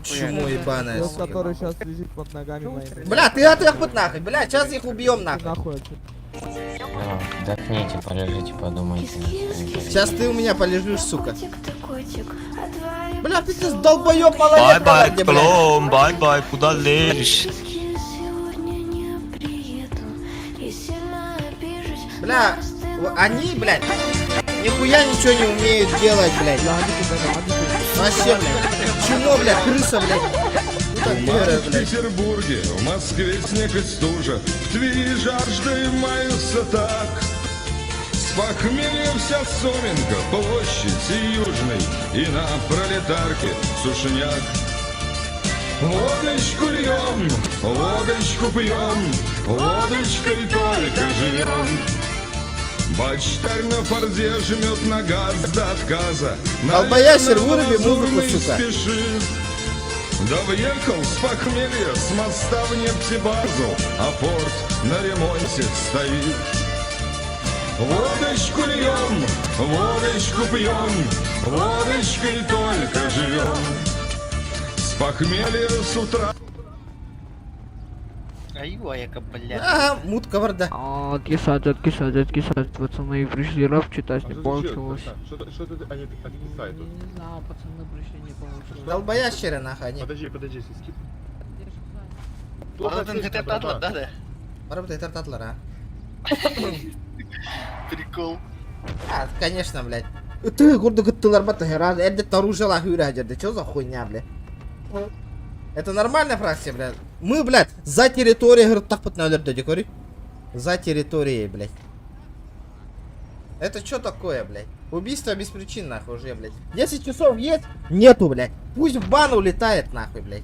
Чему ебаная, сука. который сейчас лежит под ногами моими. Бля, ты готов хоть нахуй, бля, сейчас их убьем, нахуй. Отдохните, полежите, подумайте. Сейчас ты у меня полежишь, сука. Бля, ты долбоёб малолетка, блядь. Бай-бай, куда лезешь? Бля, они, блядь, нихуя ничего не умеют делать, блядь. Вообще, блядь. Чмо, блядь, крыса, блядь. В Петербурге, в Москве снег и стужа, в Твери жаждой маются так. С похмелья вся Соменка, площадь Южной, и на Пролетарке сушняк. Водочку льем, водочку пьем, водочкой только живем. Бачтарь на форде жмет на газ до отказа. Долбоящер, выруби музыку, сука. Спешит. Да въехал с похмелья с моста в нефтебазу, а порт на ремонте стоит. Водочку льем, водочку пьем, водочкой только живем. С похмелья с утра. Ай-яка, блядь. Ага, мутка варда. Кисать, пацаны пришли рэп читать, не получилось. Что они откисают тут? Не знаю, пацаны пришли, не получилось. Долбоящеры, нахуй, они. Подожди, скип. Работает тартатлера. Прикол. А, конечно, блядь. Ты гордо гыттылар батагера, это оружие ла хюра, чё за хуйня, блядь? Это нормальная фракция, блядь? Мы, блядь, за территорией, говорит, так под налёрдёди, говори. За территорией, блядь. Это что такое, блядь? Убийство без причин, нахуй, уже, блядь. 10 часов есть? Нету, блядь. Пусть в бан улетает, нахуй, блядь.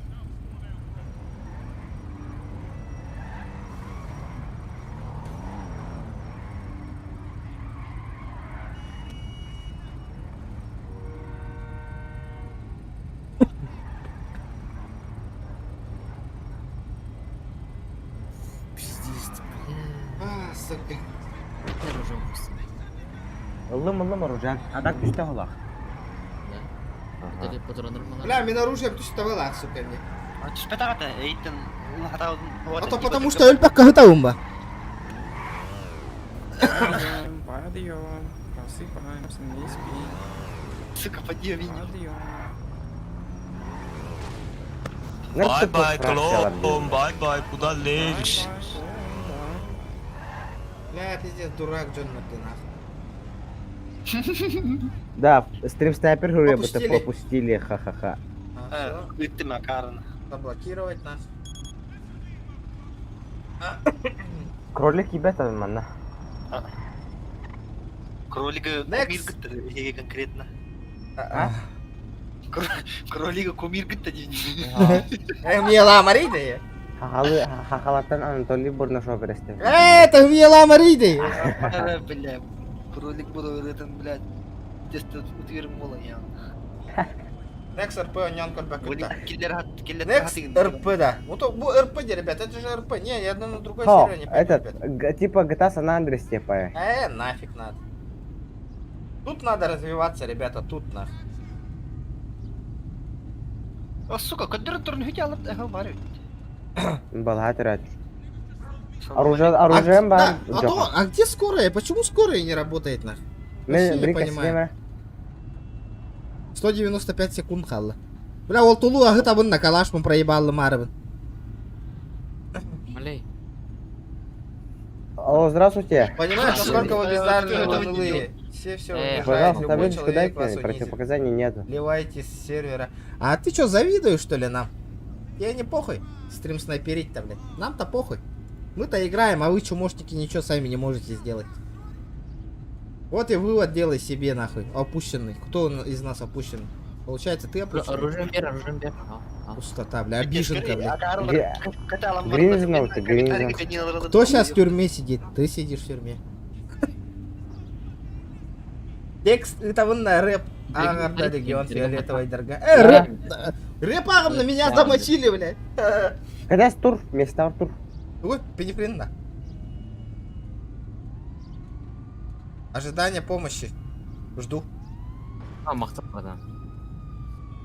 Пиздец, бля. А, сука. Оружие просто. Ылым Аружан. А так düştü olaq. Да? Это патрондар мага. Бля, мен оружием тустабала, сука, мне. Түспетагата, эйттен лахатаудын. А то потому что өлпек кагытабын ба. Подъем, просыпаемся, не спи. Сука, подъем. Бай-бай, Коломбо, бай-бай, куда лезешь? Бля, пиздец, дурак, Джон Мартинах. Да, стрим снайпер говорю, бы Попустили. пропустили, ха-ха-ха. Үтті макарын. Заблокировать нас. Кролик ебет манна. Кролига кумир гытты, еге конкретно. Кролига кумир гытты дейін. Мила Мариды. Хахалаттан Анатолий Бурнашов бересте. Это Мила Мариды. Бля, кролик буду өретен, блядь. Тесті үтігерім бола, я. Некс РП, нян кольбак. Киллер хат, киллер Некс РП, да. Вот bu РП, ребят, это же РП. Не, я на другой сервере не пойду, Этот, ребят. типа GTA San Andreas, типа. Нафиг надо. Тут надо развиваться, ребята, тут нахуй. О, сука, кадыр турн хити алып говорю. Балатрат. Оружием бар. А где скорая? Почему скорая не работает нахуй? Вообще не понимаю. 195 секунд халла. Бля, ол тулу агытабын на калашпын проебаллы марыбын. Малей. Алло, здравствуйте. Понимаешь, насколько вы бездарные, унылые. Все обижают, Пожалуйста, любой табличку человек дайте, вас унизит. противопоказаний нету. Ливайте с сервера. А ты что, завидуешь, что ли, нам? Я не похуй. Стрим снайперить-то, блядь. Нам-то похуй. Мы-то играем, а вы, чумошники, ничего сами не можете сделать. Вот и вывод делай себе, нахуй. Опущенный. Кто из нас опущенный? Получается, ты опущенный. Оружием бер. Пустота, бля, обиженка, бля. Гринзенов ты, Гринзен. Кто сейчас в тюрьме сидит? Ты сидишь в тюрьме. Текст, это вон на рэп. Ага, регион фиолетовая дорога. Рэп! Рэп, на меня замочили, блядь. Когда тур? Вместо Артур. Ой, пенифрина. Ожидание помощи. Жду. А, махтапада.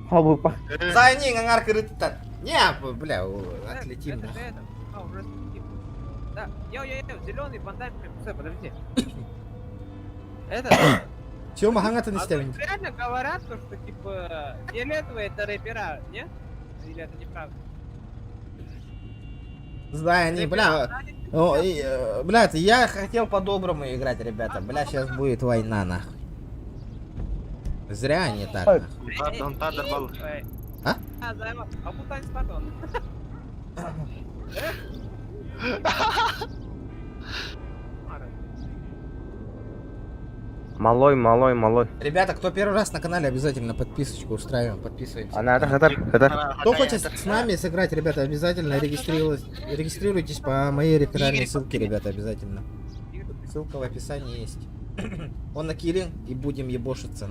Хабупа. За ней ангар крытан. Не, бля, отлетим. Да, зеленый бандаж, подожди. Это... Чего маханга-то не стелим? Реально говорят, что типа фиолетовые это рэпера, нет? Или это неправда? Знаю, они, бля. Бля, я хотел по-доброму играть, ребята. Бля, сейчас будет война, нахуй. Зря они так, нахуй. Он падр был. А? А путань с патон. Малой. Ребята, кто первый раз на канале, обязательно подписочку устраиваем, подписываемся. Она это хатар. Кто хочет с нами сыграть, ребята, обязательно регистрируйтесь по моей реферальной ссылке, ребята, обязательно. Ссылка в описании есть. Он на киллинг и будем ебошиться.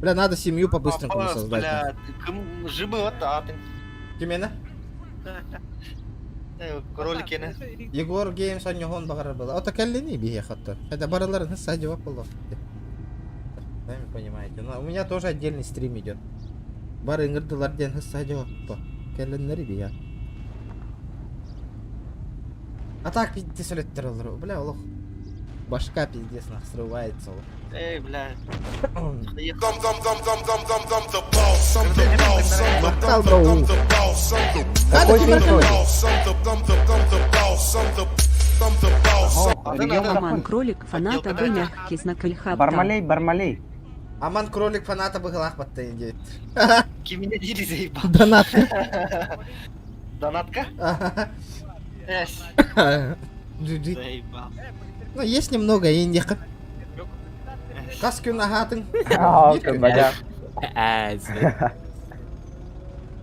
Бля, надо семью по-быстренькому создать. Бля, кым жибы вот атын. Кимена? Кролики, не? Егор Геймс, он негон багар был. А так не беги хатта. Это баралар на саде вапало. Сами понимаете. Но у меня тоже отдельный стрим идет. Бары ингрдылар ден саде вапо. Келленнери бия. А так пиздец леттер. Бля, лох. Башка пиздец срывается. Эй, бля. Аман кролик фаната бы мягкий знак Ильхаб. Бармалей. Аман кролик фаната бы глах подтынет. Ким меня дери заебал. Донат. Донатка? Ага. Эс. Джи-джи. Заебал. Ну, есть немного индика. Каски на хатын.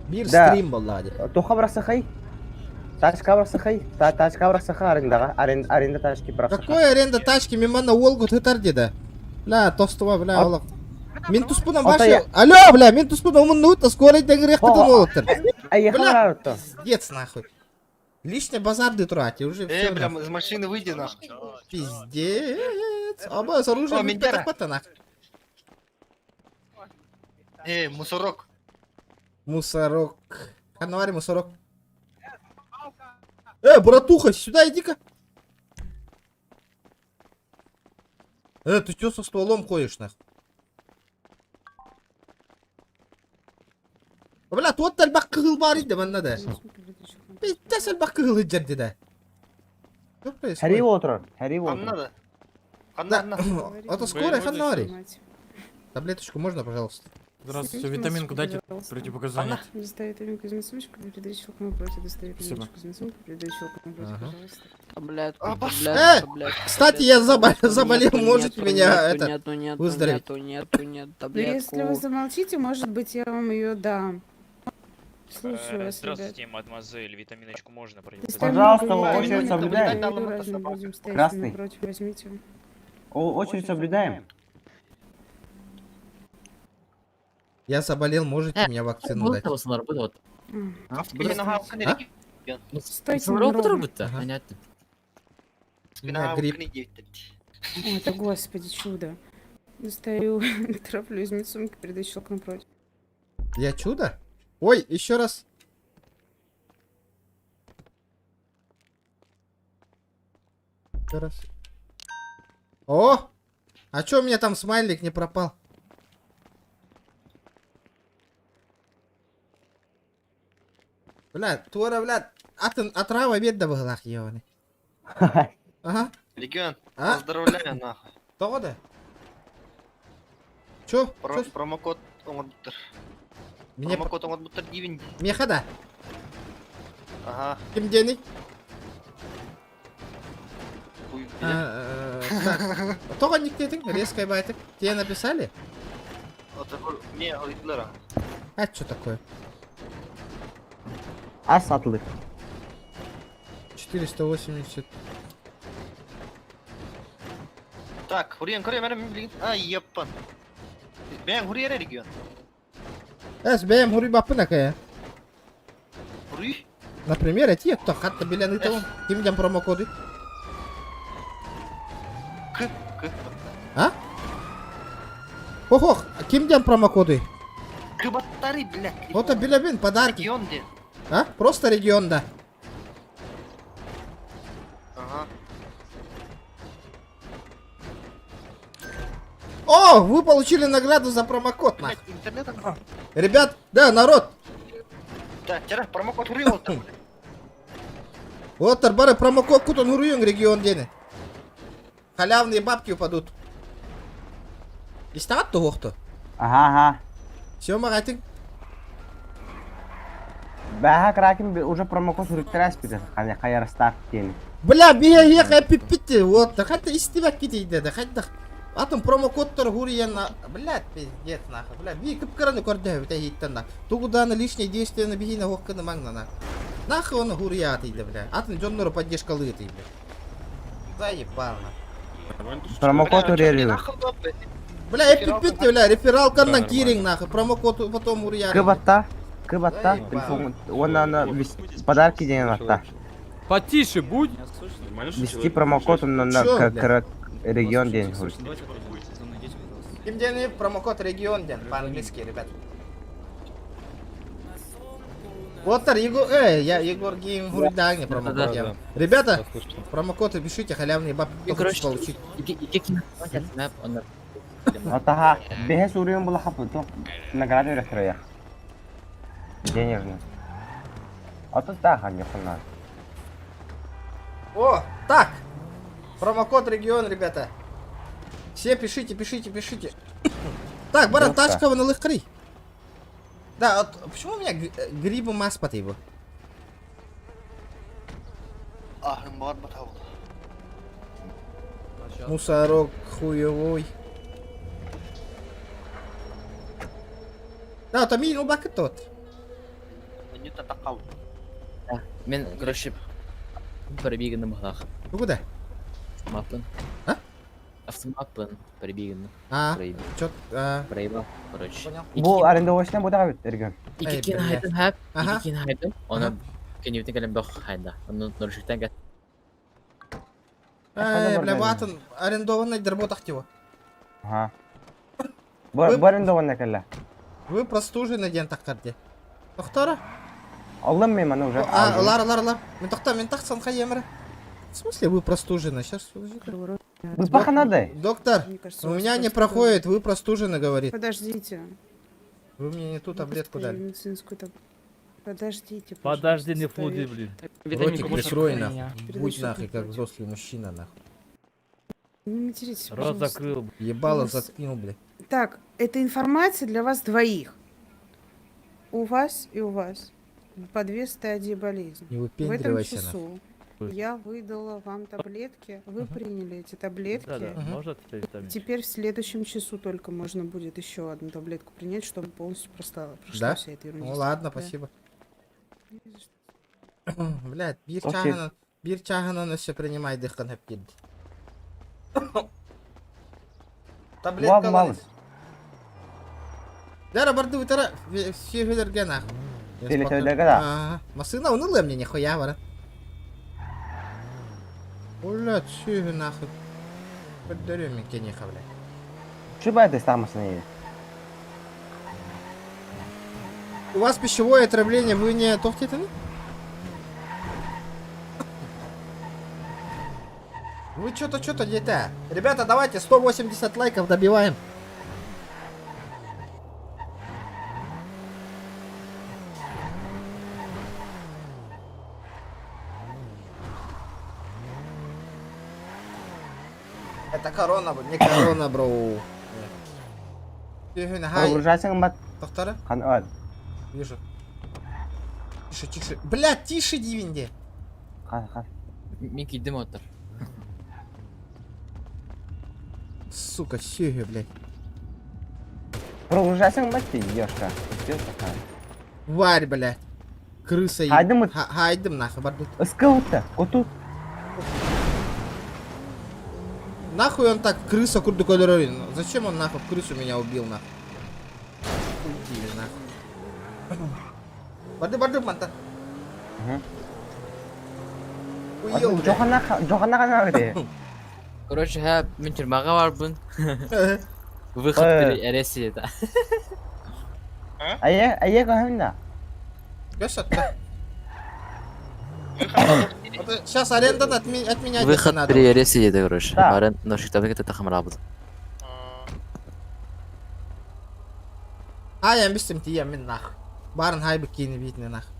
Бир Да. стрим был, ладно. Туха брасахай. Тачка брасахай. Тачка брасаха арендаға. Аренда тачки брасаха. Какой аренда тачки? Мен мана Волгу тытар деді. Бля, тостума, бля, олақ. Мен туспуна башы. Алло, бля, мен туспуна умынны ұтты, скорой дәңірек қытын олықтыр. Бля, пиздец, нахуй. Лишний базарды турать, и уже все. бля, из машины выйди, нахуй. Пиздец. Оба с оружием О, Мендера. нахуй. Мусорок. Мусорок. Ханвари, мусорок. Братуха, сюда иди-ка. Ты чё со стволом ходишь, нахуй? Бля, тот тальбак кыгыл бар иди, манна да. Битте сальбак кыгыл иджерди да. Хари отыр. Хари отыр. Надо. Это скорая, Ханвари. Таблеточку можно, пожалуйста? Здравствуйте, витаминку дайте противопоказания. Достает витаминку из медсумочки, передаю щелкному против, достает витаминку из медсумочки, передаю щелкному против, пожалуйста. Кстати, я заболел, можете меня выздороветь? Ну, если вы замолчите, может быть, я вам ее дам. Слушаю вас, ребят. Здравствуйте, мадемуазель, витаминочку можно Пожалуйста, очередь соблюдаем. Будем стоять Красный. напротив, возьмите. Очередь соблюдаем. Я заболел, можете мне вакцину дать? Стойте Робот ровно. робот-то? Понятно. Грипп. Ой, это господи, чудо. Достаю траплю из медсумки, передаю щелкному против. Я чудо? Ой, еще раз. Еще раз. О! А чё у меня там смайлик не пропал? Бля, тура, бля, отрава беда была, ебаный. Ага. Легион, А? поздравляю, нахуй. Кто да? Чё? Промокод оңотбуттар. Мне Промокод оңотбуттар дейбин. Мехада. Ага. Ким денег? Хуй, Только никтетин, резкая байтик. Тебе написали? Не, Гитлера. А что такое? А сатлык. 480. Так, Хуриен, менен билген. Ай, еппан. Бен Хуриен регион. Бэм хури бапына кая. Хури? Например, эти кто хатта беляны того. Ким дям промокоды? А? Ох, ким дям промокоды? Кыбаттары, блядь. Вот белябин подарки. Регион де. А? Просто регион, да. Ага. О, вы получили награду за промокод, нахуй. Интернетом? Ребят, да, народ. Так, тера, промокод Хуриен там. Вот тарбары промокод кутон уруюн регион дени. Халявные бабки упадут. Истат то хто? Ага. Все, магатик. Баха кракин уже промокод ректрас пидер. Хаяр старт тени. Бля, бия пиппити. Вот, да хотя истивак китейде, да хотя. Атом промокодтар хуриен на... Блядь, пиздец, нахуй. Бля, бия кыпкараны кордя, бля, хиттан на. Тугуда на лишние действия на беги на хоккана магна на. Нахуй он хурия тейде, бля. Атом джоннору поддержка лыты, бля. Заебал, нахуй. Промокод урерил. Бля, пиппити, бля, реферал канна киринг, нахуй. Промокод потом хурия. Кыбатта. Телефон. Он на подарки денег отта. Потише будь. Вести промокод на регион денег. Ким день промокод регион день по-английски, ребят. Вот Егор, я Егор Гейм Гуридагни промокод. Ребята, промокод пишите, халявные бабки получить. Атаха, бехес урион была хапу, награды рефрея. Денежный. А тут так, а не фанат. О, так. Промокод регион, ребята. Все пишите. Так, баран, тачка на лыхкри. Да, вот почему у меня грибы маспаты его? Ahın bağır bata oldu. Мусорок хуевой. Да, там минул бакет тот. Önce tatakal. Мен, короче, перебігнем гнах. Ты куда? Маппен. А? Автомаппен перебігнем. А, чё? Проебал, короче. Bu arendovочная буде габит, Регион. Iki кен хайдым хап, Ага. iki кен хайдым. Оны кеневтен калем дох хайда. Оны норшиктен гат. Бля, батон, арендованный работах его. Ага. Bu arendованная калла. Вы простужены ден таққарде. Тоқтара? Аллам мен аны уже. Лар. Мен тақсан қайемірі. В смысле вы простужены? Сейчас. Біз бақанады. Доктор, у меня не проходит, вы простужены, говорит. Подождите. Вы мне не ту таблетку дали. Медицинскую Подождите. Подожди, не флуди, блин. Ротик прикрой, нахуй. Будь нахуй, как взрослый мужчина, нахуй. Не материтесь, Рот пожалуйста. закрыл. Ебало заткнул, блядь. Так, это информация для вас двоих. У вас и у вас. По 2 стадии болезни. Не В этом выпендривайся, часу я выдала вам таблетки. Вы приняли эти таблетки. Да, можно теперь витамин? Теперь в следующем часу только можно будет еще одну таблетку принять, чтобы полностью прошла Да? вся эта ерунда. Ну ладно, Да. спасибо. Блядь, Окей. бир чагынан еще принимай дыхан хепкид. Таблетка Мал. лалыс. Дара барды вытара сүйгілерге нахуй. Телетөйдегі да. Масына унылы мне нихуя бара. Блядь, сүйгі нахуй. Поддарю мен кенеха, блядь. Şu bayda istamasını iyi. У вас пищевое отравление, вы не тохтите? Вы что-то где-то. Ребята, давайте 180 лайков добиваем. Это корона, не корона, бро. Прогружайсың бат. Тоқтары? Қан өл. Вижу. Тише. Блядь, тише дивинде. Қан. Мен кидім отыр. Сука, сүйгі, блядь. Прогружайсың бат ты, ёшка. Варь, блядь. Крыса еб. Хайдым. Хайдым нахуй, бардут. Ыскылты. Коту. Нахуй он так крыса курду колерорин? Зачем он нахуй крысу меня убил нахуй? Уйди нахуй. Барды, мантан. Уел, Джохана қана где? Короче, хап, мен түрмаға барбын. Выход әресі еді. Ае қағында? Гашатта. Сейчас арендан от меня Выход надо. при әресі еді, короче. Да. Барын норшиктабы кетті тақымыра бұды. Я бистим тием мен нахуй. Барын хайбы кейіні бейтіне нахуй.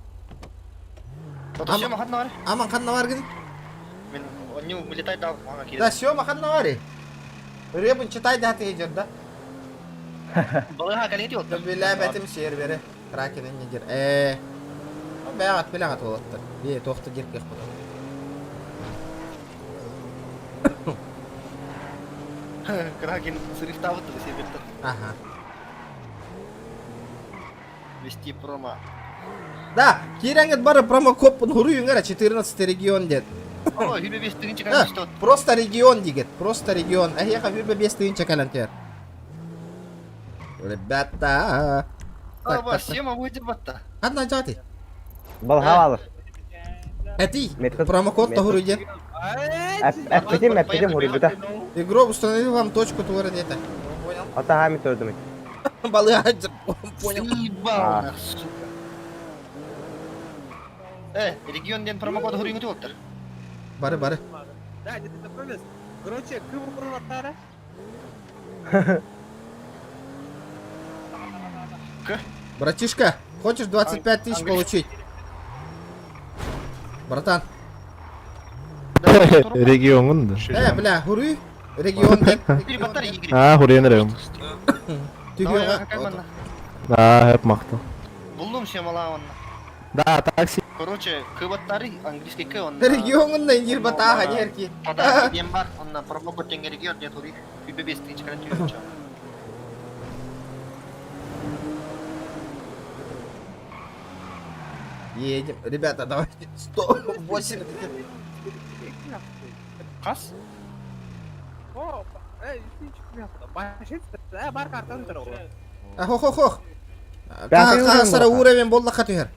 Съема хатна бар. Аман қанна бар гін? Мен он не вылетает да мага кире. Да, съема қанна бар. Ребін читай да ты идет, да? Балыға кәлен етіп отыр. Білә бәтім сервері. Кракенін негер. Бәғат болаттыр. Бе, тоқты керкек бұды. Кракен сырыфтап отыр, себепті. Ага. Вести промо. Да, киреңет бары промокодпын хуруюңара 14 регион дед. О, хүлбе 5 тыгынчы кәлен от. Просто регион дигет, просто регион. Эхеха хүлбе 5 тыгынча кәлентер. Ребята. Ава, съема будет батта. Одна жаты. Балға алыр. Эти, промокод-то хуру дед. Әппетім хурибіта. Игрок установил вам точку твора дета. Понял? Ата хами төрдім. Балы аджыр. Понял? Ебал, сука. Регион ден промокод хурин өтіп отыр. Бары. Да, не ты провез. Короче, кым ұраттары? Братишка, хочешь 25 тысяч получить? Братан. Регионун да. Бля, хуруй. Регион ден. Хуренерем. Түгеға. Hep maqta. Buldum şemalı onunla. Да, такси. Короче, кыбаттары английский к он. Регионында индир батаға нерки. Подарки дем бар, онна промокод теңге регион не тури. ЮБ5 тинч карантин. Едем. Ребята, давайте 108. Қас? Хох. Қасыра уровень болды қатуер.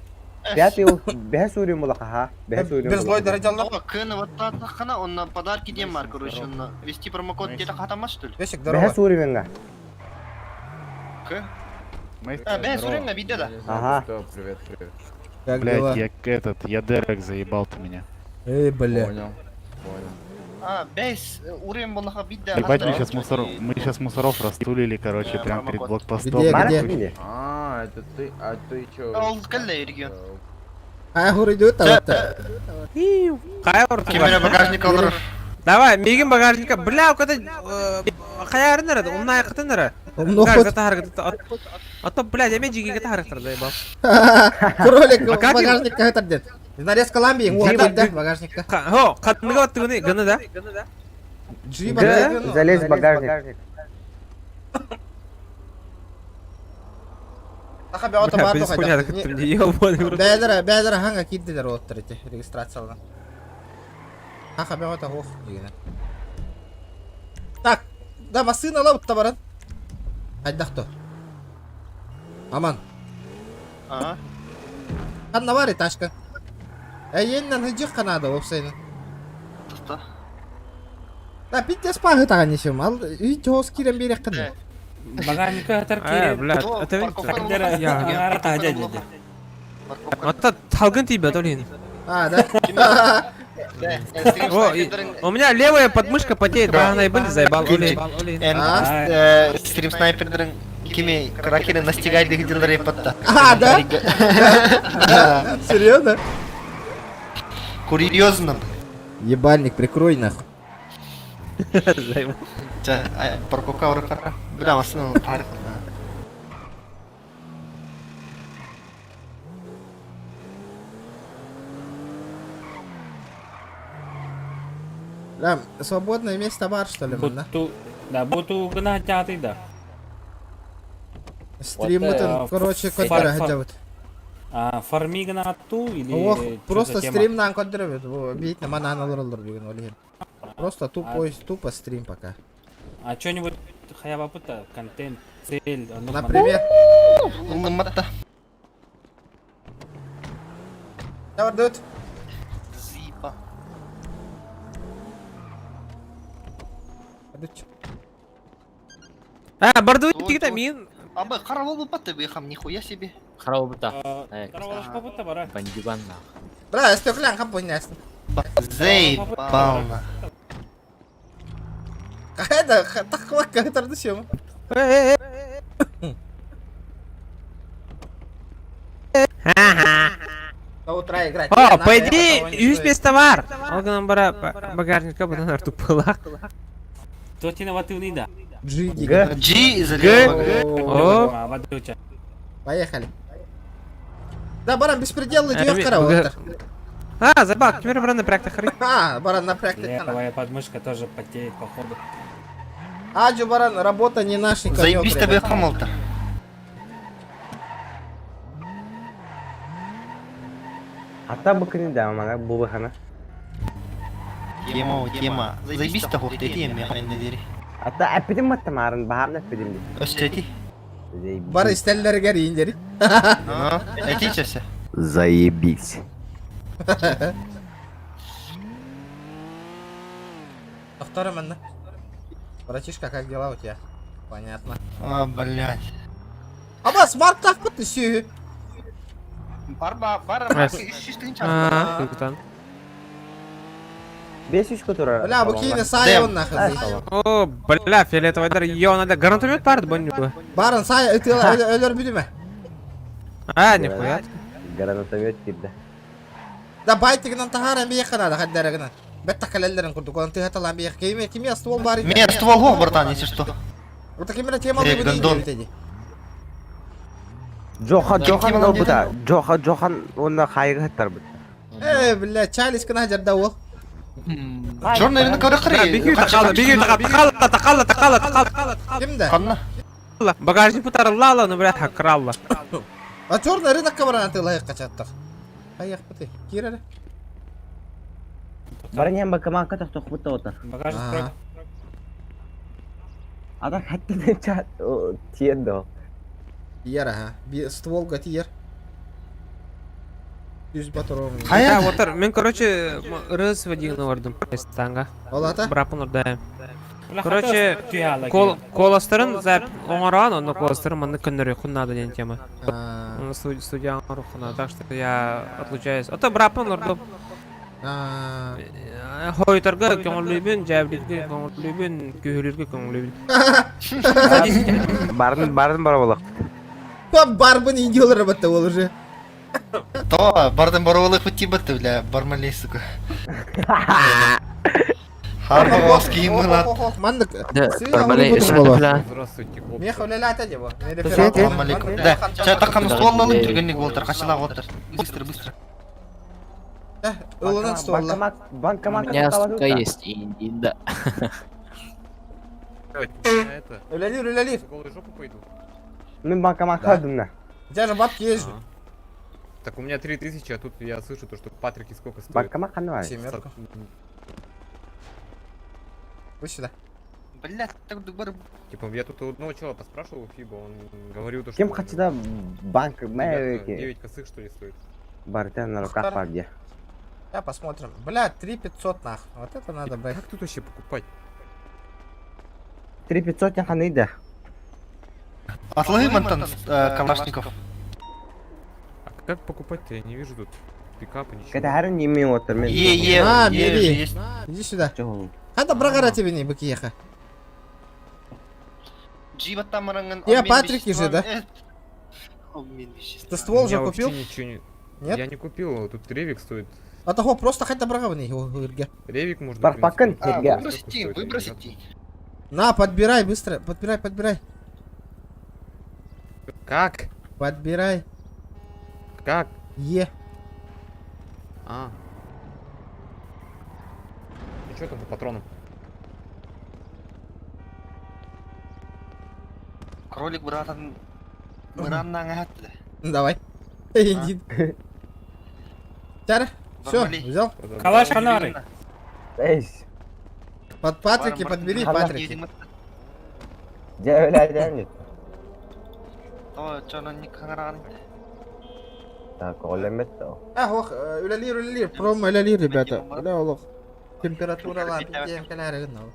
Пятый бес уровень была, ага. Бес уровень. Без лой дәрежалар. Кыны вот қана, онна подарки дем бар, короче, онна. Вести промокод где-то хатамас, что ли? Бесик, здорово. Бес уровень. К? Бес уровень, видно, да? Ага. Привет. Как Блядь, дела? я Дерек заебал ты меня. Эй, бля. Понял. Бес уровень был на видно. Ебать, мы сейчас мусоров растулили, короче, прям перед блокпостом. Где? Это ты, а ты чё? Он скальный регион. Айгур идет, а Кемере багажник алыр. Давай, мегин багажника. Бля, куда хаяры нереді? Умна айқыты нері? А то, блядь, я мен жеге тарықтыр, заебал. Кролик багажникка хатар дед. Нарез Колумбии, да, багажникка. О, қатыныға батты күні, гыны да? Залезь в багажник. Тақа бәуата барды Хуйня күттім де, ебаный. Бәдірі ханға киттілер оттыр еті, регистрациялдан. Тақа бәуата хоқ дегені. Так, да машина ала бұтта баран. Айдақты. Аман. Ага. Қанна бар ташка. Әйеннен хыджық қанады опсайны. Тұста. Да, питте спағы таған нешем. Ал, үй жоғыз керен берек қанды. Багажника атар керек. Блядь, это ведь... Ара тажа деді. Отта талгын тейбе, Толин. А, да? У меня левая подмышка потеет, багана ебали, заебал, Олин. Стрим снайпердерін кеме кракеры настигайды гиделер епатта. А, да? Серьезно? Курьезно. Ебальник, прикрой нахуй. Заебал. Парковка урықара. Бля, машина парк. Прям свободное место бар, что ли, да? Да, буту гына тяты, да. Стримы-то, короче, кодера хотят. Фарми гына ту или... Ох, просто стримнан кодера, видите, мана аналоролдор деген олеген. Просто тупо стрим пока. А что-нибудь хаяба пута, контент, цель, например? Улыматта. Давай, дают. Зипа. Барды тигіта мен... Абы, қаравол бұпатты бейхам, нихуя себе. Қарау бұта. Қараволашқа бұта бара. Бандюган на. Бля, стеклян компониясын. Заебална. Қайда, тақылақ қайтарды шема. До утра играть. О, по идее, юж место бар. Алганан бара багажника бұдан арту пылақ. Тот инновативный, да. G. G залез. Поехали. Да, баран, беспределный дёв караоке. А, забак, теперь баран напряг хры. А, баран напряг. Левая подмышка тоже потеет, походу. Аджу, баран, работа не наша. Заебись тебе хамал-то. Ата быкыны да, мана бұл быхана. Тема. Заебись того, ты теме, хайна дери. Ата әппедім матта марын, бағам әппедім де. Өстети. Бар истеллерге рейіндері. Этичесе. Заебись. Второй манна. Братишка, как дела у тебя? Понятно. А, блядь. Аба, смарт так вот ты Барба, Бесиш который. Бля, букины сая он нахуй. О, бля, фиолетовый дар, ё, надо гранатомет барды боннюга. Баран сая, ты өлөр бүдіме? А, нихуя. Гранатомет кирді. Да байтигінен тағаран бейқана да қаддарығынан. Бәтті қалелерін күрді, қолын ты хаталан бейқ. Кеме ствол бар. Меня ствол ғоқ, братан, если что. Вот таким тема не будет. Джохан ол бұта. Джохан оны қайғы хаттар бұта. бля, чалис кына жер дауыл. Черный рынок Беги, тақалла. Кимде? Багажник путарылла, ну, блядь, хакралла. А черный рынокка баран ты лайық қачаттық. Қайық бұты, кирелі. Барынен бакаманка тоқтық бұта отыр. Багажник Ада хаттыдан чат тиенді ол. Тиер, ага. Стволға тиер. 100 патрон. Да, отыр. Мен, короче, рыз водигіні ордым. Естанға. Олата? Брапын ордайым. Короче, коластырын зәп оңараған, оны коластырын маны күннері құннады ден тема. Студиян рухына, так что я отлучаюсь. Это брапын ордым. Хойтарға көңілібін, жәбілетке көңілібін, күйелерге көңілібін. Барын бара болақ. Барбын идеолары бітті ол уже. То, бардым боровылық өтті бітті, бля, бармалей, сука. Харбовский мылат. Мандық. Здравствуйте, хлопцы. Мен хавлялата дебо. Салам алейкум. Да, чай таққаны стол алып жүргеннік болтыр, қашылақ отыр. Быстро. Ұлының столы. У меня, сука, есть и да. Үләлир. Мен банкомат қадымна. У тебя же бабки есть же. Так у меня 3000, а тут я слышу то, что Патрики сколько стоит. Банкомат қаны Семерка. Вы сюда. Блядь, так дубар. Типа, я тут у одного чела поспрашивал Фиба, он говорил то, что... Кем хотя банк, 9 косых, что ли, стоит? Бартен на руках где? Я посмотрим. Блядь, 3500 нах. Вот это надо брать. Как тут вообще покупать? 3500 не ханыда. Отлови Монтан Калашников. А как покупать-то? Я не вижу тут пикапа, ничего. Когда харин не имею отыр мен. Бери. Иди сюда. Хада брагара тебе не быки еха. Я Патрики же, да? Ты ствол же купил? Нет? Я не купил, тут ревик стоит. А того просто хоть добрагавни его ирге. Ревик можно. Парпакан ирге. Выбросите. На, подбирай быстро, подбирай. Как? Подбирай. Как? Е. А. И что там по патронам? Кролик братан. Мыраннан Давай. Иди. Тара. Все, взял? Калаш ханары. Под Патрики подбери, Патрики. Где öyle То, что он не канаран. Так, олеметто. Ох, үләлир, пром үләлир, ребята. Уля олох. Температура ла, битем калары гынау.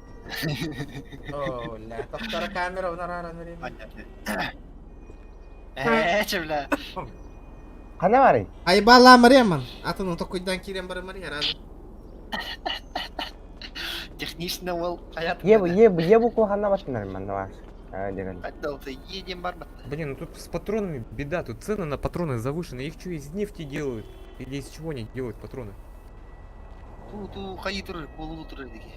О, ля, тоқтары камера унараран верем. Бля. Қана барай? Айбала мареман. Атының тоқойдан керем бары маре, разы. Технично ол. Ебу қана башынар, ман ваш. Едем барбат. Блин, ну тут с патронами беда, тут цены на патроны завышены. Их что, из нефти делают? Или из чего они делают патроны? Ту хайитуры, полутуры деги.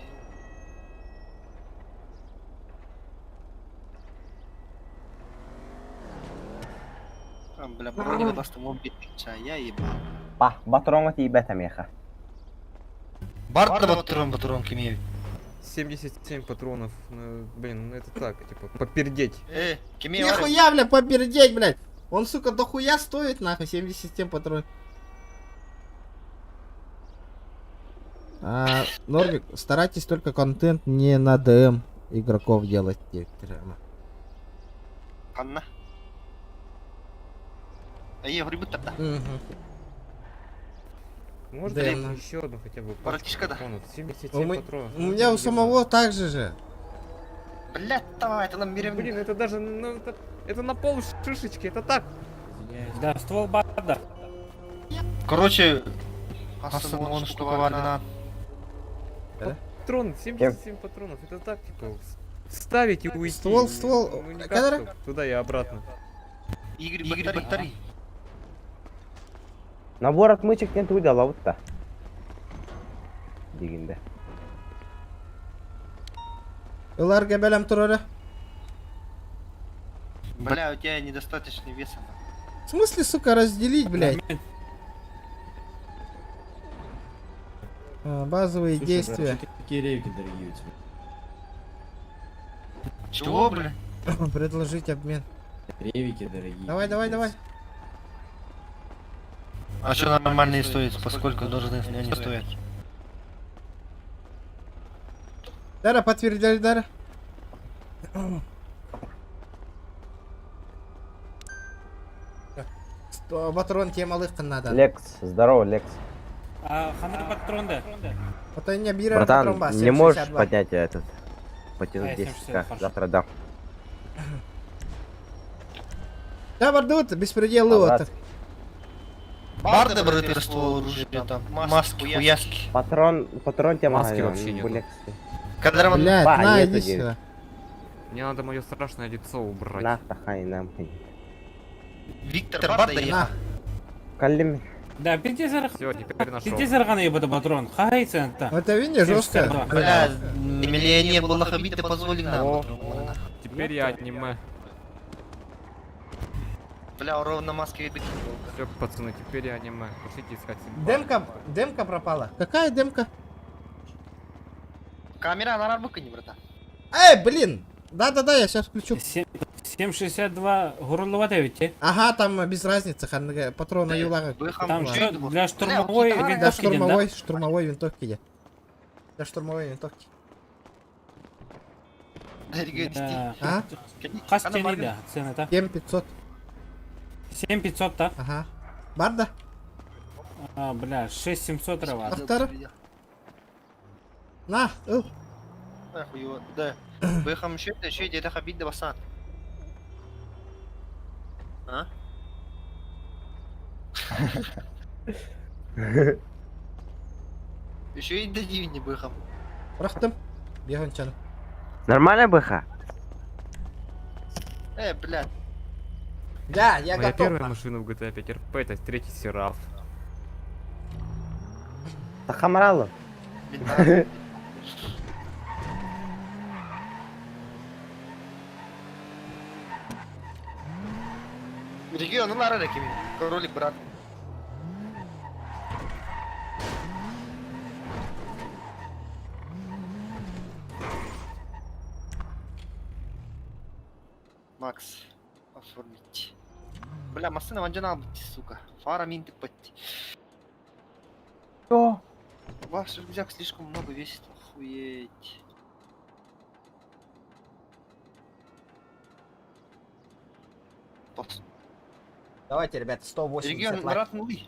Бля, брони бастым убить, я ебал. Батронға тейбет амеха. Бар да батрон кемею. 77 патронов, блин, ну это так, типа, попердеть. Нихуя, бля, попердеть, блядь. Он, сука, дохуя стоит, нахуй, 77 патронов. Норвик, старайтесь только контент не на ДМ игроков делать. Анна. А я говорю, будто. Можно еще одну хотя бы патронов? 77 патронов. У меня у самого так же. Блядь, давай, это нам берем. Блин, это даже, ну, это на пол шишечки, это так. Да, ствол бада. Короче, он штуковали на... Патрон, 77 патронов, это так, типа, вставить и уйти. Ствол. Ну, никак, туда и обратно. Игорь, батареи. Набор отмычек не туда, лавутта. Дегенде. Иларга белям турары. Бля, у тебя недостаточно веса. В смысле, сука, разделить, блядь? Базовые действия. Такие рейки дорогие у тебя. Чего, бля? Предложить обмен. Ревики дорогие. Давай, давай, давай. А что нормальные стоят? Поскольку должны они стоят? Дара, подтвердили, Дара. Патрон тебе малых надо. Лекс, здорово, Лекс. Ханр патрон, да? Вот они не Братан, патрон, не можешь поднять этот? Потянуть 10 хорошо. завтра дам. Да, Бардут, беспредел вот. Барды, братырство, оружие, там, маски, хуяски. Патрон тебе Маски могу, вообще нет. Лекс. Когда он... Блядь, Ба, на, нету иди денег. сюда. Мне надо мое страшное лицо убрать. На, тахай нам. Виктор Барда, На. Калим. Да, пиздец, Все, теперь нашел. пиздец, ебать патрон. Хайцен-то. Это видишь, жестко. 72. Бля, миллионер был хабит, ты позволил нам. Теперь я аниме. Бля, ровно маски виды. Все, пацаны, теперь я аниме. Пошлите искать себе. Демка пропала. Какая демка? Камера на рабука не, брата. Эй, блин! Да-да-да, я сейчас включу. 7,62 горловатая ведь, Ага, там без разницы, патрон на юлага. Там что, для штурмовой Для винтовки, да? штурмовой винтовки где? Для штурмовой винтовки. А? Кастели, да, цена-то. 7500. 7500, да? Ага. Барда? А, бля, 6700 трава. Автор? На, Охуенно, да. Бэхам еще это хабит да басан. А? Еще и дадим не бэхам. Рахтым. Бегончан. Нормально, БХ? Блядь. Да, я Моя готов. первая машина в GTA 5 RP, это третий Сераф. Тахамрало. Регион, ну нара такими. Кролик, брат. Макс, оформить. Бля, машина ванджана быть, сука. Фара минты подти. Что? Ваш рюкзак слишком много весит, охуеть. Давайте, ребята, 180 Регион, лайков. брат, нули.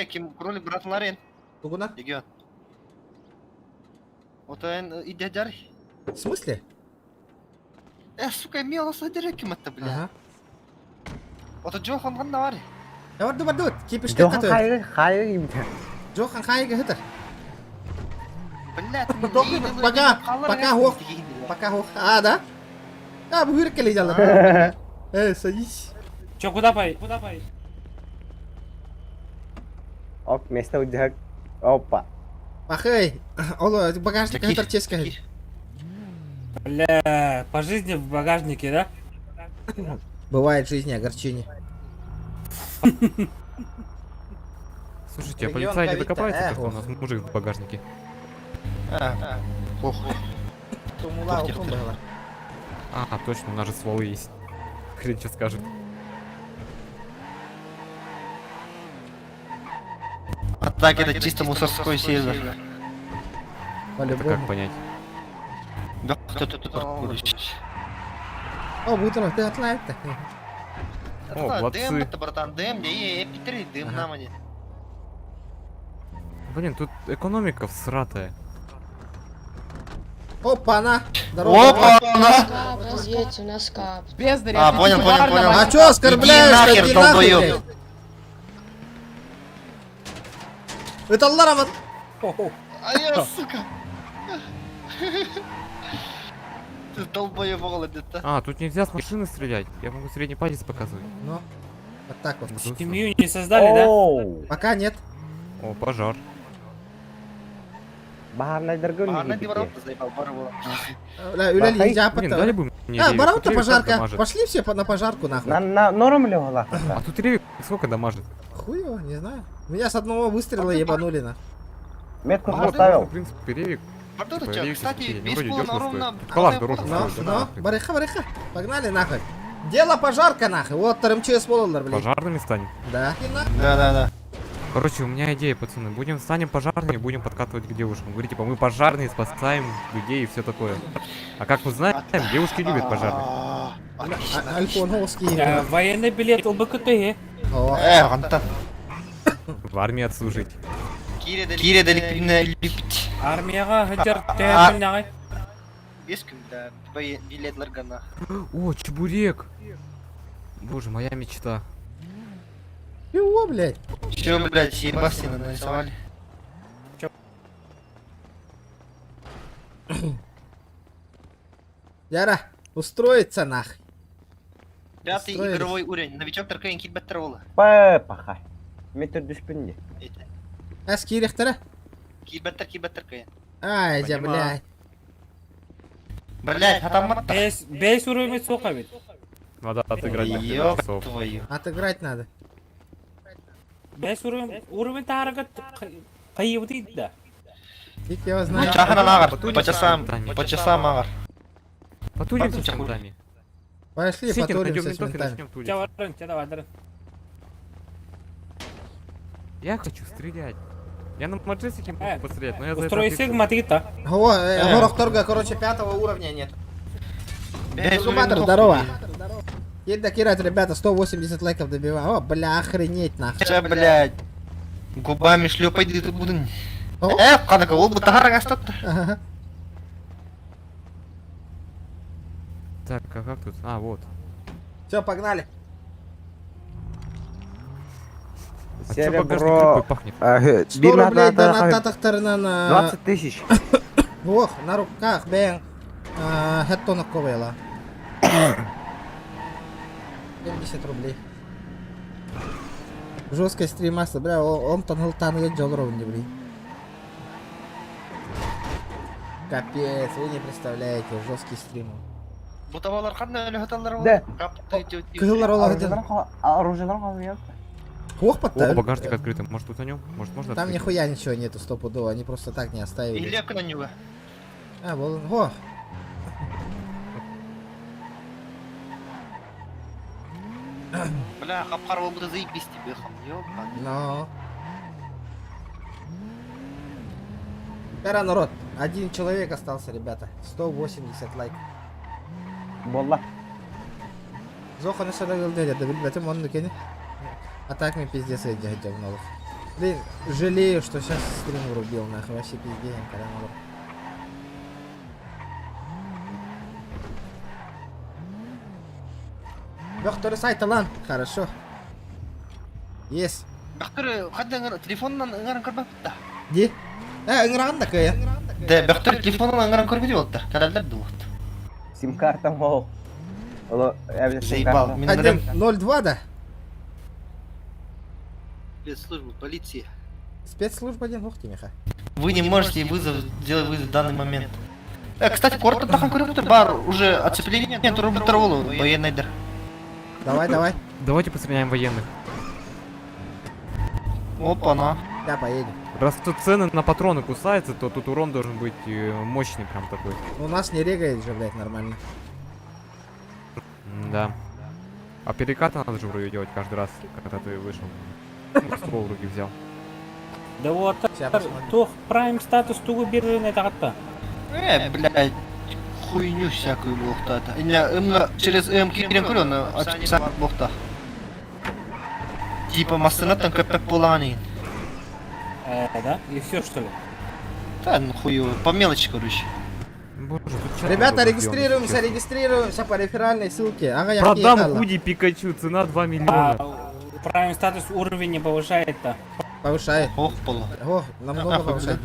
Ким, кролик, брат, Ларен. Тугуна? Регион. Вот он и дядя. В смысле? Сука, мело садери кем это, бля. Ага. Вот Джохан Ганнавари. Я вот думаю, кипиш Жохан как хай. Джохан Хайга это. Блядь, пока гох. А, да? А, выркали дело. Садись. Че, куда поедешь? Куда поедешь? Ок, место удяг. Опа. Махай. Оло, багажник это ческа. Бля, по жизни в багажнике, да? Бывает в жизни огорчение. Слушайте, а полицай не докопается, как у нас мужик в багажнике? Похуй. А, точно, у нас же стволы есть. Хрен что скажет. А так это чисто мусорской север. Это как понять? Да, кто-то тут паркурище. О, Бутонов, ты отлайк-то. О, молодцы. Дым, это, братан, дым, не, Питер, дым на мне. Блин, тут экономика всратая. Опа-на! Опа-на! Разъедьте, у нас кап. А, понял. А чё оскорбляешь? Иди нахер, долбоёб. Это Ларамат. А я, сука. Ты долбоёб, голодит-то. А, тут нельзя с машины стрелять. Я могу средний палец показывать. Ну, вот так вот. Семью не создали, да? Пока нет. О, пожар. Бахарна дыргы Бахарна дворовка заебал, барвала. Бля, Юля, иди, Блин, дали бы мне А, ревик. бараута Тут ревик как пожарка. дамажит? Пошли все на пожарку, нахуй. На норм ли гола? А тут ревик сколько дамажит? Хуево, не знаю. Меня с одного выстрела ебанули, на. Метку Ну, поставил. В принципе, ревик. Бардурча, ревик кстати, такие, весь вроде пол дешево ровно... стоит. Калаш дороже Ну, стоит. ну, барыха. Погнали, нахуй. Дело пожарка, нахуй. Вот, ТРМЧС Володар, блядь. Пожарными станем. Да. Да. Короче, у меня идея, пацаны. Станем пожарными, будем подкатывать к девушкам. Говорить, типа, мы пожарные, спасаем людей и все такое. А как мы знаем, девушки любят пожарных. Альфонговский. Военный билет ЛБКТ. О. Антон. В армии отслужить. Кире далеко любить. Армияға хыджар тәйәпілнағай. Без күмда, билетлерге на. О, чебурек. Боже, моя мечта. Чего, блядь? Чё, блядь, Себастьяна нарисовали? Яра, устроиться, нахуй. Пятый Устроились. игровой уровень. Новичок Таркаин Кильбеттерола. Пахай. Метр düşpünde. Кирихтера? Кильбеттер Каин. Ай, я, блядь. Блядь, хатаматта. Бейс уровень соқа бит. Надо отыграть на Ёб пидорасов. твою. Отыграть надо. Бейс уровень таргат қайып дейді да. Фиг его знает. Чахана нагар, по часам агар. Потулимся с ментами. Пошли, Сидим, найдем потуримся с ментов и ментами. начнем тулить. Чаварын, чаварын. Я хочу стрелять. Я на маджестике могу пострелять, но я за это Устрой отвечу. сигматита. О, Горохторга, короче, 5 уровня нет. Зубатор, здорово. Едь докирать, ребята, 180 лайков добиваем. О, бля, охренеть, нахуй. Че, блядь. Губами шлепай, ты тут будем. О. Кадака, ол бутагара гастатта. Ага. Так, а как тут? А, вот. Все, погнали. А чё багажник Серебро. рыбой пахнет? 100 рублей донататахтарына на... 20 тысяч. Ох, на руках, бен. Хеттонок ковела. 70 рублей. Жесткая стримаса, бля, он тангылтан еджал ровно, блин. Капец, вы не представляете, жесткий стрим. Бутавалар қандай өлі хаталар ол? Да. Кыгылар олар ден. Оружиедан қалып Ох, О, подтавили. багажник открытый. Может утонем? Может можно Там открыть? нихуя ничего нету, стопудово, они просто так не оставили. Или на него. А, был... О! Бля, хапхар ол буду заебись тебе, хам. Ёбаный. Но... Пера, народ, один человек остался, ребята. 180 лайков. Болла. Зоха на шара гылдыря, да блин, он накине. А так мне пиздец я говнолов. Блин, жалею, что сейчас стрим врубил, нахуй, вообще пиздец, коронавир. Доктор сайта лан, хорошо. Есть. Бахтыр, хадда телефоннан ыңгарын көрбөптү. Ди? Ыңгыраган да кыя. Да, бахтыр телефоннан ыңгарын көрбөдү болду. Каралдар болду. Сим-карта мол. Заебал. Один 02, да? Спецслужбы, полиция. Спецслужба один, ух ты, Миха. Вы не можете сделать вызов в данный момент. Кстати, коротко тахан көрөптү, бар уже оцепление турбутролу, военный дыр. Давай, давай. Давайте постреляем военных. Опа-на. Да, поедем. Раз тут цены на патроны кусаются, то тут урон должен быть мощный прям такой. У нас не регает же, блядь, нормально. Да. А перекаты надо же вроде делать каждый раз, когда ты вышел. Ствол в руки взял. Да вот, тух прайм статус тугу биржине тагатта. Блядь. Хуйню всякую бухта-то. Именно через кирен көрөну ачса бухта. Типа массанаттан көпөк булган. Да? И все что ли? Да, ну хуёво. По мелочи, короче. Боже, тут чё Ребята, надо регистрируемся по реферальной ссылке. Ага, я Продам въехала. худи Пикачу, цена 2 миллиона. Прайм статус уровень не повышает-то. Повышает. Ох, поло. Ох, намного повышает.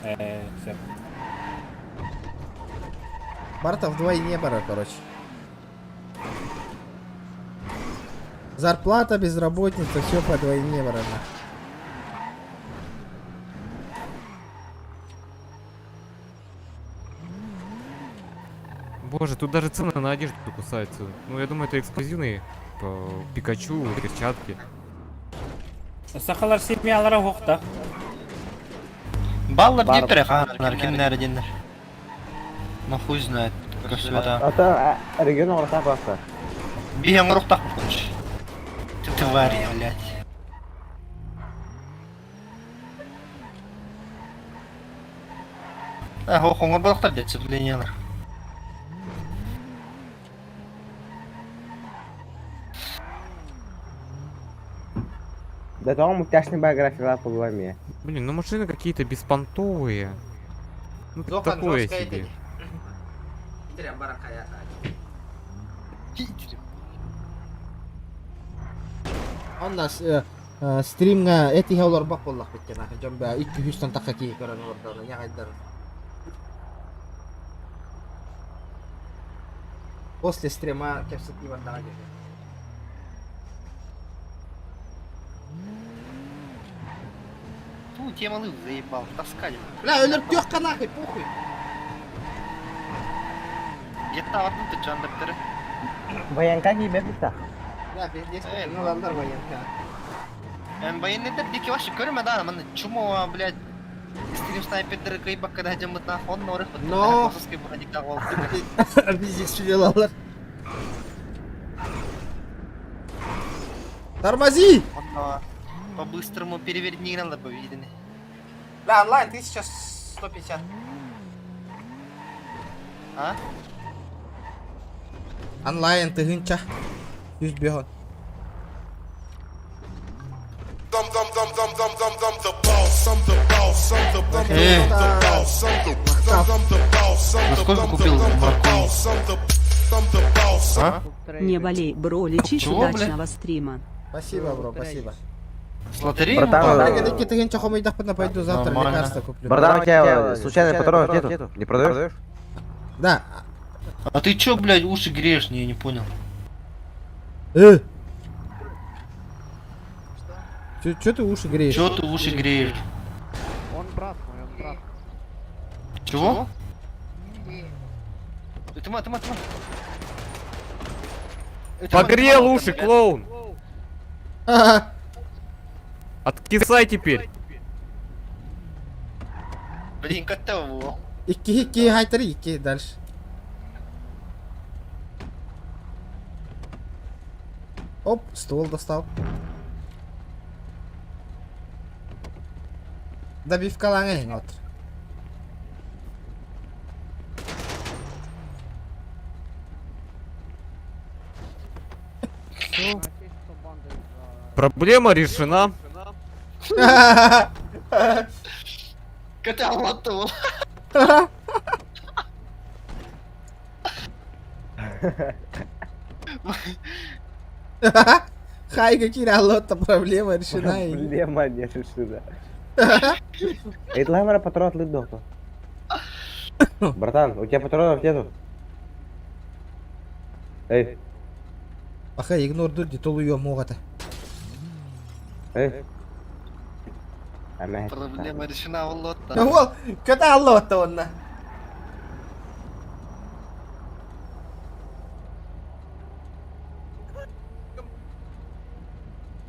Все. Барта вдвойне бара, короче. Зарплата, безработница, все по двойне бара. Боже, тут даже цены на одежду кусаются. Ну, я думаю, это эксклюзивные. Пикачу, перчатки. Сақалар семьялары хоқта. Баллар деп тұр, кемнәрі дендер. Ну, хуй знает. Это регион орта просто. Биен ұрықтақ бұқыш. Твари, блядь. Хоңыр балықтар децеплениялар. Да то мультяшный биография по гламе. Блин, ну машины какие-то беспонтовые. Ну, такое себе. У нас стримга эти хаулар бак боллак биткен. Жомба 200 такка ки көрөн ордон. Ягайдар. После стрима кепсет Иван дага. Ну, темалы заебал, таскали. Бля, өлөрүп жокка нахуй, похуй. Где-то вот тут жан докторы. Военка гибет битта. Да, пиздец, ну ладно, военка. Военный дики вообще көрме да, мына чумова, блядь. Стрим снайпердері кайбак когда жамыт на фон норых. Но. Пиздец, чудилалар. Тормози! По-быстрому переверни надо бы, видно. Да, онлайн 1150. А? Онлайн тыгынча. 100 бегон. Насколько купил морковь? Не болей, бро, лечись, удачного стрима. Спасибо, бро, спасибо. С лотереей? Братан, тыгынча хомойдах пойду завтра лекарства куплю. Братан, у тебя случайно патронов нету? Не продаешь? Да. А ты чё, блядь, уши греешь? Не понял. Чё ты уши греешь? Чё ты уши греешь? Он брат мой, он брат. Чего? Ты мат. Погрел уши, клоун! Откисай теперь! Блин, как того? Ики, хайтери, ики, дальше. Оп, ствол достал. Добивка лангень, вот. Проблема решена. Кота лоту. Хай, какие ралота, проблема решена. Проблема не решена. Эй, ламера патрон отлит доктор. Братан, у тебя патронов нету? Эй. Ахай, игнор дурди, толу ее могата. Эй. Проблема решена у лота. Вот, когда лота он на.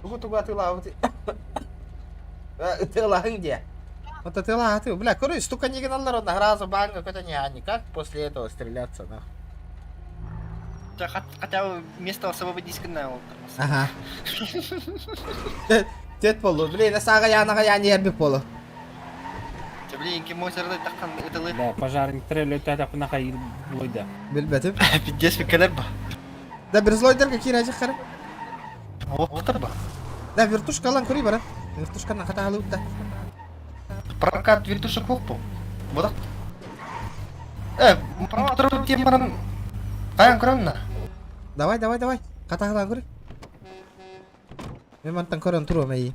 Тугу ты лаути. Ты где? Вот это ты, бля, короче, стука не гнал на гразу банга, какой-то не, как после этого стреляться, нахуй. Хотя бы место освободить канал. Ага. Тет полу, блин, на сага я не ерби полу. Блин, кем сырды такан это лы. Да, пожарник треллет так нахай лойда. Билбетим. Пиздец фикелеба. Да берзлойдер какие ради хара? Оқтырба. Да, вертушка лан кури бара. Вертушка на хата халута. Прокат вертушек хоппу. Вот. Прокат тем парам. Таян кранна. Давай. Хата хала кури. Memang tangkoran turun mai.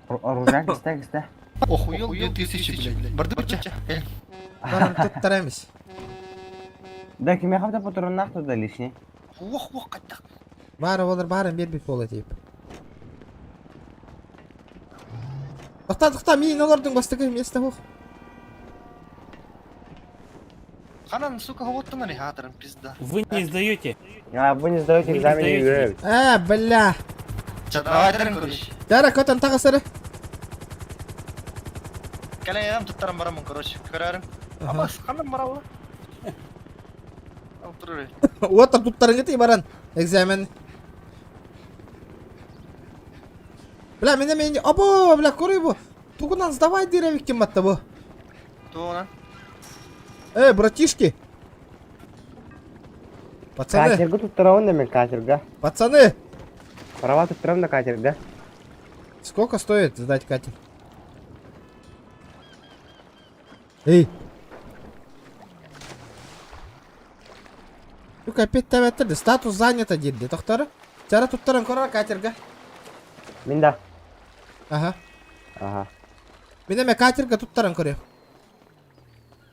Оружак, кста. Охуел 2000, блядь. Бардуча. Тут тарамис. Да, кем я хавта патрон нахто да лишний. Ох, катак. Бара бер пола тип. Тохта, мин олордун бастыгы месте хох. Ханан, сука, вот ты навигатором, пизда. Вы не сдаете. А вы не сдаете Вы не экзамен, не сдаете. играете. Бля. Давай, короче. Дара, котан тағысыры. Калаям туттарам барамын, короче. Көрәрім. Абас, ханан барауы. Ал тұрыр. Отыр туттарын кетей баран. Экзамен. Бля, мен... Або, бля, көрей бұ. Туғынан сдавай деревик кем батты бұ. Туғынан. Братишки. Пацаны. Катерга туттырауын да мен катерга. Пацаны. Права туттырам да катерга. Сколько стоит сдать катер? Эй. Ну-ка, опять тәбәттірді. Статус занято дейді. Тоқтары? Чара туттарын көрі катерга. Минда. Ага. Ага. Мен катерга туттарын көрі.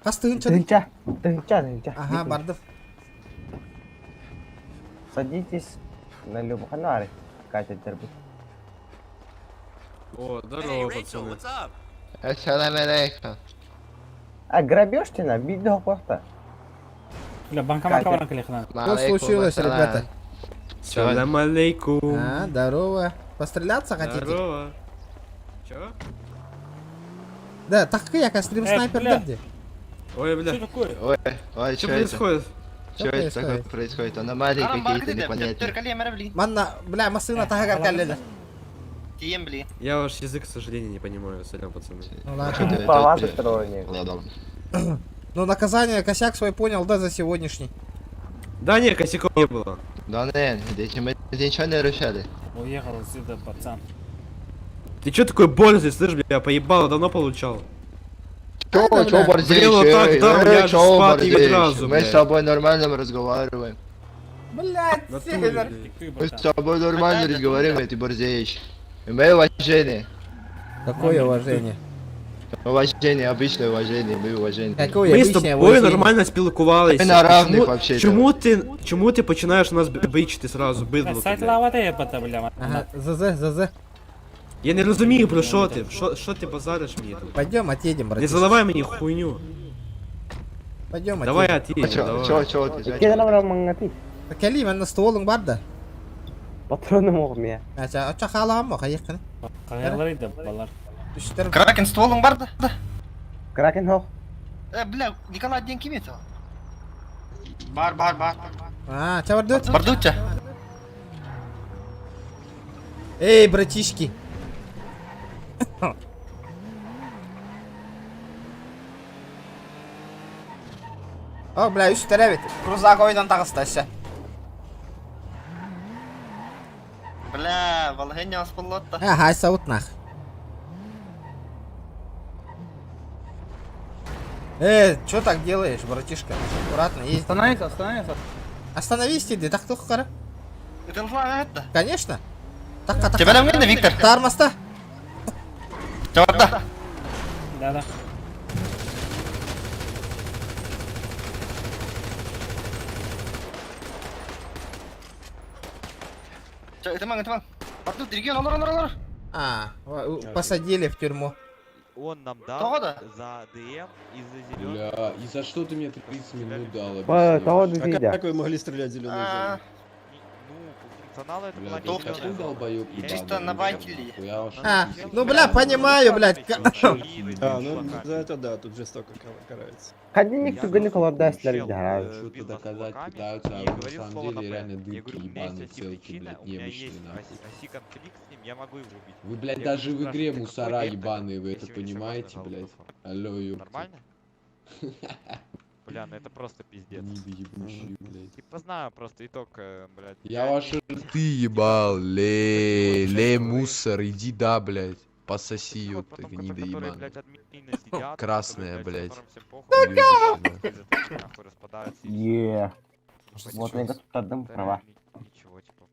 Қас тығынша? Тығынша. Ага, бардым. Садитесь на Любаханаре. Катер будет. О, здорово, пацаны. Ассалам алейкум. А грабежтина, видно просто. Бля, банкомат кликна. Что случилось, ребята? Салам алейкум. Здорово. Постреляться хотите? Здорово. Чё? Да, так я стрим снайпер где? Ой, бля. Что такое? Ой, Что происходит? Что это такое происходит? Аномалии какие-то непонятные. Манна, бля, машина тагар калледа. Тием, блин. Я ваш язык, к сожалению, не понимаю. Сорян, пацаны. Ну ладно. Права сторонние. Ну наказание косяк свой понял, да, за сегодняшний. Да не, косяков не было. Да не, мы ничего не решали. Уехал отсюда, пацан. Ты чё такой борзый, слышь, бля, поебало, давно получал. Чё Блин, так, да, я же спать не сразу, Мы с блядь. тобой нормально разговариваем. Блядь, Север. Мы с тобой нормально разговариваем, ты борзеешь. Имей уважение. Какое уважение? Уважение, обычное уважение, мы уважение. Какое Ми з обычное тобою уважение? нормально спілкувалися. Ми на равних вообще-то. Чому ти починаєш нас бичити сразу, бидло? Сайт ти, лава ебата, бля. Ага, ЗЗ. Я не розумію, про що ти? Що ти базариш мені тут? Пойдем отъедем, Не братишка. заливай мені хуйню. Пойдем Давай отъедем. отъедем, давай. Чё ты? Кедр нам мангати. Кәлим, әнна стволың бар да. Патроным оғым я. Ача қалаған ма, қайыққаны? Қайырлар еді, балар. Үштер. Кракен стволың бар да? Кракен хоқ. Бля, Николай ден кем еді? Бар. Чавардут? Бардутча. Эй, братишки. О, бля, үштер әбет. Крузак ойдан тағысташы. Бля, Волгеня асполотта. Хай саут нах. Чё так делаешь, братишка? Аккуратно, езди. Остановиться. Остановись, иди, так только кара. Это это? Конечно. Так. Тебя там видно, Виктор? Тармоста. Чёрта. Да. Это ман. Бардут, регион, алар. Посадили в тюрьму. Он нам Того да? за ДМ и за зеленый. Бля, и за что ты мне 30 минут дал? Того видя. Как вы могли стрелять зеленую зону? Ну, по функционалу это Бля, была ты такой долбоёб ебаный, Чисто на блядь. вайтили. Я уж- Ну, бля, понимаю, блядь. Да, ну за это да, тут жестоко карается. Кадимик туганы колорда слэр дара. Что-то доказать пытаются, а на самом деле реально дырки ебаные, целки, блядь, не вышли нахуй. конфликт с ним, я могу его убить. Вы, блядь, даже в игре мусора ебаные, вы это понимаете, блядь? Алло, ёпта. Нормально? Бля, ну это просто пиздец. Гниды ебучие, блядь. Типа знаю просто итог, блядь. Я ваши рты ебал, ле, мусор, иди да, блядь. Пососи, ёпта, гнида ебаная. Красная, блядь. Е. Вот мне тут отдам права. Ничего, типа,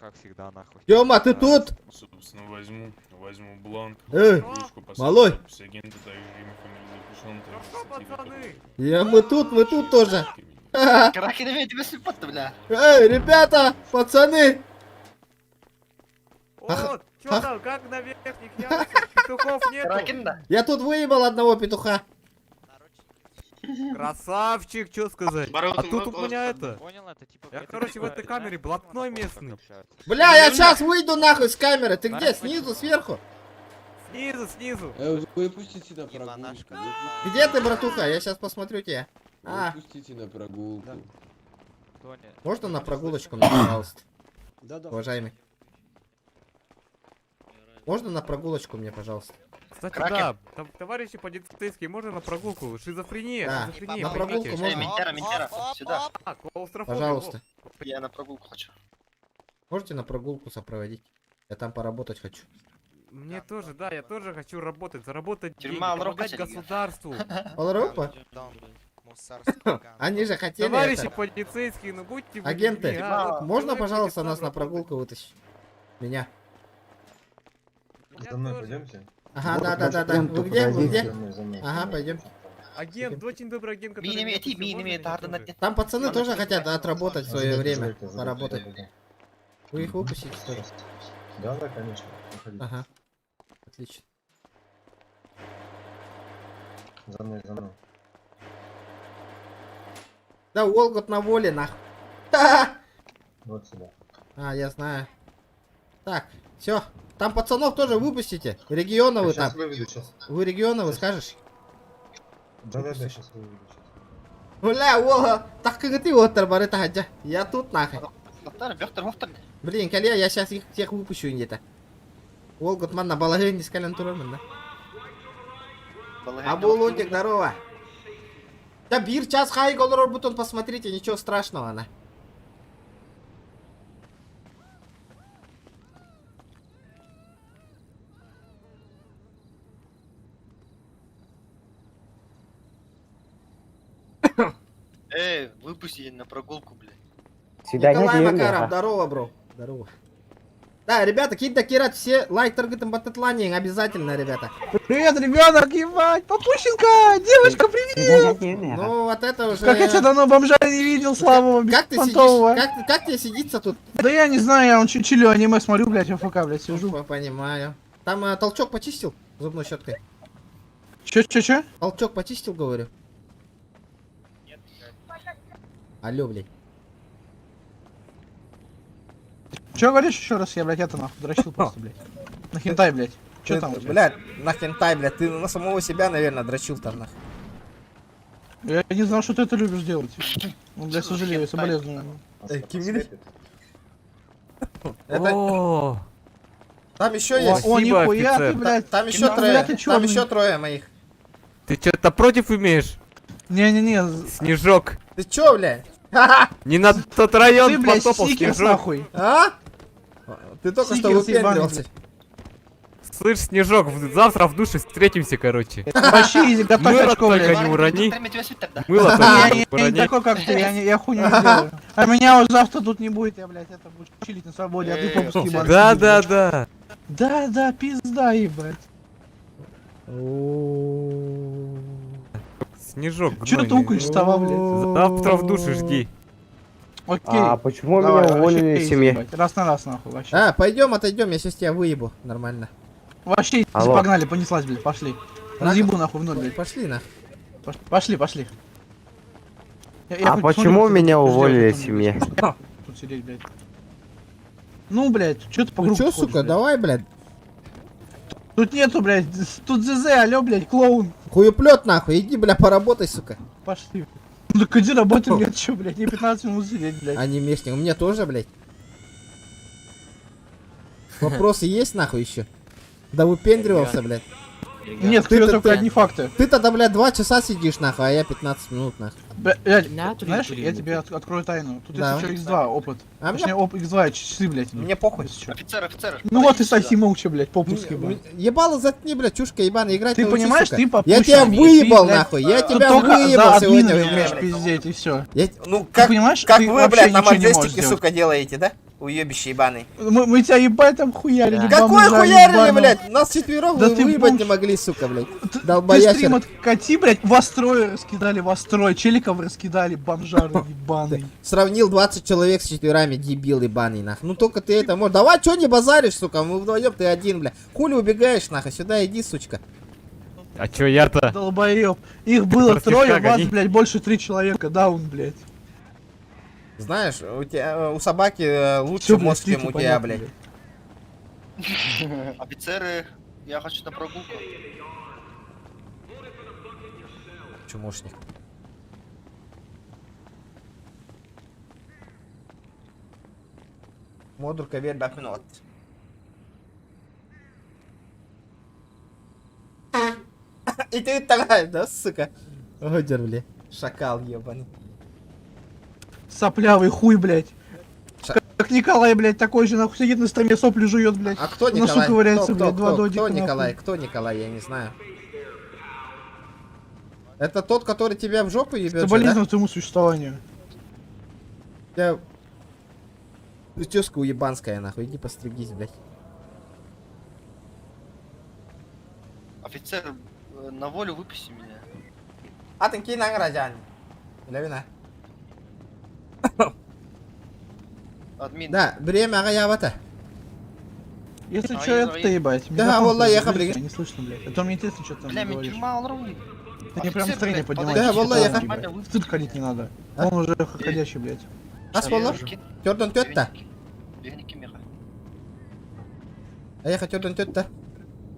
как всегда, нахуй. Тёма, ты тут? Собственно, возьму бланк. Ручку, малой. Мы тут тоже. Кракен имеет тебя слепота, бля. Эй, ребята, пацаны. О, чё там, как на верхних ярусах? Петухов нету? Кракен, да. Я тут выебал одного петуха. Красавчик, что сказать? Барон, А тут у вот, меня это... Понял, это типа... Я, это короче, в типа, этой знаешь, камере блатной как местный. общаются. Бля, я сейчас выйду нахуй с камеры. Ты где? Снизу, сверху? Снизу. Выпустите на прогулку. Где ты, братуха? Я сейчас посмотрю тебя. А, Выпустите на прогулку. Тоня, можно на прогулочку мне, пожалуйста? Уважаемый. Можно на прогулочку мне, пожалуйста? Кстати, Кракен. да, там, товарищи полицейские, можно на прогулку? Шизофрения, Да, шизофрения, на прогулку поймите. можно? Ментера, сюда. А, клаустрофобия, Пожалуйста. Я на прогулку хочу. Можете на прогулку сопроводить? Я там поработать хочу. Мне тоже, да, я тоже хочу работать, заработать деньги, Тюрьма помогать Алропа, государству. Поларопа? Они же хотели Товарищи это. полицейские, ну будьте вы Агенты, людьми, а? можно, Человек пожалуйста, будет нас сам на работать. прогулку вытащить? Меня. За мной пойдемте. Ага, да. Вы где? Вы где? Ага, пойдем. Агент, очень добрый агент, который... Миними, меня эти пустил, миними, можно это меня ардена тоже? Там пацаны тоже хотят отработать в свое время. Поработать. Вы их выпустите, что ли? Да, конечно. Ага. Отлично. За мной, за мной. Да, Волгот на воле, нахуй. Ха-ха! Вот сюда. А, я знаю. Так, все. Там пацанов тоже выпустите. Регионовы там. Выведу сейчас. Вы регионовы скажешь? Да, сейчас выведу. Бля, Волга, так как ты вот барыта хаджа. Я тут нахуй. Бёхтер. Блин, Калия, я сейчас их всех выпущу где-то. Волгот ман на балаге не скален турман, да? Абулунтик, здорово. Да, бир час хай голорор бутон, посмотрите, ничего страшного, на. Выпустите на прогулку, блядь. Николай Макаров, здорово, бро. Здорово. Да, ребята, кидда кират все лайк таргетом бататланием обязательно, ребята. Привет, ребенок, ебать! Папусенька! Девочка, привет! Ну, вот это уже... Как я тебя давно бомжа не видел, славного, Как ты беспонтового. сидишь? Как тебе сидится тут? Да я не знаю, я чилю аниме смотрю, блядь, АФК, блядь, сижу. Понимаю. Там толчок почистил зубной щеткой? Чё? Толчок почистил, говорю? Нет. Алло, блядь. Чё говоришь еще раз? Я, блядь, это нахуй дрочил просто, блядь. На хентай, блядь. Чё там у тебя? Блядь, на хентай, блядь, ты на самого себя, наверное, дрочил там, нахуй. Я не знал, что ты это любишь делать. Ну, блядь, сожалею, соболезную. Это... Там еще есть. О, нихуя ты, блядь. Там еще трое. Там еще трое моих. Ты что-то против имеешь? Не-не-не. Снежок. Ты чё, блядь? Не на тот район Ты, блядь, потопал, сикерс, Снежок. нахуй. А? Ты только что Сикерс выпендривался. Слышь, Снежок, завтра в душе встретимся, короче. Вообще, изи, готовь Мыло очко, только блядь. не урони. Мыло Я только не не урони. такой, как ты, я хуйню не делаю. А меня вот завтра тут не будет, я, блядь, это буду чилить на свободе, а ты попуск ебаный. Да. Да, пизда, ебать. Снежок, Чё ты гнойный. укаешь, сова, блядь? Завтра в душе жди. Окей. А почему Давай, меня уволили вообще, из семьи? ебать. Раз на раз, нахуй, вообще. А, пойдем, отойдем, я сейчас тебя выебу. Нормально. Вообще, Алло. погнали, понеслась, блядь, пошли. Разъебу нахуй в ноль, блядь. Пошли на. Пошли. Я А хоть почему смотрю, меня кто тут уволили ждёт, из кто семьи? там тут сидеть, блядь. Ну, блядь, чё ты по Ну группе чё, ходишь, сука, блядь? давай, блядь. Тут нету, блядь, тут ЗЗ, алё, блядь, клоун. Хуеплет нахуй, иди, бля, поработай, сука. Пошли. Ну так иди работай, блядь, чё, блядь, не 15 минут сидеть, блядь. Анимешник, у меня тоже, блядь. Вопросы есть, нахуй, еще? Да выпендривался, блядь. Нет, ты только одни факты. Ты тогда, блядь, 2 часа сидишь, нахуй, а я 15 минут, нахуй. Блядь, знаешь, я тебе открою тайну. Тут Да. если что, X2 опыт. А Точнее, X2 часы, блядь. Мне похуй. Офицер. Ну вот и соси молча, блядь, попуск ебан. Ебало заткни, блядь, чушка ебаная, играть Ты научись, понимаешь, сука. ты Я попущен, тебя ты, выебал, блядь, нахуй, я ты тебя только выебал за админа сегодня. умеешь пиздеть и все. Ну, Ты понимаешь, как ты вы, вообще блядь, на ничего не можешь мальчестике, сделать. сука, делаете, да? Уебище ебаный. Мы тебя ебать там хуярили. Какой бомжа хуярили, ебаного. блядь? Нас четвером Да вы ты выебать бомж. не могли, сука, блядь. Ты Долбоящер. стрим откати, блядь, вас трое раскидали, вас трое. Челиков раскидали, бомжары ебаный. Сравнил 20 человек с четверами, дебил ебаный, нахуй. Ну только ты это можешь. Давай, чё не базаришь, сука? Мы вдвоем, ты один, бля. Хули убегаешь, нахуй? Сюда иди, сучка. А чё я-то? Долбоёб. Их было Просто трое, как вас, они? блядь, больше 3 человека. Даун, блядь. Знаешь, у тебя у собаки лучше Всё, блядь, мозг, чем слитно, у тебя, понятно, блядь. Офицеры, я хочу на прогулку. Чумошник. Модурка верь 5 минут. И ты такая, да, сука? Годер, бля. Шакал ебаный. Соплявый хуй, блядь. Как Николай, блядь, такой же, нахуй, сидит на столе, сопли жует, блядь. А кто В носу Николай? ковыряется, Кто, блядь, два додика, кто нахуй. Николай? Кто Николай? Я не знаю. Это тот, который тебя в жопу ебет, Соболезную твоему существованию. Я... Тёзка уебанская, нахуй. Иди постригись, блядь. Офицер, на волю выпусти меня. А ты кинь наградян. Левина. Админ. Да, время агаявата. Если А чё, я- это ебать. Да, Мегафон волла, я говорит, хабриг. Не слышно, блядь. А то мне интересно, что ты Бля, там мне говоришь. тюрьма алру. Ты мне прям Офицер, настроение блядь, поднимаешь. Да, волла, я хабриг. Стыд ходить не надо. Он уже ходящий, блядь. Ас болла? Тёрдон төтта. Бегники меха. А я хотел тёрдон төтта.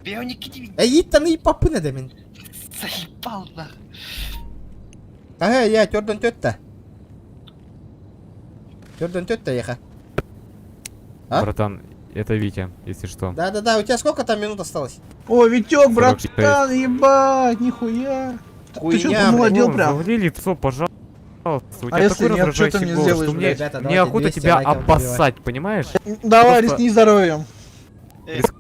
Бегники тебе Иттан и папына да мен. заебал нах. Ага, я тёрдон төтта. Тёрдон төтта еха. А? Братан, это Витя, если что. Да-да-да, у тебя сколько там минут осталось? О, Витёк, 46. братан, ебать, нихуя. Ты чё, Хуйня, помолодел Вон, прям? завали лицо, пожалуйста. У тебя если такой нет, что раздражающий ты мне голос, сделаешь, что мне, блядь? Ребята, мне давайте охота 200 тебя лайков обоссать, понимаешь? Давай, Просто- рискни здоровьем.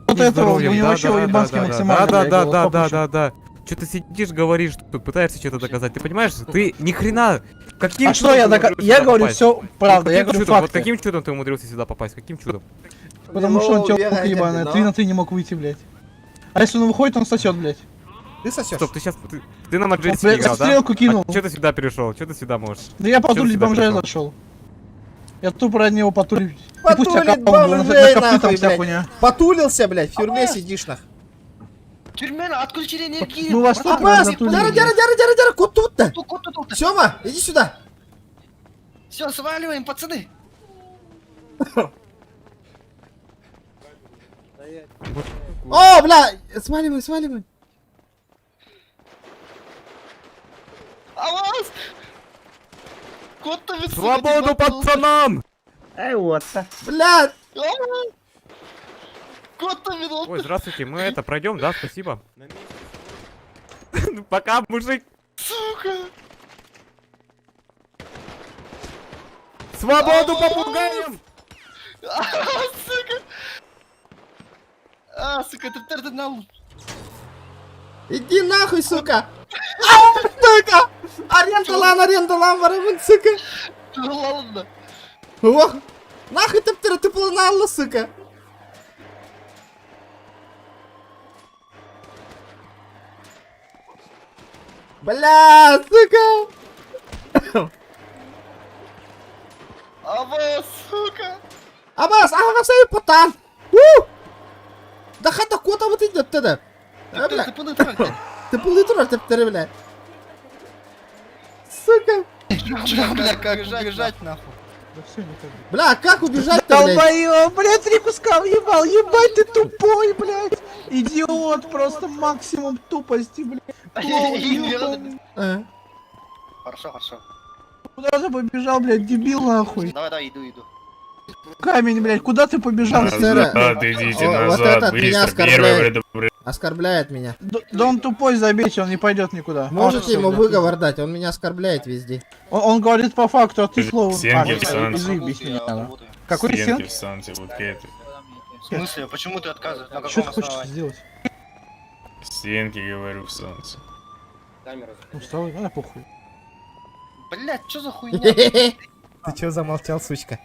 Вот этого, Здоровьем, у него вообще уебанский максимальный. Да, блядь, да, голос, да, да, похуй. да, да. Что ты сидишь, говоришь, тут пытаешься что-то доказать. Ты понимаешь, ты ни хрена. Каким А что чудом я ты умудрился Я сюда говорю попасть? все правда, я Каким говорю чудом, вот факты. каким чудом ты умудрился сюда попасть? Каким чудом? Потому что он тёлка ебаная, 3 на 3 не мог выйти, блядь. А если он выходит, он сосет, блядь. Ты сосешь? Стоп, ты сейчас. Ты на Маджесике блядь, играл, да? стрелку кинул. Что ты сюда перешел? Что ты сюда можешь? Да я Чё ты потулить сюда бомжей пришёл? зашел. Я тупо ради него потулить. И пусть Потулит аккаунт был бомжей, накопытом нахуй, вся блядь. хуйня. Потулился, блядь, в тюрьме сидишь, нах. Тюрьмена, отключили энергию. Мы вас тут Аббас, натулили. дяра, кот тут-то. Кот тут. Сёма, иди сюда. Все, сваливаем, пацаны. О, бля, сваливай. А вас? Кот-то вы, сука, Свободу не попал. пацанам! Ай, вот. Бля, Кот-то виноват. Ой, здравствуйте, мы это пройдем, да, спасибо. Ну, пока, мужик. Сука. Свободу попугаем! Сука. Сука, ты пердонал. иди нахуй, сука. А, сука. Арендалан, воровын, сука. Ну ладно. Ох, нахуй ты планала, сука. Бля, сука. А вас, сука. Абас, ай, патан. У! Да хата кота вот идет тогда. Бля, Ты пылы трахать. ты поллитра теперь, бля. Сука. Бля, как бежать нахуй. Да всё, не так. Бля, как убежать-то, блядь? Долбоёб, блядь, 3 куска въебал, ебать ты тупой, блядь. Идиот, просто максимум тупости, блядь. Клоун ёбаный. Хорошо. Куда ты побежал, блядь, дебил нахуй? Давай, иду. Камень, блядь, куда ты побежал? Идите назад, вот этот меня оскорбляет меня. Да он тупой, забейте, он не пойдет никуда. Можете ему выговор дать, он меня оскорбляет везде. Он говорит по факту, а ты клоун. Стенки в Санте. Заебись меня надо. Какой Стенки стенки? в Санте, вот это. В смысле, почему ты отказываешь? На Что каком ты хочешь основании? сделать? Стенки, говорю, в Санте. Ну, вставай, а похуй. Блять, что за хуйня? Ты чё замолчал, сучка?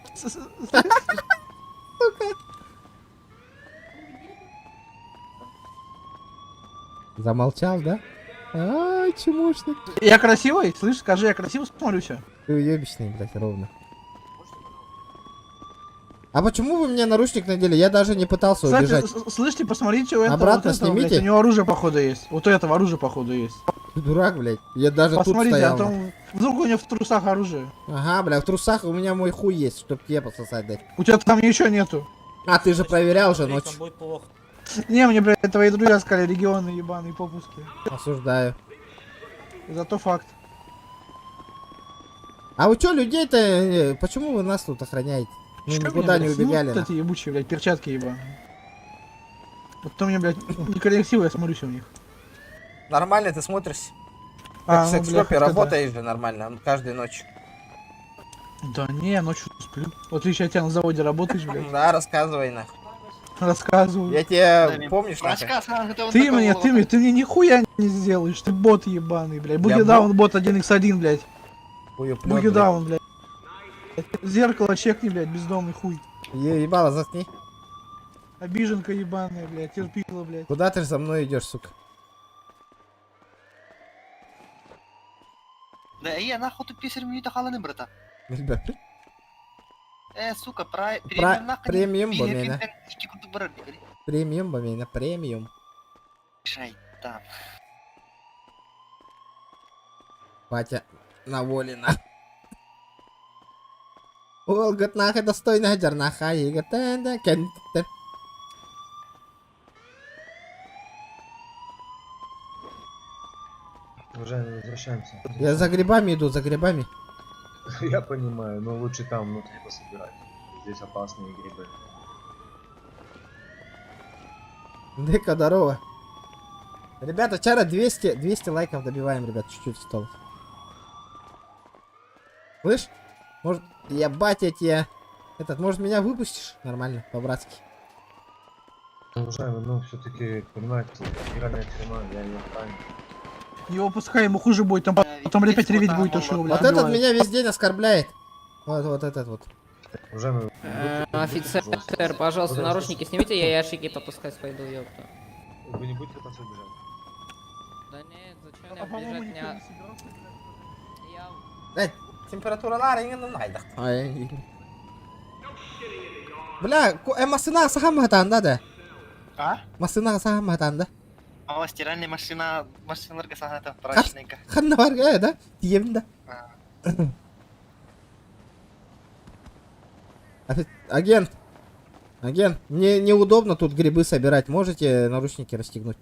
Замолчал, да? А, чмошник. Я красивый? Слышь, скажи, я красиво смотрюсь? Ты уебищный, блядь, ровно. А почему вы мне наручник надели? Я даже не пытался Кстати, убежать. слышите, посмотрите, у этого, Обратно вот этого, блядь, снимите. у него оружие, походу, есть. Вот у этого оружие, походу, есть. Ты дурак, блядь. Я даже Посмотрите, тут а стоял. там вдруг у него в трусах оружие. Ага, бля, в трусах у меня мой хуй есть, чтоб тебе пососать дать. У тебя там ничего нету. А, ты же проверял же ночью. Будет плохо. Не, мне, блядь, твои друзья сказали, регионы ебаные попуски. Осуждаю. Зато факт. А вы чё, людей-то... Почему вы нас тут охраняете? Мы Чё никуда меня, не блядь, снимут убегали. вот эти ебучие, блядь, перчатки ебаные. Вот то мне, блядь, некрасиво, я смотрюсь у них. Нормально ты смотришься? А, Как ну, в бля, секс-шопе как-то работаешь же нормально, каждую ночь. Да не, ночью сплю. В отличие от тебя на заводе работаешь, блядь. Да, рассказывай нахуй. Рассказываю. Я тебе помнишь нахуй? Ты мне нихуя не сделаешь, ты бот ебаный, блядь. Я Бугидаун бот 1x1, блядь. Хуеплёт, Бугидаун, блядь. Зеркало чекни, блядь, бездомный хуй. Ебало, заткни. Обиженка ебаная, блядь, терпила, блядь. Куда ты за мной идешь, сука? Да я нахуй тут 50 минут халаны, брата. Ребят, Сука, премиум премиум бомена. Премиум бомена, премиум. Шайтан. Батя на воле на. Олгат нахай достойно джарнаха егатенда кентер. Уважаемые, возвращаемся. Я за грибами иду, за грибами. Я понимаю, но лучше там внутри пособирать. Здесь опасные грибы. Дека, здорово. Ребята, чара 200 лайков добиваем, ребят, чуть-чуть осталось. Слышь? Может, ебать я тебе... может, меня выпустишь? Нормально, по-братски. Уважаемый, ну все-таки, понимаете, игральная тюрьма, я ее память. Его пускай, ему хуже будет, там потом опять реветь будет, то что, блядь. Вот этот меня весь день оскорбляет. Вот этот вот. Уважаемый, Офицер, пожалуйста, наручники снимите, я ящики попускать пойду, ёпта. Вы не будете от нас убежать? Да нет, зачем мне бежать меня? Блять, температура не найдах. Бля, машина сахаматанда да? А? Машина сахаматанда. А стиральная машиналарга сахата прачечника. Ханна бар, да? Тием да. Агент, мне неудобно тут грибы собирать. Можете наручники расстегнуть?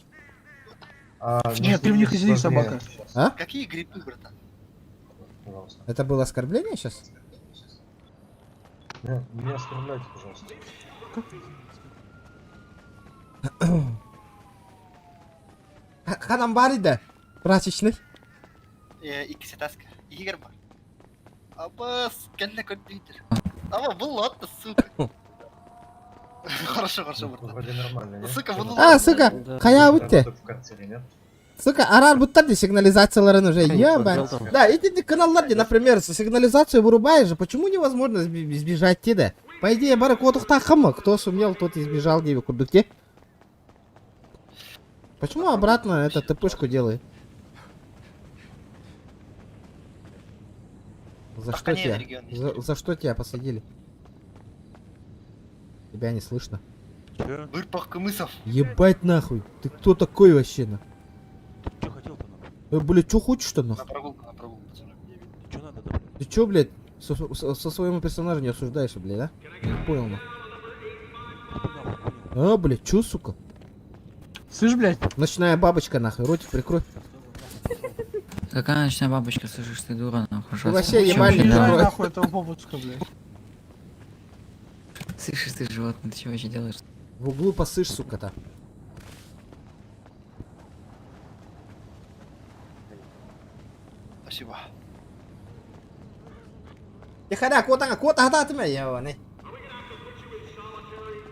Нет, ты в них извини, собака. А? Какие грибы, братан? Это было оскорбление сейчас? Нет, не оскорбляйте, пожалуйста. Ханам бар иде. Прачечный. İkisi taska. İki gariba. Абас, кәллә компьютер. Ава, был ладно, сука. Хорошо, братан. Вроде нормально, нет? Сука, bunu А, сука, хая утте. В карцере, нет? Сука, арар буттарди сигнализацияларын уже ебать. Да, эти каналларди, например, сигнализацию вырубаешь же, почему невозможно избежать теда? По идее, бары котухта хамма, кто сумел, тот избежал деви курдуке. Почему обратно это ТПшку делает? За что тебя? За что тебя посадили? Тебя не слышно. Бырпах Кымысов. Ебать нахуй. Ты кто такой вообще на? Че хотел-то? Блядь, что хочешь-то нахуй? На прогулку, пацаны. Че надо? Ты чё, блядь, со своему персонажа не осуждаешь, блядь, да? Не понял, нахуй. А, блядь, чё, сука? Слышь, блядь? Ночная бабочка, нахуй, ротик прикрой. Какая ночная бабочка, слышишь, ты дура, нахуй. Ты вообще ебальник прикрой. Нахуй этого попуска, блядь. Слышишь, ты животное, ты чего вообще делаешь? В углу посышь, сука-то. Спасибо. Тихо, кота ты меня, не.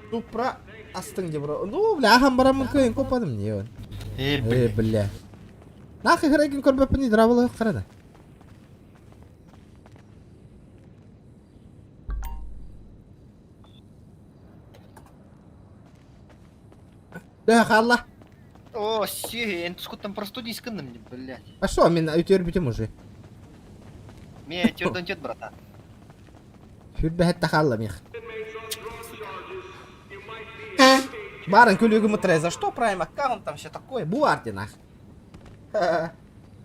Тупра, астынги, бро. Ну, бля, хамбарам кайын копадым, не. Бля. Нахуй хрегин корбе не дравало, харада. Да, халла. О, сей, енді скуттан простудись кындым, блядь. А что, мен ütер бітем уже? Мен тёрден тёт, братан. Хүрбәһәт халла мех. Барын күлігімі тұрай, за что прайм аккаунт там все такое? Буарди нах.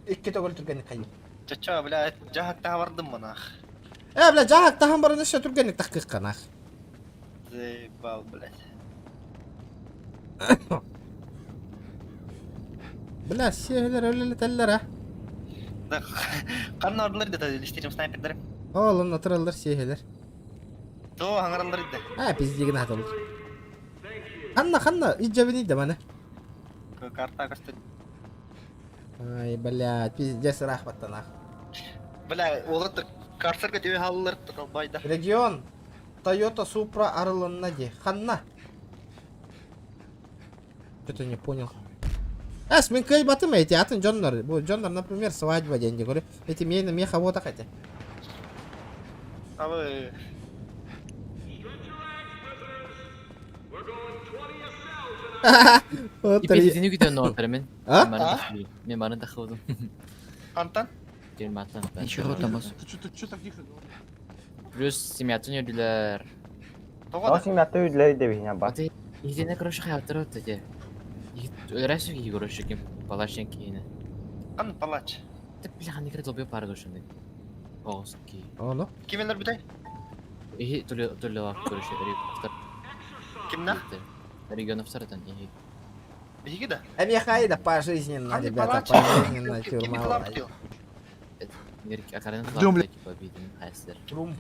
Икки төгіл түргенік қайып. Чача, блядь, жахактаға бардым мынах. Бля, жағақ тағын барын еще түргенік таққиққа нах. Заебал, блядь. Бля, сиелер өлелі тәллер, а? Қанна ордылар еді, листерім снайпердерім. Олын отыралар сиелер. То, аңыралар еді. Пиздеген атылыр. Қанна, иджабын еді маны. Карта косты. Ай, блядь, пиздец рахматтан ах. Бля, оларды карсырға тебе халылар байда. Регион Toyota Supra арылынна де. Қанна? Что-то не понял. Мен кай батым эти атын Джоннар. Джоннар, например, свадьба деньги. Говорю, эти мейна меха вот хотя. А вы... İpetini gidiyorsun ortaya men. А? Ben bana takıldım. Антон? Gelme atlan. Ничего там. Что так тихо? Плюс семьятын ödüler. О, семьятын ödüler de бихня бар. İgidene kroşu hayattır ötede. Öğrensin ki kroşu kim? Palaşen ki yine. Қан палач. Tep bile hani kere dobuyor para kroşundan. Oğuz ki. Оно? Кемелер битай? İyi türlü var kroşu. Кемна? Регионов саратан iyi. Биги да? Мехаида пожизненно, Қан ребята, палач? пожизненно Кеме тюрьма. тылап Нерик акарен Думля. тылап типа бидin хайсер.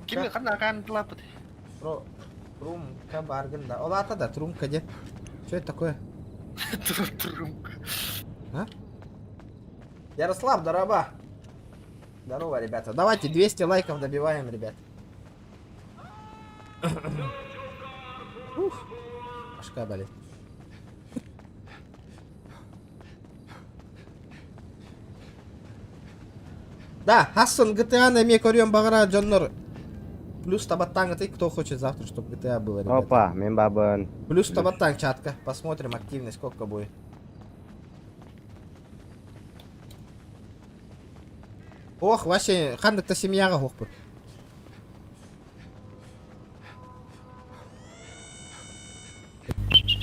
Кеме қан акан тылап битай? Трумка баргында. Ол ата да трумка дед. Что это такое? Трумка. А? Ярослав, здорово. Здорово, ребята. Давайте 200 лайков добиваем, ребят. Ух. Башка болит. Да, Хассан GTA на ме көрем бағыра Джоннор. Плюс табаттан ты, кто хочет завтра, чтобы GTA было, ребята. Опа, мен бабын. Плюс табаттан чатка. Посмотрим активность, сколько будет. Ох, вообще, хандык-то семьяға хоқ бұл.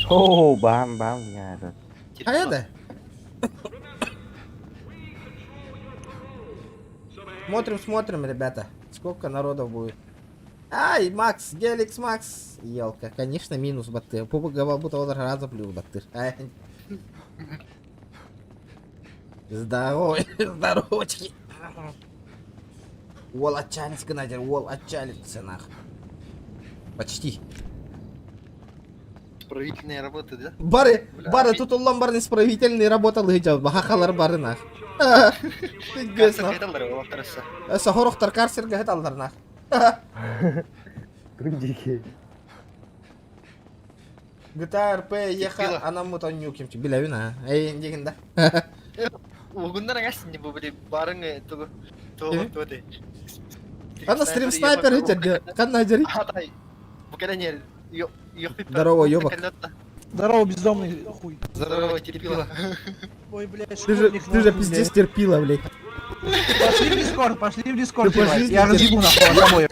О, бам, я тут. Қаяда? Смотрим, ребята. Сколько народов будет. Ай, Макс, Геликс Макс. Елка, конечно, минус баттыр. Пупы говорил, будто он раза плюс баттыр. Здоровочки. Ол отчалец, Гнадер, ол отчалец, нах. Почти. Исправительные работы, да? Бары, тут улам барын исправительный работал хиджаб. Бахахалар бары нах. Сахороқтар карсерге хет алдар нах. Грундики. GTA RP еха анамы тоню кемчи. Биләвин а. Эй, дегенда. Угундар агасин не были барыңы тугу. Тугу. Ана стрим снайпер хиджаб. Канна джари. Атай. Букеда не Здорово, ёбок. Здорово, бездомный хуй. Здорово, терпила. Ой, блядь, Ты же пиздец терпила, блядь. Пошли в дискорд, Ты пошли, я разъебу нахуй обоих.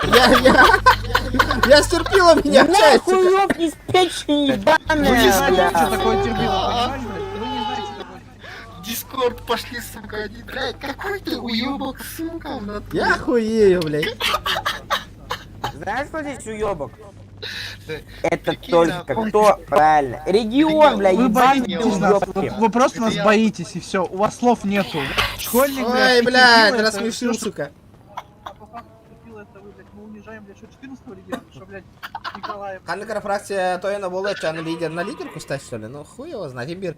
Я стерпила, меня общается. Хуёв из печени ебаная. Вы не знаете, что такое терпила, Дискорд пошли, сука, они, блядь, какой ты уёбок, сука, блядь. Я хуею, блядь. Знаешь, что здесь уёбок? Это только кто? Правильно. Регион, бля, Вы ебаный боитесь нас, вы просто нас боитесь, и все, у вас слов нету. Школьник, блядь, Ой, блядь, это рассмешил, всё, сука. мы унижаем, блядь, что 14-го региона, что, блядь, Николаев. Қандықара фракция тойына болды, чаны лидер на лидерку стать, что ли? Ну, хуй его знает. Теперь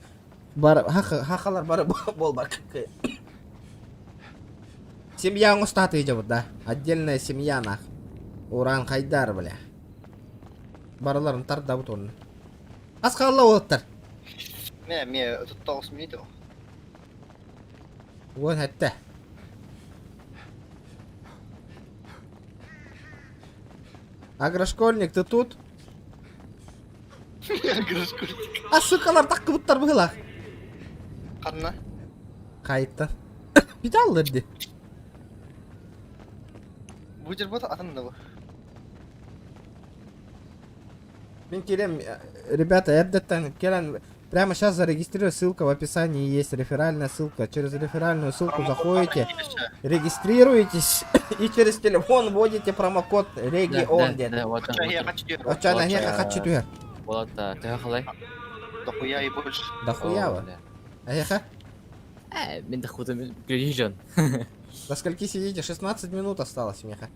хахалар бары бол бар. Семья ұстаты идет, да. Отдельная семья, нах. Уран Хайдар, бля. Барыларын тар дабыт орны. Асқалла олыттар. Ме, тут толс мидл. Вон әтті. Агрошкольник, ты тут? Агрошкольник. А сукалар таққы бұттар бұғыла. Қанна? Қайыттан. Бит алырды. Бутерброд атында бұл. Мен келем, ребята, Эрдеттен келен, прямо сейчас зарегистрирую, ссылка в описании есть, реферальная ссылка. Через реферальную ссылку заходите, регистрируетесь и через телефон вводите промокод REGION. Да, вот он. Очана Геха Хачитвер. Вот, ты халай. Дохуя и больше. Дохуя вы? Аеха? Мен дохуя переезжен. До скольки сидите? 16 минут осталось, Меха.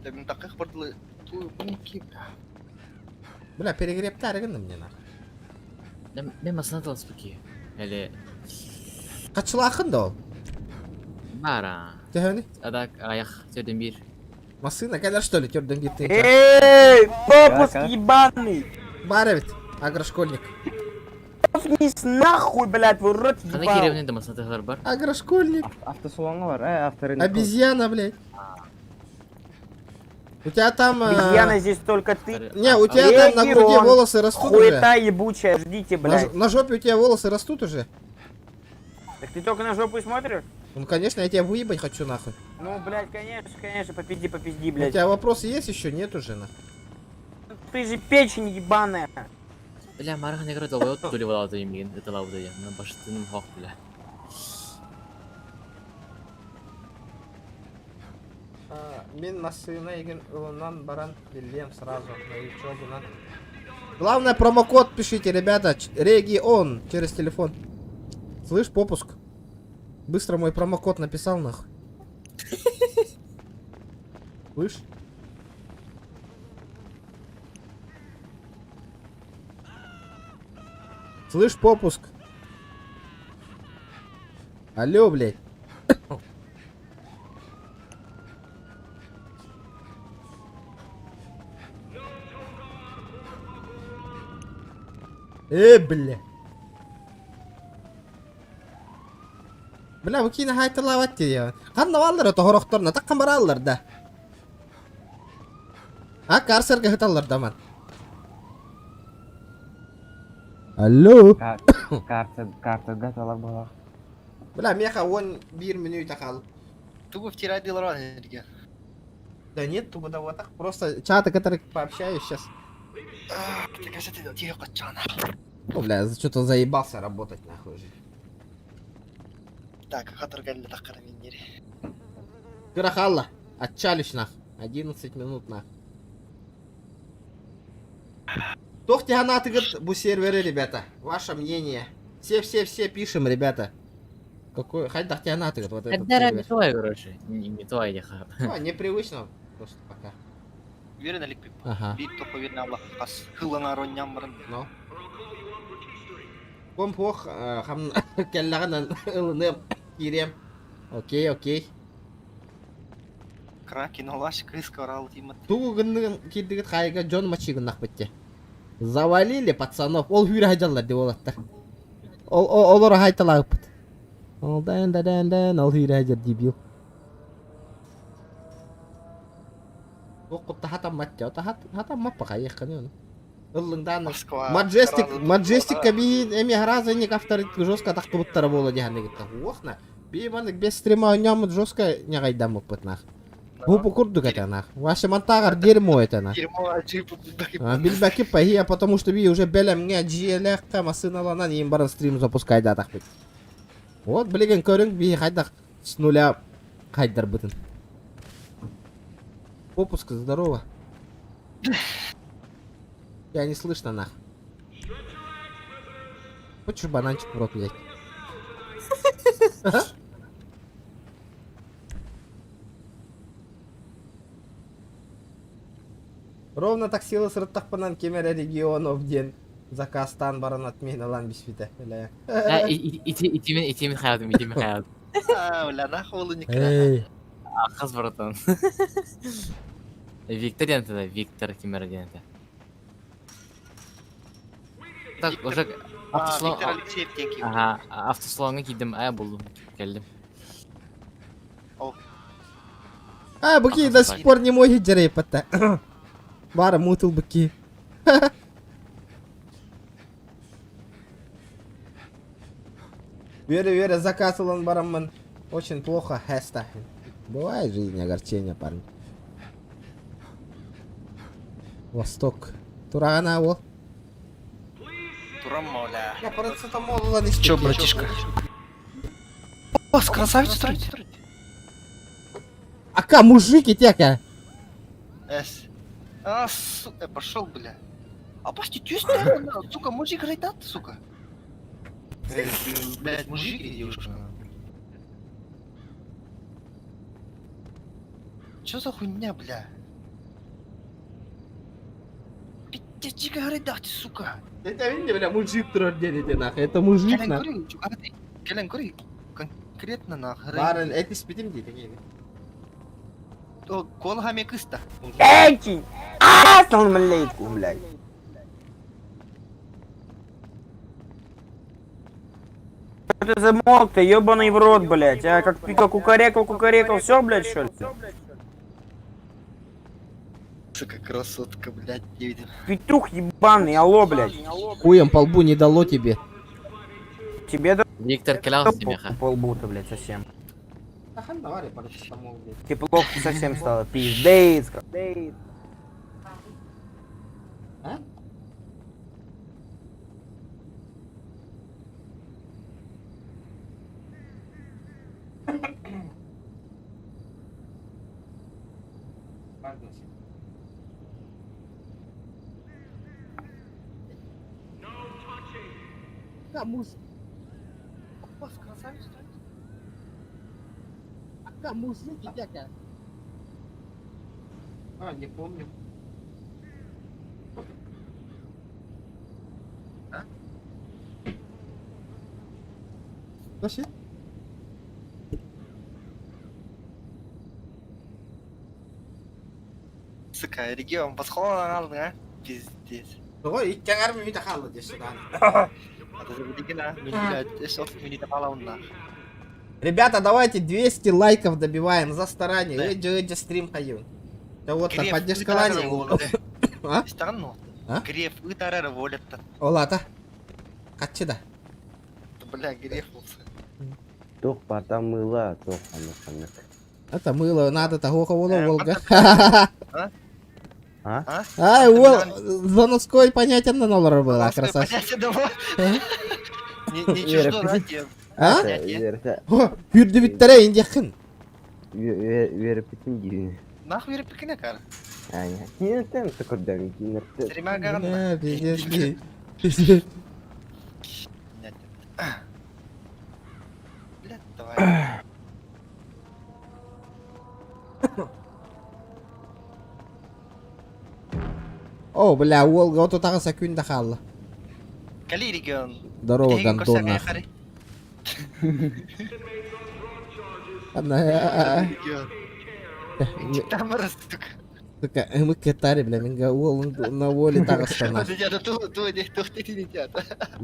Да мен таких бардылы. Бля, перегреб тарганы мне нахуй. Мен масынатыл спеки. Әлі... Қачыл ақын да ол? Бара. Тәхөні? Адак аяқ төрден бір. Масына, кәдір что ли, төрден бір тейін? Эй, попуск ебаный! Бара ведь, агрошкольник. Вниз нахуй, блядь, в рот Қандай ебал! керевнен масынатығылар бар? Агрошкольник. Автосалоны бар, авторынок. Обезьяна, блядь. У тебя там... Обезьяна здесь только ты. Не, у тебя там на груди волосы растут Хуета уже. ебучая, ждите, блядь. На жопе у тебя волосы растут уже. Так ты только на жопу и смотришь? Ну, конечно, я тебя выебать хочу, нахуй. Ну, блядь, конечно, попизди, У блядь. тебя вопросы есть еще? Нет уже, нахуй. Ты же печень ебаная. Бля, марах негра долбай от түлі балауды емеген, это лауды я. На башытының хоқ, бля. Мен масына еген ылынан баран билем сразу на ютубынан. Главное, промокод пишите, ребята. REGION через телефон. Слышь, попуск? Быстро мой промокод написал, нахуй. Слышь? Слышь, попуск? Алло, блядь. Бля. Бля, выкина хайтылаватти я. Қанна баллар ото хорохторна, таққан бараллар да. Карсерге хыталлар да ман. Алло. Картада талар бала. Бля, меха он 1 минута қалып. Тубы втирайдылар ан жерге. Да нет, тубы да вот так. Просто чаты, которые пообщаюсь сейчас. Ты кажется, ты тихо качана. Ну, бля, что-то заебался работать, нахуй же. Так, хатыргалли таққара меннери. Кырахалла, отчалишь, нах. 11 минут, нах. Тохте анатыгыт бу серверы, ребята. Ваше мнение. Все пишем, ребята. Какой, хоть тохте анатыгыт, вот этот Эддара сервер. не твой, короче. Не твой, яха. Непривычно, просто пока. Верен алик пип. Ага. Бит топо верен аллах қас. Хылана ронням барын. No. Ком пох, хам келлаган ылынып кирем. Окей. Кракен олаш крыска орал тимат. Тугынын кирдигит хайга Джон Мачигын нахбетте. Завалили пацанов. Ол хүйрі хайдалар деп олаттар. Олар хайталағып. Ол ол хүйрі хайдар дебил. Оқытта хатам матте. Ота хатам маппа қайыққаны оны. Ыллыңдан Маджестик кабин эми харазыник авторит жестко так кубуттары болу дегенде кетті. Оқна. Беймандық без стрима ойнамыд жестко неғайдан мұппыт нах. Бупу курдук это нах. Ваше монтагар дерьмо это нах. Билбаки пахия, потому что ви уже белем не джиелехка масыналанан ең барын стрим запускай да тахбет. Вот, блеген көрің би хайдақ с нуля хайдар бытын. Попуска, здорово. Я не слышно нах. Хочешь бананчик в рот взять? Ровно так силы сырттақ панан кемері регионов ден. Заказтан баран отмена лан бисфита. Итимен хаядым. Бля, нахуй олы Эй. Қыз братан. Виктор янтыда, Виктор кемері янты. Так, уже автослон... Виктор Алексеев тенки. Ага, автослонға кидім, болдым, келдім. Быки до сих пор не мой джерей пата. Бара мутыл быки. Верю, заказывал бараман. Очень плохо, хэста. Бывает в жизни огорчения, парни. Восток. Турана, о. Турам, бля. Я парацетамол ладно. Чё, братишка? Вас красавец строить? Ака, мужики, тека. А, сука, пошел, бля. А почти тюсь, сука, мужик райдат, сука. Блядь, мужик или девушка? Чё за хуйня, бля? Пиздечка райдат, сука. Это видите, бля, мужик труднее, нахуй. Это мужик, нахуй. Келен кури, конкретно нахуй. Барен, эти спитим, дети. Кол хаме кыста. Эти! Ассалам алейкум, блядь. Что ты замолк-то, ебаный в рот, блядь, а? Как кукарекал, все, блядь, что ли? Сука, красотка, блядь, не видим. Петух ебаный, алло, блядь. Хуем по лбу не дало тебе. Тебе да... Виктор клялся, Миха. По лбу-то, блядь, совсем. Ахан, давай, парацетамол, блядь. Тебе плохо совсем стало, пиздец. А? Да, муж. Вас красавец строить? Ака, мужики, тека. А, не помню. А? Вообще? Сука, регион подход, а? Пиздец. Ой, тягар ми тахалла здесь сюда. Ребята, давайте 200 лайков добиваем за старание. Эджи стрим хаю. Да вот так поддержка лани. А? А? Греф ытарар волят. Олата. Катчида. Бля, греф. Тух потом мыло, тух оно. Это мыло, надо того, кого Волга. А? Ай, Зоновской понятен на $0 было, красавчик. Ничего, что ради. А? Юрди Виктория Индияхин. Веропитинги. Нахуй веропикина, кар. А, нет, там такой дам, кинер. Стрима гарна. Пиздец. Блядь, давай. О, бля, Волга, вот тут ағаса күн дақалла. Кали регион. Здорово, гандон, нахуй. Там растук. Сука, мы катари, бля, минга Вол на воле тағыстан, нахуй.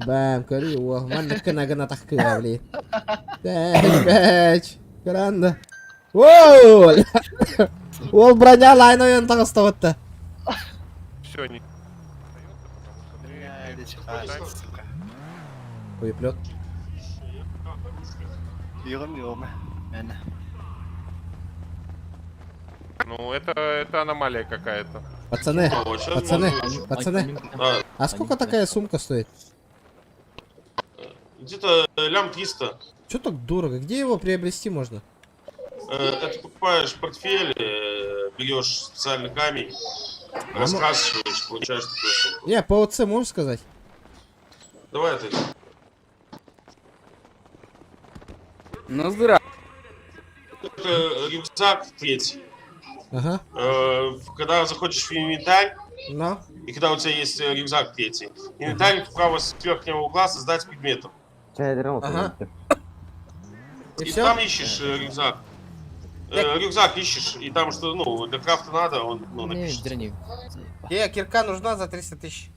Бәм, көрі, Вол, манны кына таққыға, бля. Бәч, көрәнді. Воу! Ол броня лайна ойын тағыста өтті. Все, не... Хуеплет. Ну, это аномалия какая-то. Пацаны, а сколько такая сумка стоит? Где-то лям 300. Чё так дорого? Где его приобрести можно? Это покупаешь портфель, берешь специальный камень, раскрашиваешь, получаешь такую сумку. Не, по ОЦ можешь сказать? Давай это. Ну, здравствуй. Это рюкзак третий. Ага. Когда заходишь в инвентарь, no. И когда у тебя есть рюкзак третий, инвентарь вправо с верхнего угла создать предметом. Ага. И там ищешь рюкзак. Рюкзак ищешь, и там что, ну, для крафта надо, он, ну, напишет. Кирка нужна за 300 тысяч.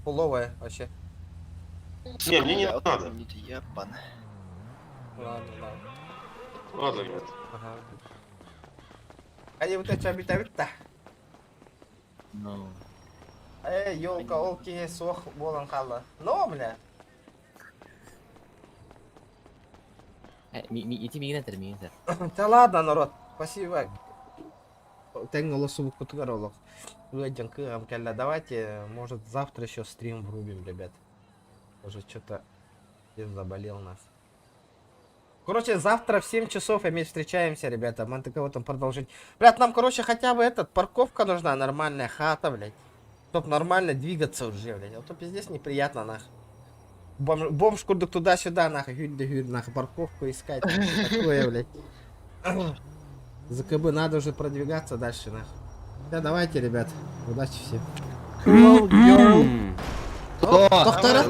Пуловая вообще. Не, мне не надо. Ладно. Ладно, ребят. Ага. А я вот это обитавит-то. Ну. Ёлка, олки, сох, болан халла. Ну, бля. Иди мигнатор. Да ладно, народ. Спасибо. тең голосову кутгаролог. Уйдем к Амкалля. Давайте, может, завтра еще стрим врубим, ребят. Уже что-то заболел нас. Короче, завтра в 7 часов опять встречаемся, ребята. Мы такого там продолжить. Блядь, нам, короче, хотя бы парковка нужна, нормальная хата, блядь. Чтоб нормально двигаться уже, блядь. А то пиздец неприятно, нах. Бомж курдук туда-сюда, нахуй, гюль, нахуй, парковку искать. Такое, блядь. За КБ надо уже продвигаться дальше, нахуй. Да, давайте, ребят. Удачи всем. Доктор?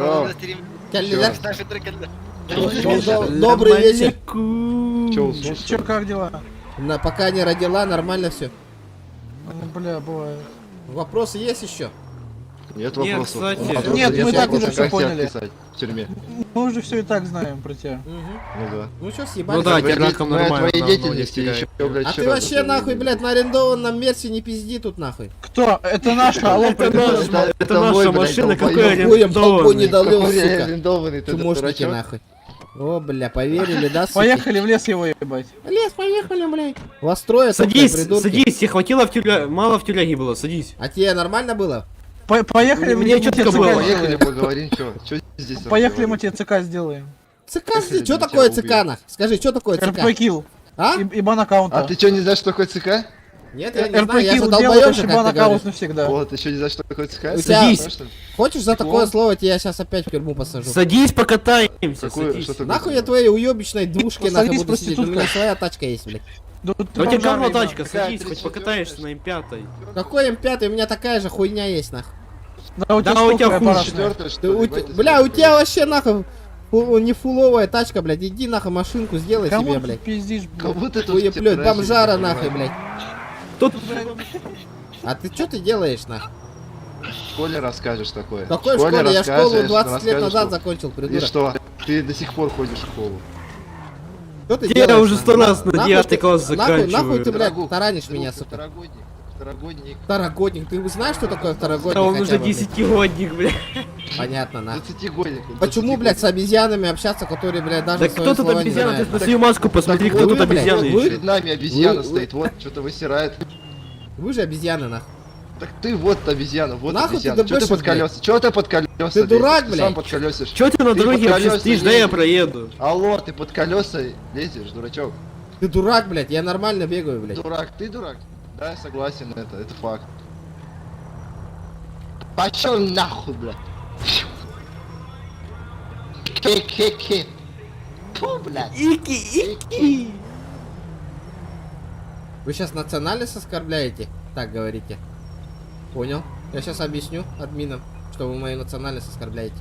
Добрый вечер. Че, как дела? Пока не родила, нормально все. Бля, бывает. Вопросы есть еще? Нет, нет, мы так уже все поняли. В тюрьме. Мы уже все и так знаем про тебя. Ну да. Ну что, съебали? Ну да, твоей деятельности еще, блядь, а ты вообще, нахуй, блядь, на арендованном Мерсе не пизди тут, нахуй. Кто? Это наша, алло, это наша машина, какой арендованный? Не долил, сука. Арендованный, ты Чмошники, нахуй. О, бля, поверили, да, сука? Поехали в лес его ебать. Лес, поехали, блядь. Вас строят, садись, садись, тебе хватило мало в тюряге было, садись. А тебе нормально было? Поехали, мне четко было. Поехали, поговорим, что здесь. Поехали, мы тебе ЦК сделаем. ЦК, что такое ЦК, нах? Скажи, что такое ЦК? РП-килл. А? Ибан аккаунта. А ты что, не знаешь, что такое ЦК? Нет, я не знаю, я же РП-килл долбоёб делаешь, же, ибан как ты аккаунт говоришь. навсегда. Вот, еще не знаешь, что такое ЦК? Садись. Хочешь за такое слово, тебя сейчас опять в тюрьму посажу. Садись, покатаемся, садись. Нахуй я твоей уебищной двушке нахуй буду сидеть, у меня своя тачка есть, блядь. Да у тебя говно тачка, садись, хоть покатаешься на М5. Какой М5, у меня такая же хуйня есть, нахуй. Да, у тебя хуже. Бля, у тебя вообще нахуй не фуловая тачка, блядь. Иди нахуй машинку сделай себе, блядь. Пиздишь, кому ты тут хуеплёт, бомжара нахуй, блядь. Тут... А ты что ты делаешь, нахуй? В школе расскажешь такое. Какой в школе? Я школу 20 лет назад закончил, придурок. И что? Ты до сих пор ходишь в школу. Что ты Я делаешь, уже 100 раз на 9 класс заканчиваю. Нахуй ты, блядь, таранишь меня, сука. Второгодник. Ты знаешь, что такое второгодник? Да он уже 10-годник, блядь. Понятно, нахуй. 20-годник. Почему, блядь, с обезьянами общаться, которые, блядь, даже Да кто тут обезьяна? Ты на свою маску посмотри, кто тут обезьяна ещё. Перед нами обезьяна стоит, вот, что-то высирает. Вы же обезьяны, нахуй. Так ты вот обезьяна, вот нахуй обезьяна. Что ты под колеса? Чё ты под колеса? Ты дурак, блядь. Ты сам под колесишь. Чё ты на дороге вообще стоишь? Да я проеду. Алло, ты под колеса лезешь, дурачок. Ты дурак, блядь, я нормально бегаю, блядь. Дурак, ты дурак? Да, я согласен, это факт. Пошел нахуй, блядь. Ки-ки-ки. Фу, блядь. Ики. Вы сейчас национальность оскорбляете? Так говорите. Понял. Я сейчас объясню админам, что вы мою национальность оскорбляете.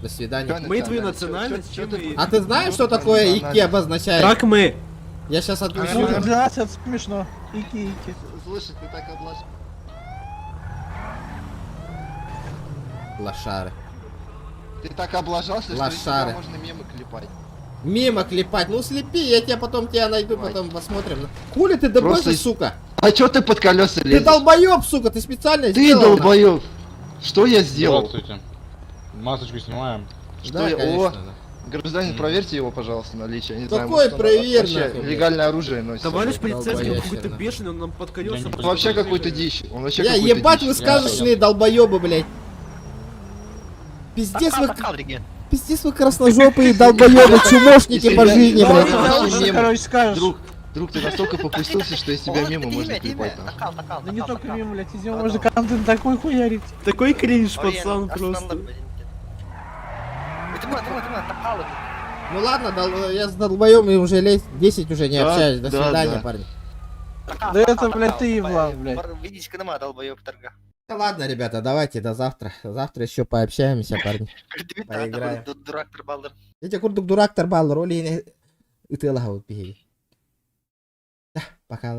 До свидания. Мы твою национальность, чем мы... А ты знаешь, что такое ики обозначает? Как мы? Я сейчас отвечу. Для нас это смешно. Ики-ики. Слушай, ты так облажал. Лошары. Ты так облажался, что из Лошары. тебя можно мемы клепать. Мимо клепать. Ну слепи, я тебя потом найду, потом посмотрим. Хули ты добрался, сука? А чё ты под колеса лезешь? Ты долбоёб, сука, ты специально Ты сделал. долбоёб. Что я сделал? Здравствуйте. Масочку снимаем. Что Да, я... конечно, О, гражданин, проверьте его, пожалуйста, наличие. Не знаю, Какой может, он проверь, вообще нахуй, блядь? легальное оружие носит. Товарищ полицейский, он Долбоёб, какой-то нахуй. бешеный, он нам под колеса... Он вообще какой-то дичь. Он вообще Я какой-то ебать дичь. вы сказочные долбоёбы, блядь. Пиздец вы красножопые долбоёбы, чумошники по жизни, блядь. Короче, скажешь. Друг, ты настолько попустился, что из тебя мимо можно клепать. Да не только мимо, блядь, из него можно контент такой хуярить. Такой кринж, пацан, просто. Ну ладно, я с долбоёбами уже лет 10 уже не общаюсь. До свидания, парни. Да это, блядь, ты еблан, блядь. Видите, нема долбоёб торга. Да ладно, ребята, давайте до завтра. Завтра еще пообщаемся, парни. Поиграем. Дурактор балдыр. Эти курдук дурактор баллар, роли и ты лагаут, пока,